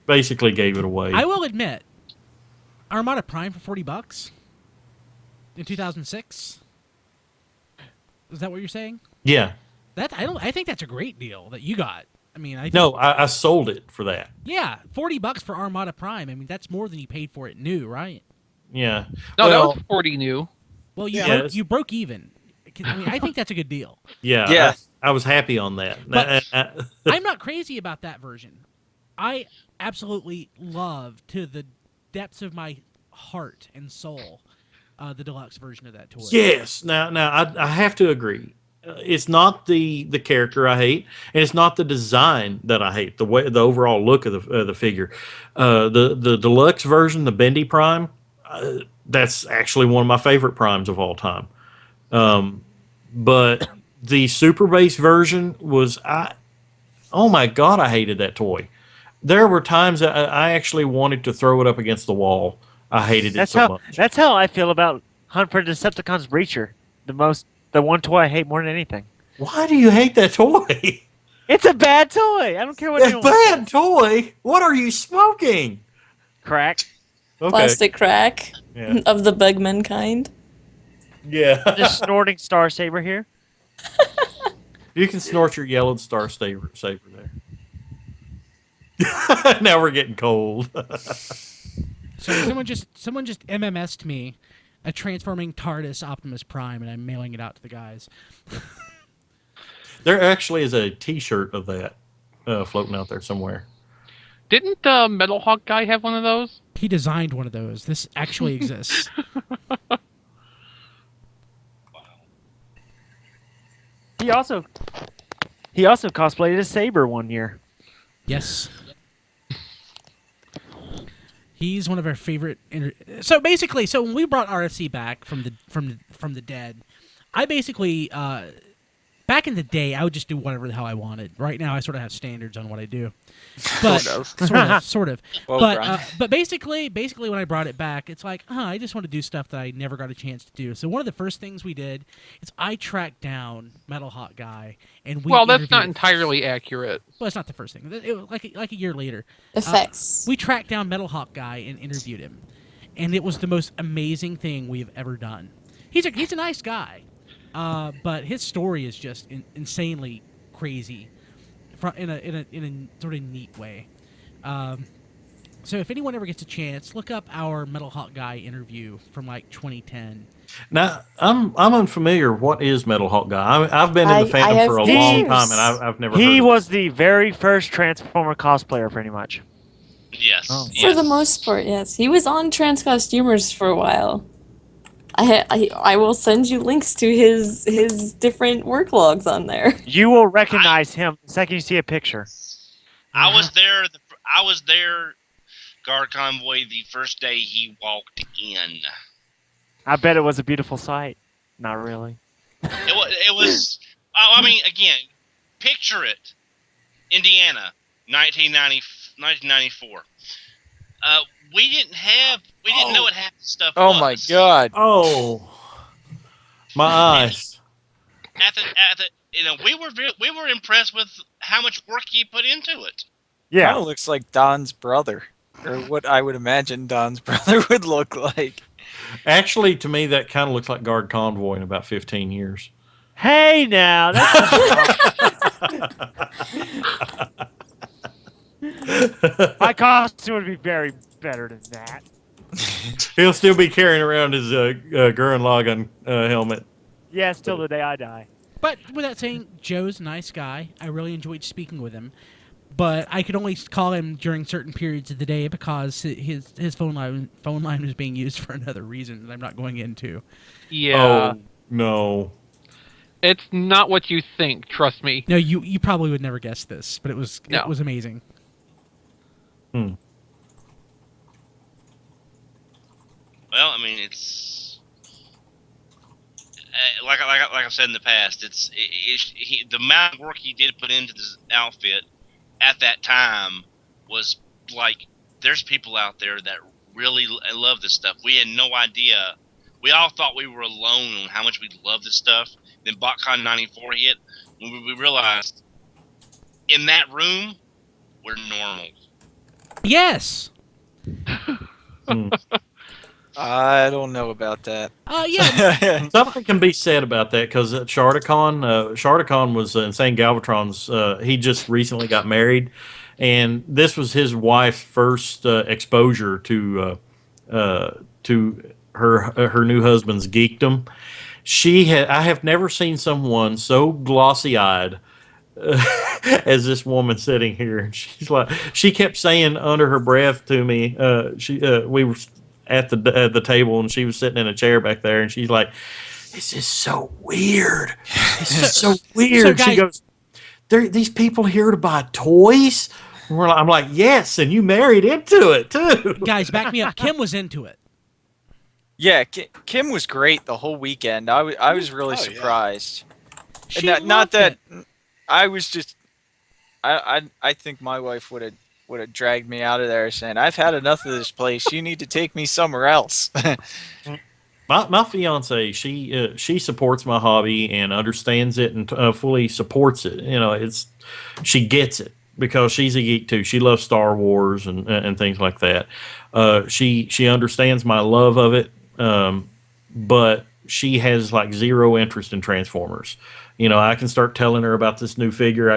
basically gave it away. I will admit, Armada Prime for $40 in 2006. Is that what you're saying? Yeah. I think that's a great deal that you got. I mean, I sold it for that. Yeah, $40 for Armada Prime. I mean, that's more than you paid for it new, right? Yeah. No, that was 40 new. Well, you broke even. I mean, I think that's a good deal. Yeah. I was happy on that. But I'm not crazy about that version. I absolutely love, to the depths of my heart and soul, the deluxe version of that toy. Yes. Now I have to agree. It's not the character I hate, and it's not the design that I hate. The overall look of the figure. The deluxe version, the Bendy Prime, that's actually one of my favorite primes of all time. But the Super Base version was oh my God, I hated that toy. There were times that I actually wanted to throw it up against the wall. I hated it so much. That's how I feel about Hunt for Decepticons Breacher. The one toy I hate more than anything. Why do you hate that toy? It's a bad toy. I don't care what anyone bad says. Toy? What are you smoking? Crack. Okay. Plastic crack of the Bugman kind. Yeah. Just snorting Star Saber here. You can snort your yellowed Star Saber there. Now we're getting cold. So someone just MMS'd me a transforming TARDIS Optimus Prime, and I'm mailing it out to the guys. There actually is a T-shirt of that floating out there somewhere. Didn't Metal Hawk guy have one of those? He designed one of those. This actually exists. He also cosplayed as Saber one year. Yes. He's one of our favorite. So basically, when we brought RFC back from the dead, I basically back in the day I would just do whatever the hell I wanted. Right now I sort of have standards on what I do, but sort of. Well, but basically when I brought it back, it's like I just want to do stuff that I never got a chance to do. So one of the first things we did is I tracked down Metal Hawk Guy, and that's not entirely accurate. Well, it's not the first thing. It was like a year later. Effects. We tracked down Metal Hawk Guy and interviewed him, and it was the most amazing thing we have ever done. He's a nice guy, but his story is just insanely crazy, in a sort of neat way. So if anyone ever gets a chance, look up our Metal Hawk Guy interview from like 2010. Now, I'm unfamiliar. What is Metal Hawk Guy? I've been in the fandom for a long time, and I've never heard of He was the very first Transformer cosplayer, pretty much. Yes. Oh. For the most part, yes. He was on Transcostumers for a while. I will send you links to his different work logs on there. You will recognize him the second you see a picture. I was there, Guard Convoy, the first day he walked in. I bet it was a beautiful sight. Not really. It was. I mean, again, picture it. Indiana, 1994. We didn't know what half the stuff was. Oh my God! Oh, my eyes. We were impressed with how much work he put into it. Yeah, Kind of looks like Don's brother, or what I would imagine Don's brother would look like. Actually, to me, that kind of looks like Guard Convoy in about 15 years. Hey, now. My costume would be very better than that. He'll still be carrying around his Gurren Lagann helmet. Yeah, still the day I die. But with that saying, Joe's a nice guy. I really enjoyed speaking with him. But I could only call him during certain periods of the day because his phone line was being used for another reason that I'm not going into. Yeah. Oh, no. It's not what you think, trust me. No, you probably would never guess this, but it was amazing. Hmm. Well, I mean, it's like I've said in the past. The amount of work he did put into this outfit at that time was like, there's people out there that really love this stuff. We had no idea. We all thought we were alone on how much we love this stuff. Then BotCon 94 hit, when we realized in that room we're normal. Yes. I don't know about that. Yeah. Something can be said about that because at Shardicon was Insane Galvatron's. He just recently got married, and this was his wife's first exposure to her new husband's geekdom. I have never seen someone so glossy-eyed as this woman sitting here. She kept saying under her breath to me. We were at the table, and she was sitting in a chair back there, and she's like, "This is so weird. This is so weird." So guys, she goes, "These people here to buy toys?" I'm like, "Yes," and you married into it too. Guys, back me up. Kim was into it. Yeah, Kim was great the whole weekend. I was really surprised. She And not loved that it. I was just. I think my wife would have dragged me out of there saying, "I've had enough of this place. You need to take me somewhere else." My fiance, she supports my hobby and understands it and fully supports it. She gets it because she's a geek too. She loves Star Wars and things like that. She understands my love of it, but she has like zero interest in Transformers. I can start telling her about this new figure.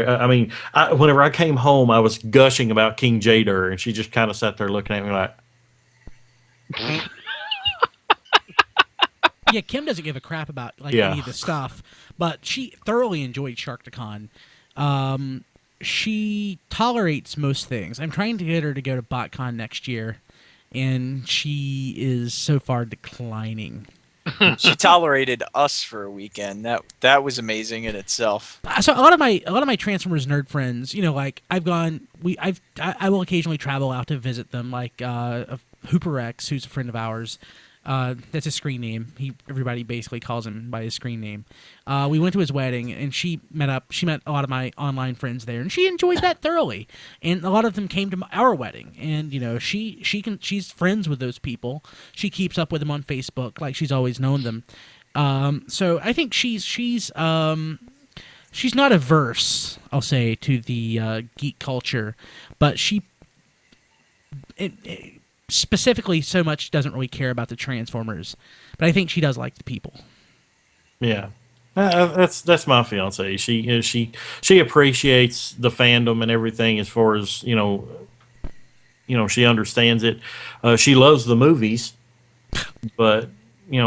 Whenever I came home, I was gushing about King Jader, and she just kind of sat there looking at me like, Yeah, Kim doesn't give a crap about any of the stuff, but she thoroughly enjoyed Sharkticon. She tolerates most things. I'm trying to get her to go to BotCon next year, and she is so far declining. She tolerated us for a weekend. That was amazing in itself. So a lot of my Transformers nerd friends, I will occasionally travel out to visit them. Like Hooper X, who's a friend of ours. That's his screen name. Everybody basically calls him by his screen name. We went to his wedding, and she met a lot of my online friends there, and she enjoyed that thoroughly. And a lot of them came to our wedding, and she's friends with those people. She keeps up with them on Facebook, like she's always known them. So I think she's not averse, I'll say, to the geek culture, but she. Specifically, so much doesn't really care about the Transformers, but I think she does like the people. Yeah, that's my fiance. She appreciates the fandom and everything as far as she understands it. She loves the movies, but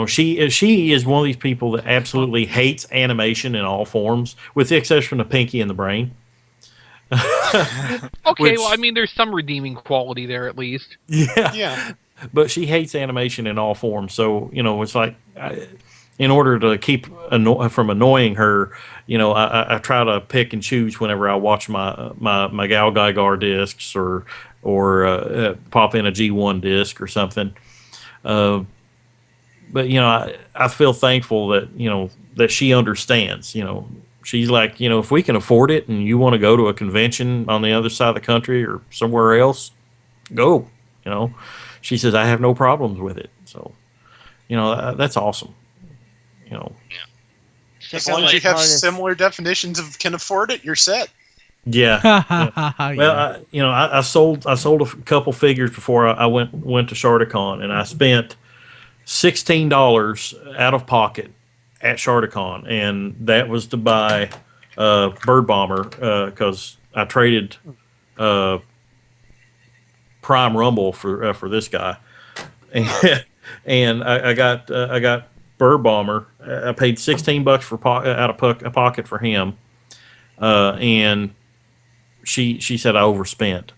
she is one of these people that absolutely hates animation in all forms, with the exception of Pinky and the Brain. Okay, well, there's some redeeming quality there at least. Yeah. But she hates animation in all forms, so it's like, in order to keep from annoying her, I try to pick and choose whenever I watch my Gal Gaigar discs or pop in a G1 disc or something. But I feel thankful that that she understands. She's like, if we can afford it and you want to go to a convention on the other side of the country or somewhere else, go. She says, I have no problems with it. So, that's awesome. As long as you have similar definitions of can afford it, you're set. Yeah. Well, I sold a couple figures before I went to Shardicon, and I spent $16 out of pocket at Shardicon, and that was to buy Bird Bomber because I traded Prime Rumble for this guy, and I got Bird Bomber. I paid $16 out of pocket for him, and she said I overspent.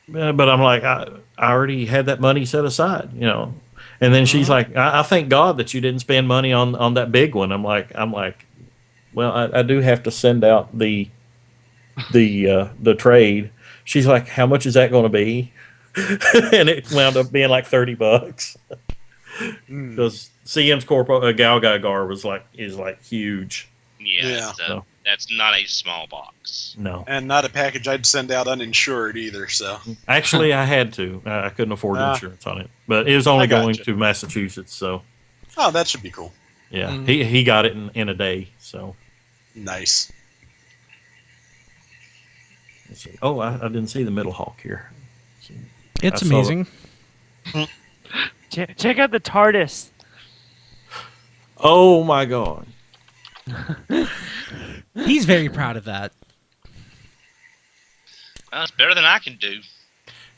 But I'm like, I already had that money set aside, And then she's like, I thank God that you didn't spend money on that big one. I'm like, well, I do have to send out the trade. She's like, how much is that going to be? And it wound up being like $30. Because CM's Galgagar is huge. Yeah. That's not a small box. No. And not a package I'd send out uninsured either. So actually, I had to. I couldn't afford insurance on it, but it was only going to Massachusetts. So. Oh, that should be cool. Yeah, he got it in a day. So. Nice. Let's see. Oh, I didn't see the Middle Hawk here. It's amazing. Check out the TARDIS. Oh my God. He's very proud of that. Well, it's better than I can do.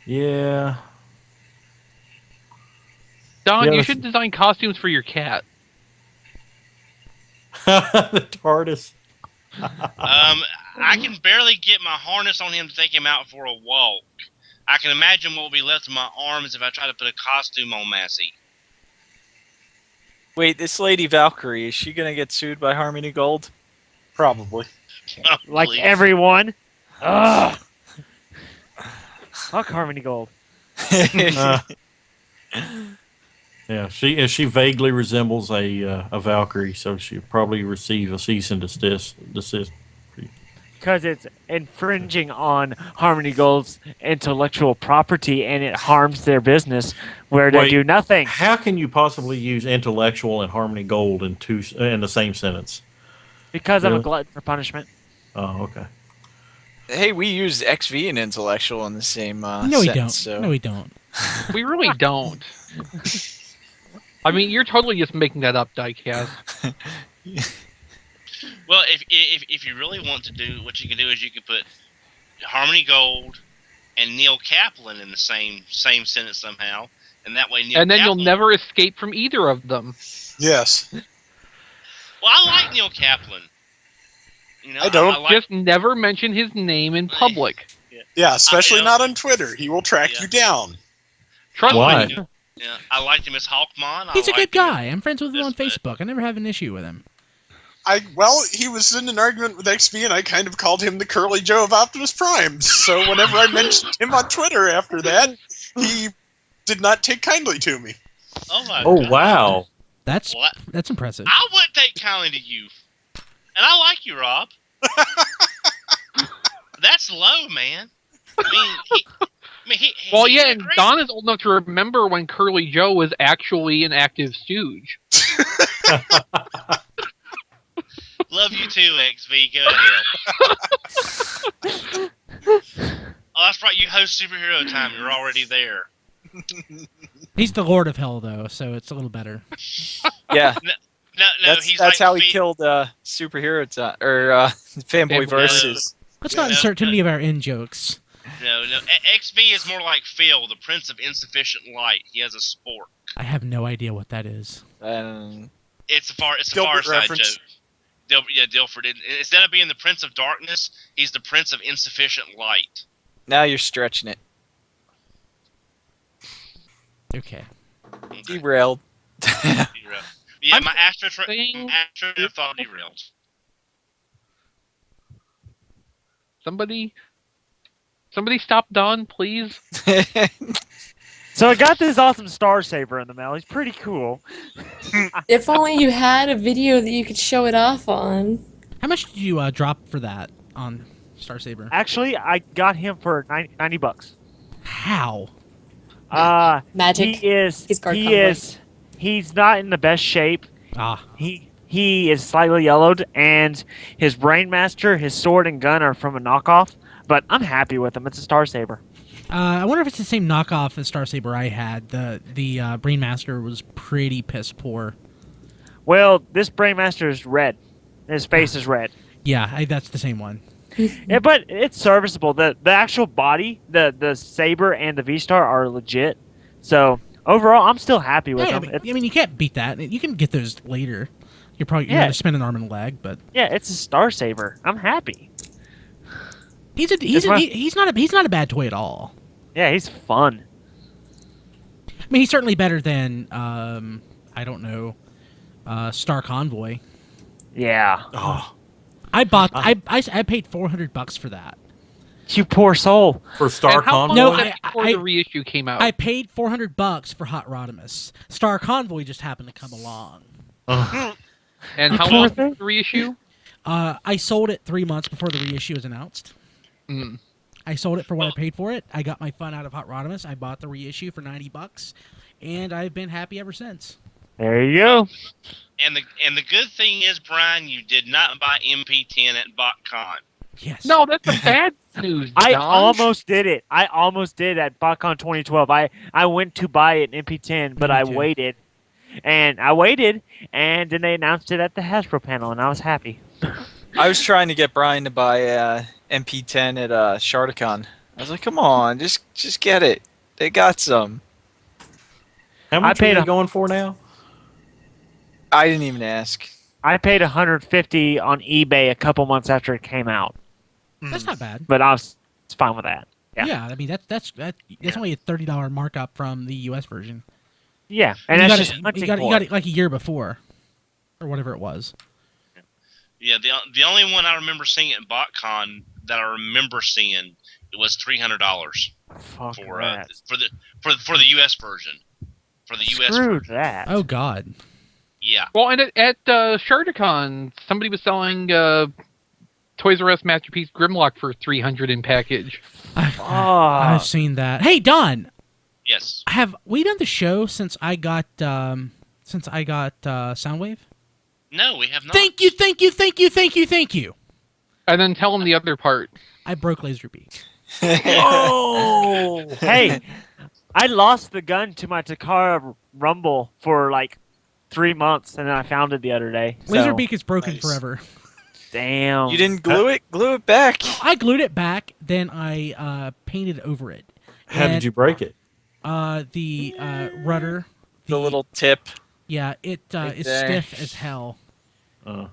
Yeah. Don, you should design costumes for your cat. The TARDIS. I can barely get my harness on him to take him out for a walk. I can imagine what will be left of my arms if I try to put a costume on Massey. Wait, this Lady Valkyrie, is she going to get sued by Harmony Gold? Probably. Like everyone. Ugh. Fuck Harmony Gold. Yeah, she vaguely resembles a Valkyrie, so she'll probably receive a cease and desist. Because it's infringing on Harmony Gold's intellectual property and it harms their business where they do nothing. How can you possibly use intellectual and Harmony Gold in the same sentence? Because I'm a glutton for punishment. Oh, okay. Hey, we use XV and intellectual in the same No, we don't. So. No, we don't. We really don't. I mean, you're totally just making that up, Diecast. Well, if you really want to do, what you can do is you can put Harmony Gold and Neil Kaplan in the same sentence somehow, and that way Neil. And then Kaplan, you'll never escape from either of them. Yes. Well, I like Neil Kaplan. I don't. Just never mention his name in public. Yeah, especially not on Twitter. He will track you down. Trust Why? me. Yeah, I liked him as Hawkmon. He's a good guy. I'm friends with him on Facebook. I never have an issue with him. He was in an argument with XP, and I kind of called him the Curly Joe of Optimus Prime. So whenever I mentioned him on Twitter after that, he did not take kindly to me. Oh my God. Wow. That's impressive. I would take kindly to you, and I like you, Rob. That's low, man. Well, yeah, and Don is old enough to remember when Curly Joe was actually an active stooge. Love you too, XV. Go ahead. Oh, that's right. You host Superhero Time. You're already there. He's the Lord of Hell, though, so it's a little better. Yeah. No, that's how he killed Superhero Time, or Fanboy Versus. Let's not insert too many of our in-jokes. No. XV is more like Phil, the Prince of Insufficient Light. He has a spork. I have no idea what that is. It's a Far Side reference. joke. Dilford. Instead of being the Prince of Darkness, he's the Prince of Insufficient Light. Now you're stretching it. Okay. Derailed. Yeah, my Astro thought derailed. Somebody stop Don, please. So I got this awesome Star Saber in the mail. He's pretty cool. If only you had a video that you could show it off on. How much did you drop for that on Star Saber? Actually, I got him for $90. How? Magic. He's not in the best shape. He is slightly yellowed, and his Brainmaster, his sword and gun are from a knockoff. But I'm happy with him. It's a Star Saber. I wonder if it's the same knockoff as Star Saber I had. The Brainmaster was pretty piss poor. Well, this Brainmaster is red. His face is red. Yeah, that's the same one. Yeah, but it's serviceable. The actual body, the Saber and the V-Star are legit. So overall, I'm still happy with Yeah, them. I mean, you can't beat that. You can get those later. You're gonna spend an arm and a leg, but yeah, it's a Star Saber. I'm happy. he's not a bad toy at all. Yeah, he's fun. I mean, he's certainly better than I don't know, Star Convoy. Yeah. Oh, I paid $400 for that. You poor soul. for Star And how long Convoy? No, was it before I- the reissue came out? I paid $400 for Hot Rodimus. Star Convoy just happened to come along. And how Poor long thing. was the reissue? I sold it 3 months before the reissue was announced. Mm. I sold it for what I paid for it. I got my fun out of Hot Rodimus. I bought the reissue for $90, and I've been happy ever since. There you go. And the good thing is, Brian, you did not buy MP10 at BotCon. Yes. No, that's the bad news. I Don. almost did it. I almost did at BotCon 2012. I went to buy it in MP10, but Me I too. waited. And then they announced it at the Hasbro panel, and I was happy. I was trying to get Brian to buy MP10 at Shardicon. I was like, come on, just get it. They got some. How much I paid are a- they going for now? I didn't even ask. I paid $150 on eBay a couple months after it came out, That's not bad. but I was fine with that. Yeah, I mean that's only a $30 markup from the US version. Yeah, and you that's got just it, hunting you got for it like a year before, or whatever it was. Yeah, the only one I remember seeing at BotCon that I remember seeing, it was $300 Fuck for that. the US version. For the US Screw version. that. Oh God. Yeah. Well, and at Shardicon, somebody was selling Toys R Us Masterpiece Grimlock for $300 in package. I've seen that. Hey Don, Yes. have we done the show since I got Soundwave? No, we have not. Thank you. And then tell them the other part. I broke Laserbeak. Oh, Hey, I lost the gun to my Takara Rumble for like 3 months, and then I found it the other day. So, Laserbeak is broken Nice. forever. damn. You didn't glue it? Glue it back. I glued it back, then I painted over it. how did you break it? The rudder. The little tip. Yeah, it Right is there. stiff as hell. Uh,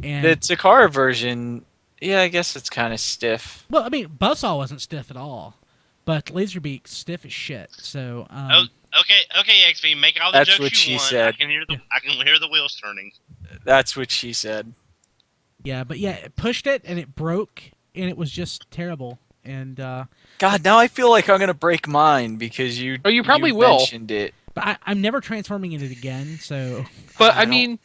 And The Takara version, yeah, I guess it's kind of stiff. well, I mean, Buzzsaw wasn't stiff at all, but Laserbeak's stiff as shit. So Okay, XV, make all the That's jokes what you she want. said. I can hear the wheels turning. That's what she said. yeah, but yeah, it pushed it and it broke, and it was just terrible. And God, now I feel like I'm gonna break mine because you. Oh, you probably will. Mentioned it. but I'm never transforming it again. So But I I don't- mean,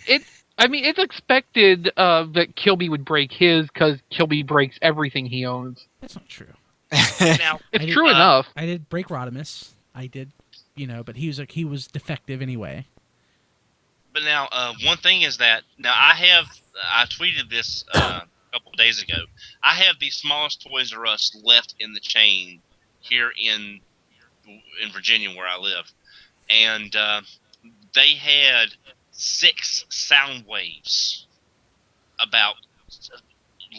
it's expected that Kilby would break his because Kilby breaks everything he owns. that's not true. Now, It's I true did- enough. I did break Rodimus. I did, but he was defective anyway. but now, one thing is that now I tweeted this a couple of days ago. I have the smallest Toys R Us left in the chain here in Virginia where I live, and they had 6 sound waves about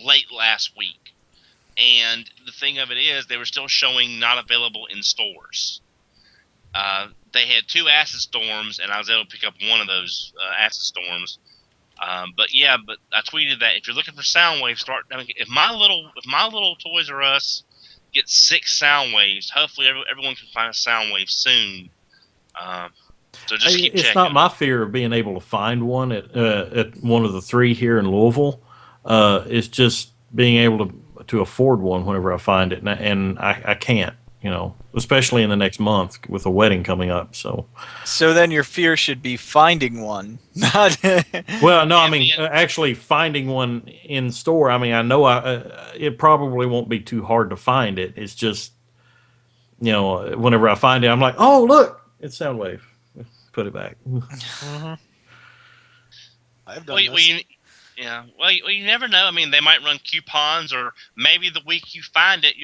late last week. And the thing of it is, they were still showing not available in stores. They had 2 Acid Storms, and I was able to pick up one of those Acid Storms. But I tweeted that if you're looking for Soundwave, if my little Toys R Us gets 6 Soundwaves, hopefully everyone can find a Soundwave soon. So just keep it's checking. not my fear of being able to find one at one of the 3 here in Louisville. It's just being able to afford one whenever I find it, and I can't. Especially in the next month with a wedding coming up. So then your fear should be finding one, not. well, no, I mean Yeah. actually finding one in store. I mean, I know it probably won't be too hard to find it. It's just whenever I find it, I'm like, oh look, it's Soundwave. Put it back. I've done Well, this. you never know. I mean, they might run coupons, or maybe the week you find it,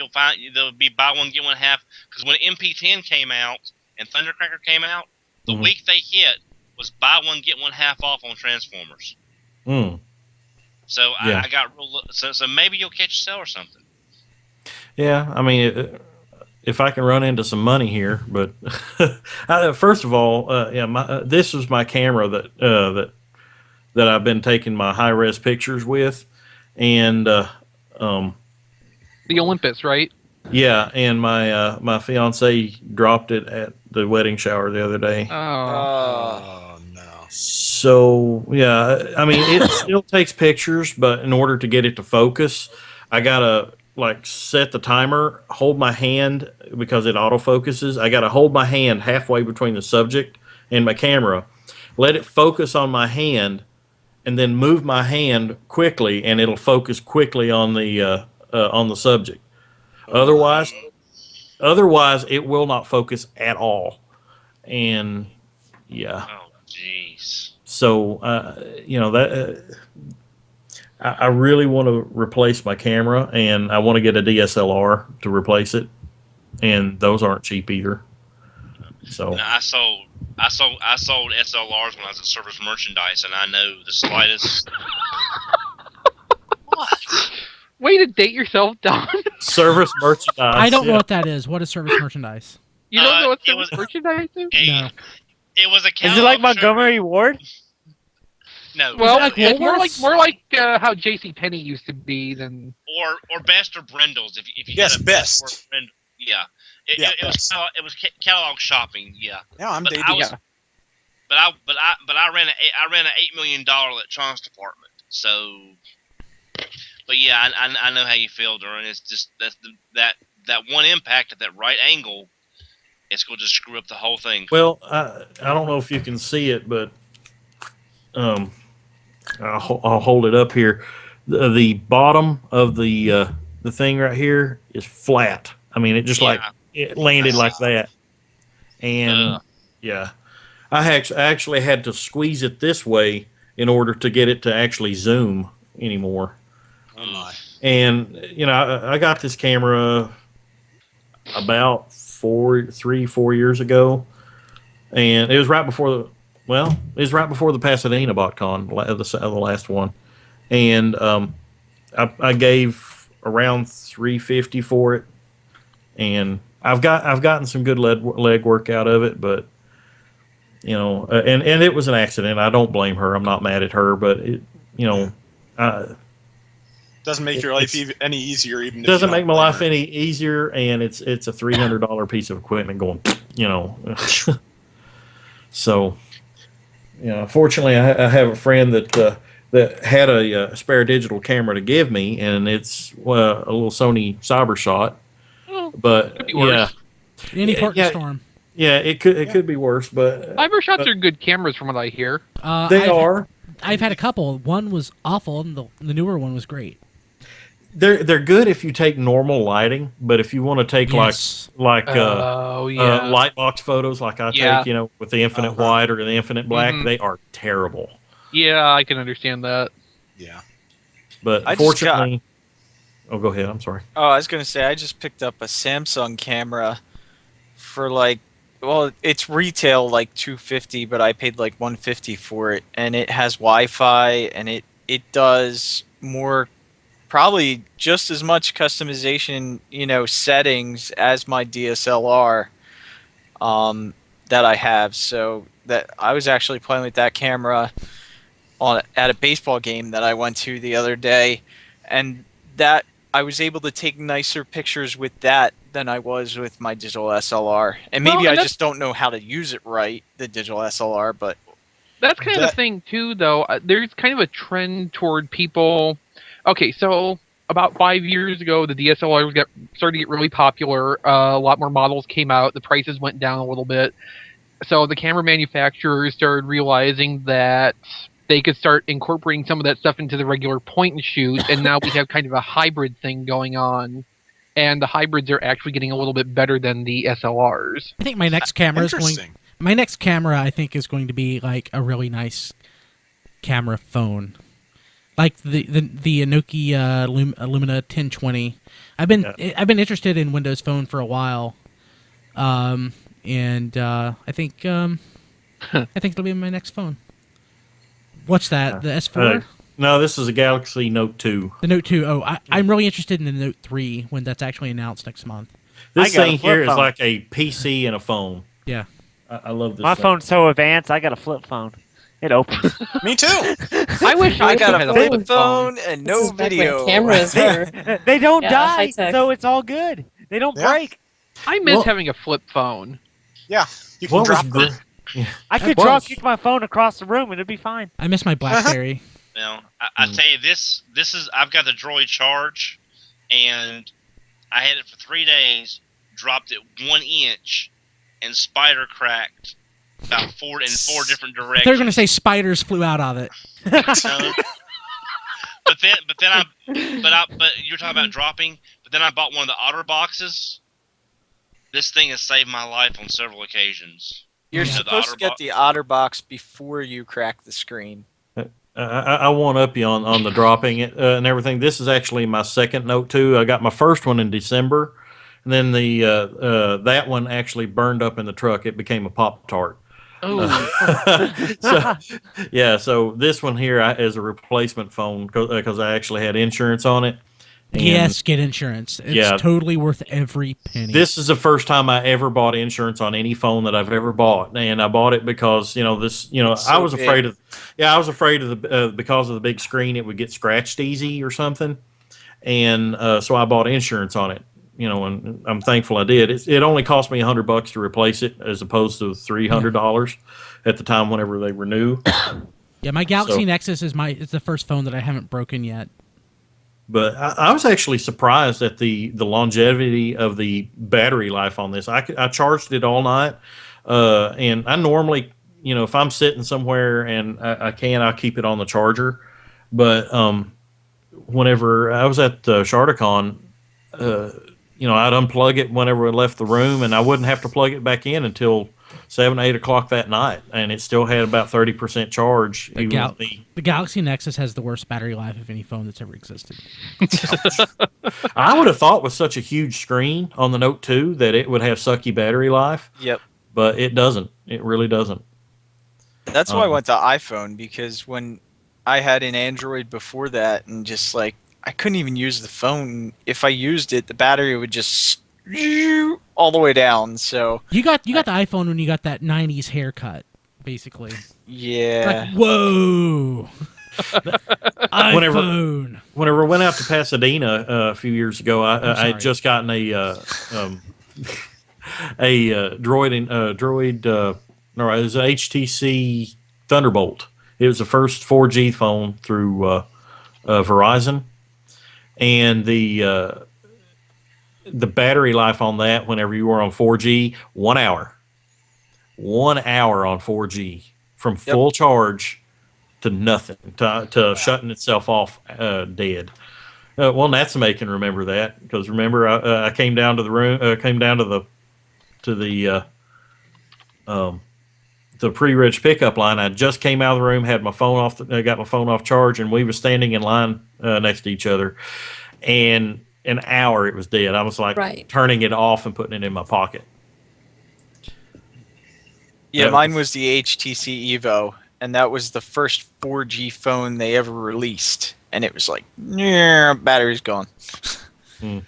there'll be buy one get one half. Because when MP10 came out and Thundercracker came out, the Mhm. week they hit was buy one get one half off on Transformers. Mm. So Yeah. I got so maybe you'll catch a sale or something. Yeah, I mean, if I can run into some money here. But first of all, this was my camera that I've been taking my high res pictures with, and the Olympus, right? Yeah, and my fiance dropped it at the wedding shower the other day. Oh no. So yeah, I mean it still takes pictures, but in order to get it to focus, I gotta set the timer, hold my hand because it autofocuses. I gotta hold my hand halfway between the subject and my camera, let it focus on my hand, and then move my hand quickly, and it'll focus quickly on the subject. Otherwise, it will not focus at all. And yeah. Oh, jeez. So I really want to replace my camera, and I want to get a DSLR to replace it, and those aren't cheap either. So now, I sold SLRs when I was at Service Merchandise, and I know the slightest. What? Way to date yourself, Don. Service Merchandise. I don't know what that is. What is service merchandise? You don't know what service merchandise is? No. It was a catalog. Is it like Montgomery Ward? No. Well, like it's more Woolworths? like how J.C. Penney used to be than. Or Best or Brindle's if you Yes, had a Best. Yeah. Yeah, It was catalog shopping. Yeah. Yeah, I'm But dating. I was, but I ran a $8 million electronics department. So, but yeah, I know how you feel, Duran. It's just that one impact at that right angle, it's going to just screw up the whole thing. Well, I don't know if you can see it, but I'll hold it up here. The bottom of the thing right here is flat. I mean, it just it landed like that. And yeah, I actually had to squeeze it this way in order to get it to actually zoom anymore. Oh my. And I got this camera about 4 years ago, and it was right before the Pasadena BotCon, the last one, and I gave around $350 for it, and I've gotten some good leg work out of it, but and it was an accident. I don't blame her. I'm not mad at her, but it doesn't make your life any easier. Even doesn't make my life any easier, and it's a $300 piece of equipment going, So, fortunately, I have a friend that had a spare digital camera to give me, and it's a little Sony CyberShot. But could be worse. Any port storm. Yeah, it could be worse, but CyberShots are good cameras from what I hear. I've had a couple. One was awful, and the newer one was great. They're good if you take normal lighting, but if you want to take light box photos like I take, with the infinite white or the infinite black, they are terrible. Yeah, I can understand that. Yeah. But fortunately, go ahead. I'm sorry. Oh, I was going to say, I just picked up a Samsung camera for it's retail like $250, but I paid like $150 for it, and it has Wi-Fi, and it does more, probably just as much customization, settings as my DSLR that I have. So that I was actually playing with that camera at a baseball game that I went to the other day, and that I was able to take nicer pictures with that than I was with my digital SLR. And maybe I just don't know how to use it right, the digital SLR, but that's kind of the thing too, though. There's kind of a trend toward people. Okay, so about 5 years ago, the DSLRs started to get really popular. A lot more models came out. The prices went down a little bit. So the camera manufacturers started realizing that they could start incorporating some of that stuff into the regular point and shoot, and now we have kind of a hybrid thing going on. And the hybrids are actually getting a little bit better than the SLRs. I think my next camera is going to be like a really nice camera phone. Like the Nokia Lumina 1020. I've been interested in Windows Phone for a while, and I think it'll be my next phone. What's that? The S4? No, this is a Galaxy Note 2. The Note 2. Oh, I'm really interested in the Note 3 when that's actually announced next month. This got a thing flip here is phone. like a PC and a phone. Yeah. I love this. My thing. phone's so advanced. I got a flip phone. It opens. Me too. I wish I I got had a a flip flip phone and This no is back when video. cameras were. They don't Yeah, die, high-tech. so it's all good. They don't Yeah. break. I miss Well- having a flip phone. Yeah, you can What was drop gr- it. I could was- drop kick my phone across the room and it'd be fine. I miss my BlackBerry. You know, I tell you, this is I've got the Droid Charge, and I had it for 3 days. Dropped it 1 inch, and spider cracked about four different directions. They're going to say spiders flew out of it. So, but you're talking about dropping. But then I bought one of the Otter boxes. This thing has saved my life on several occasions. You're Yeah. supposed to get the OtterBox before you crack the screen. I won't up you on the dropping it and everything. This is actually my second Note 2. I got my first one in December, and then that one actually burned up in the truck. It became a Pop-Tart. So this one here is a replacement phone because I actually had insurance on it. And Yes, get insurance. It's totally worth every penny. This is the first time I ever bought insurance on any phone that I've ever bought, and I bought it because I was afraid of the because of the big screen it would get scratched easy or something, and so I bought insurance on it. And I'm thankful I did. It only cost me $100 to replace it, as opposed to $300 at the time whenever they renew. Yeah, my Galaxy Nexus is the first phone that I haven't broken yet. But I was actually surprised at the longevity of the battery life on this. I charged it all night, and I normally, if I'm sitting somewhere and I'll keep it on the charger. But whenever I was at Shardicon, I'd unplug it whenever I left the room, and I wouldn't have to plug it back in until 7, 8 o'clock that night, and it still had about 30% charge. The Galaxy Nexus has the worst battery life of any phone that's ever existed. I would have thought with such a huge screen on the Note 2 that it would have sucky battery life. Yep. But it doesn't. It really doesn't. That's why I went to iPhone, because when I had an Android before that, and just like I couldn't even use the phone. If I used it, the battery would just all the way down. So you got the iPhone when you got that '90s haircut, basically. Yeah. Like, whoa. iPhone. Whenever I went out to Pasadena a few years ago, I had just gotten a Droid. No, it was an HTC Thunderbolt. It was the first 4G phone through Verizon, and the battery life on that, whenever you were on 4G, 1 hour. 1 hour on 4G from full charge to nothing, to shutting itself off dead. Well, Natsume can remember that, because remember I came down to the room, came down to the pre-reg pickup line. I just came out of the room, had my phone off, got my phone off charge, and we were standing in line next to each other. And an hour it was dead. I was like turning it off and putting it in my pocket. Yeah, mine was the HTC Evo, and that was the first 4G phone they ever released. And it was like, yeah, battery's gone. But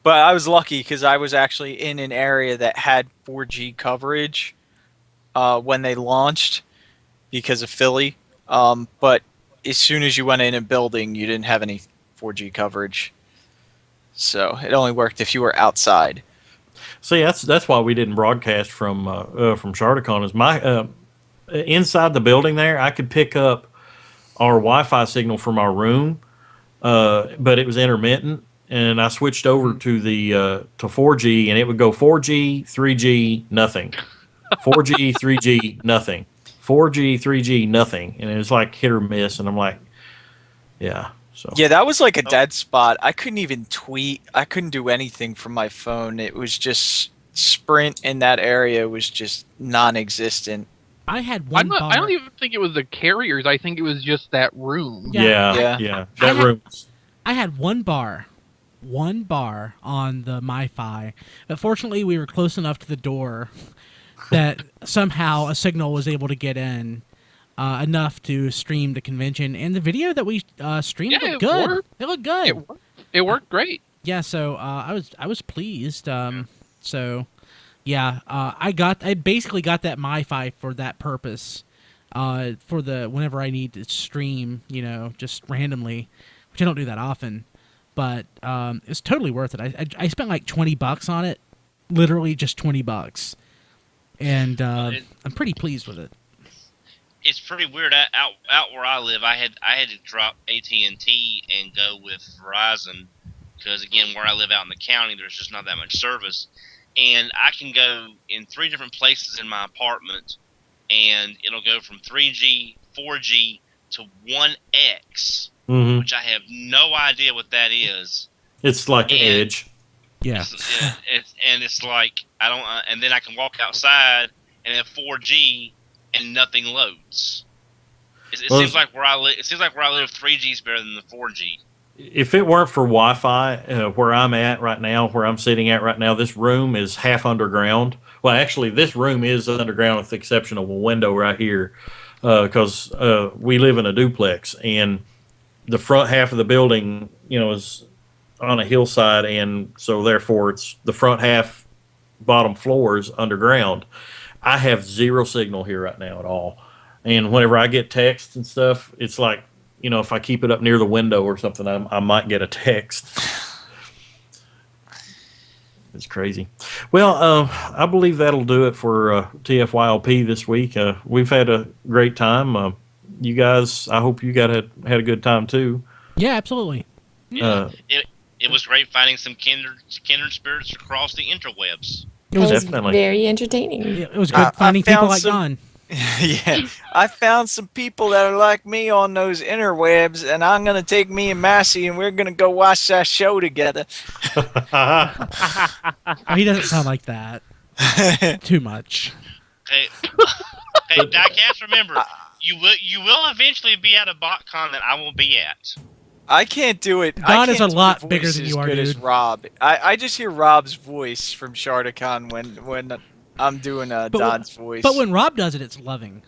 I was lucky because I was actually in an area that had 4G coverage when they launched because of Philly. But as soon as you went in a building, you didn't have any 4G coverage. So it only worked if you were outside. See, that's why we didn't broadcast from Shardicon. Is my inside the building there, I could pick up our Wi-Fi signal from our room, but it was intermittent, and I switched over to the to 4G, and it would go 4G, 3G, nothing, 4G, 3G, nothing, 4G, 3G, nothing, and it was like hit or miss, and I'm like, yeah. So. Yeah, that was like a dead spot. I couldn't even tweet. I couldn't do anything from my phone. It was just Sprint in that area was just non-existent. I had one bar. I don't even think it was the carriers. I think it was just that room. Yeah. That room. I had one bar on the MiFi, but fortunately we were close enough to the door that somehow a signal was able to get in. Enough to stream the convention, and the video that we streamed looked good. It looked good. It worked great. Yeah, so I was pleased. So yeah, I basically got that MiFi for that purpose. For the whenever I need to stream, just randomly, which I don't do that often, but it's totally worth it. I spent like $20 on it, literally just $20, and I'm pretty pleased with it. It's pretty weird. Out where I live, I had to drop AT&T and go with Verizon because, again, where I live out in the county, there's just not that much service. And I can go in 3 different places in my apartment, and it'll go from 3G, 4G to 1X, which I have no idea what that is. It's like Edge. Yeah. It's like I don't, and then I can walk outside and have 4G and nothing loads. It seems like where I live. It seems like where I live, 3G is better than the 4G. If it weren't for Wi-Fi, where I'm at right now, where I'm sitting at right now, this room is half underground. Well, actually, this room is underground with the exception of a window right here, because we live in a duplex, and the front half of the building, is on a hillside, and so therefore it's the front half, bottom floor is underground. I have zero signal here right now at all, and whenever I get texts and stuff, it's like, if I keep it up near the window or something, I might get a text. It's crazy. Well, I believe that'll do it for TFYLP this week. We've had a great time. You guys, I hope you had a good time too. Yeah, absolutely. Yeah, it was great finding some kindred spirits across the interwebs. It was definitely very entertaining. Yeah, it was good finding people like Don. Yeah, I found some people that are like me on those interwebs, and I'm going to take me and Massey, and we're going to go watch that show together. He doesn't sound like that. Too much. Hey, Diecast, remember, you will eventually be at a BotCon that I will be at. I can't do it. Don is a lot bigger than you are, dude. As Rob. I just hear Rob's voice from Shardacon when I'm doing Don's voice. But when Rob does it, it's loving.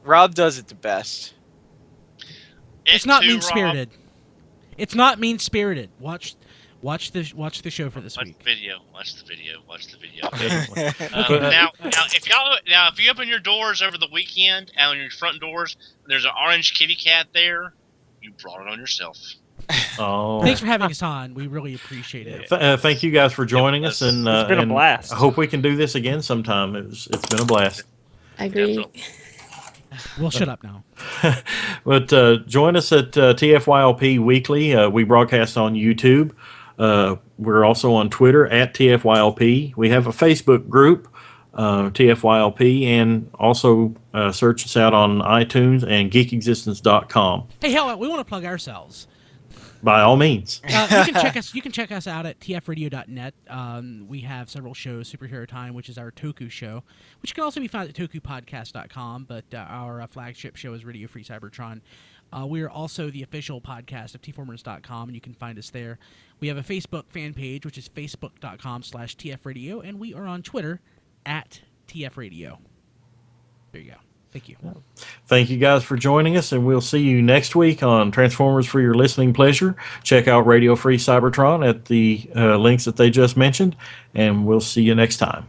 Rob does it the best. It's not mean-spirited. It's not mean-spirited. Watch the show for this week. Watch the video. Now, if you open your doors over the weekend, and on your front doors, there's an orange kitty cat there, you brought it on yourself. Oh, thanks for having us on. We really appreciate it. Thank you guys for joining us, and it's been a blast. I hope we can do this again sometime. It's been a blast. I agree. Definitely. We'll shut up now. But join us at TFYLP Weekly. We broadcast on YouTube. We're also on Twitter at TFYLP. We have a Facebook group, TFYLP, and also search us out on iTunes and geekexistence.com. Hey, hell, we want to plug ourselves. By all means. You can check us out at tfradio.net. We have several shows. Superhero Time, which is our Toku show, which can also be found at tokupodcast.com, but our flagship show is Radio Free Cybertron. We are also the official podcast of tformers.com, and you can find us there. We have a Facebook fan page, which is facebook.com/tfradio, and we are on Twitter at tfradio. There you go. Thank you. Thank you guys for joining us, and we'll see you next week on Transformers for your listening pleasure. Check out Radio Free Cybertron at the links that they just mentioned, and we'll see you next time.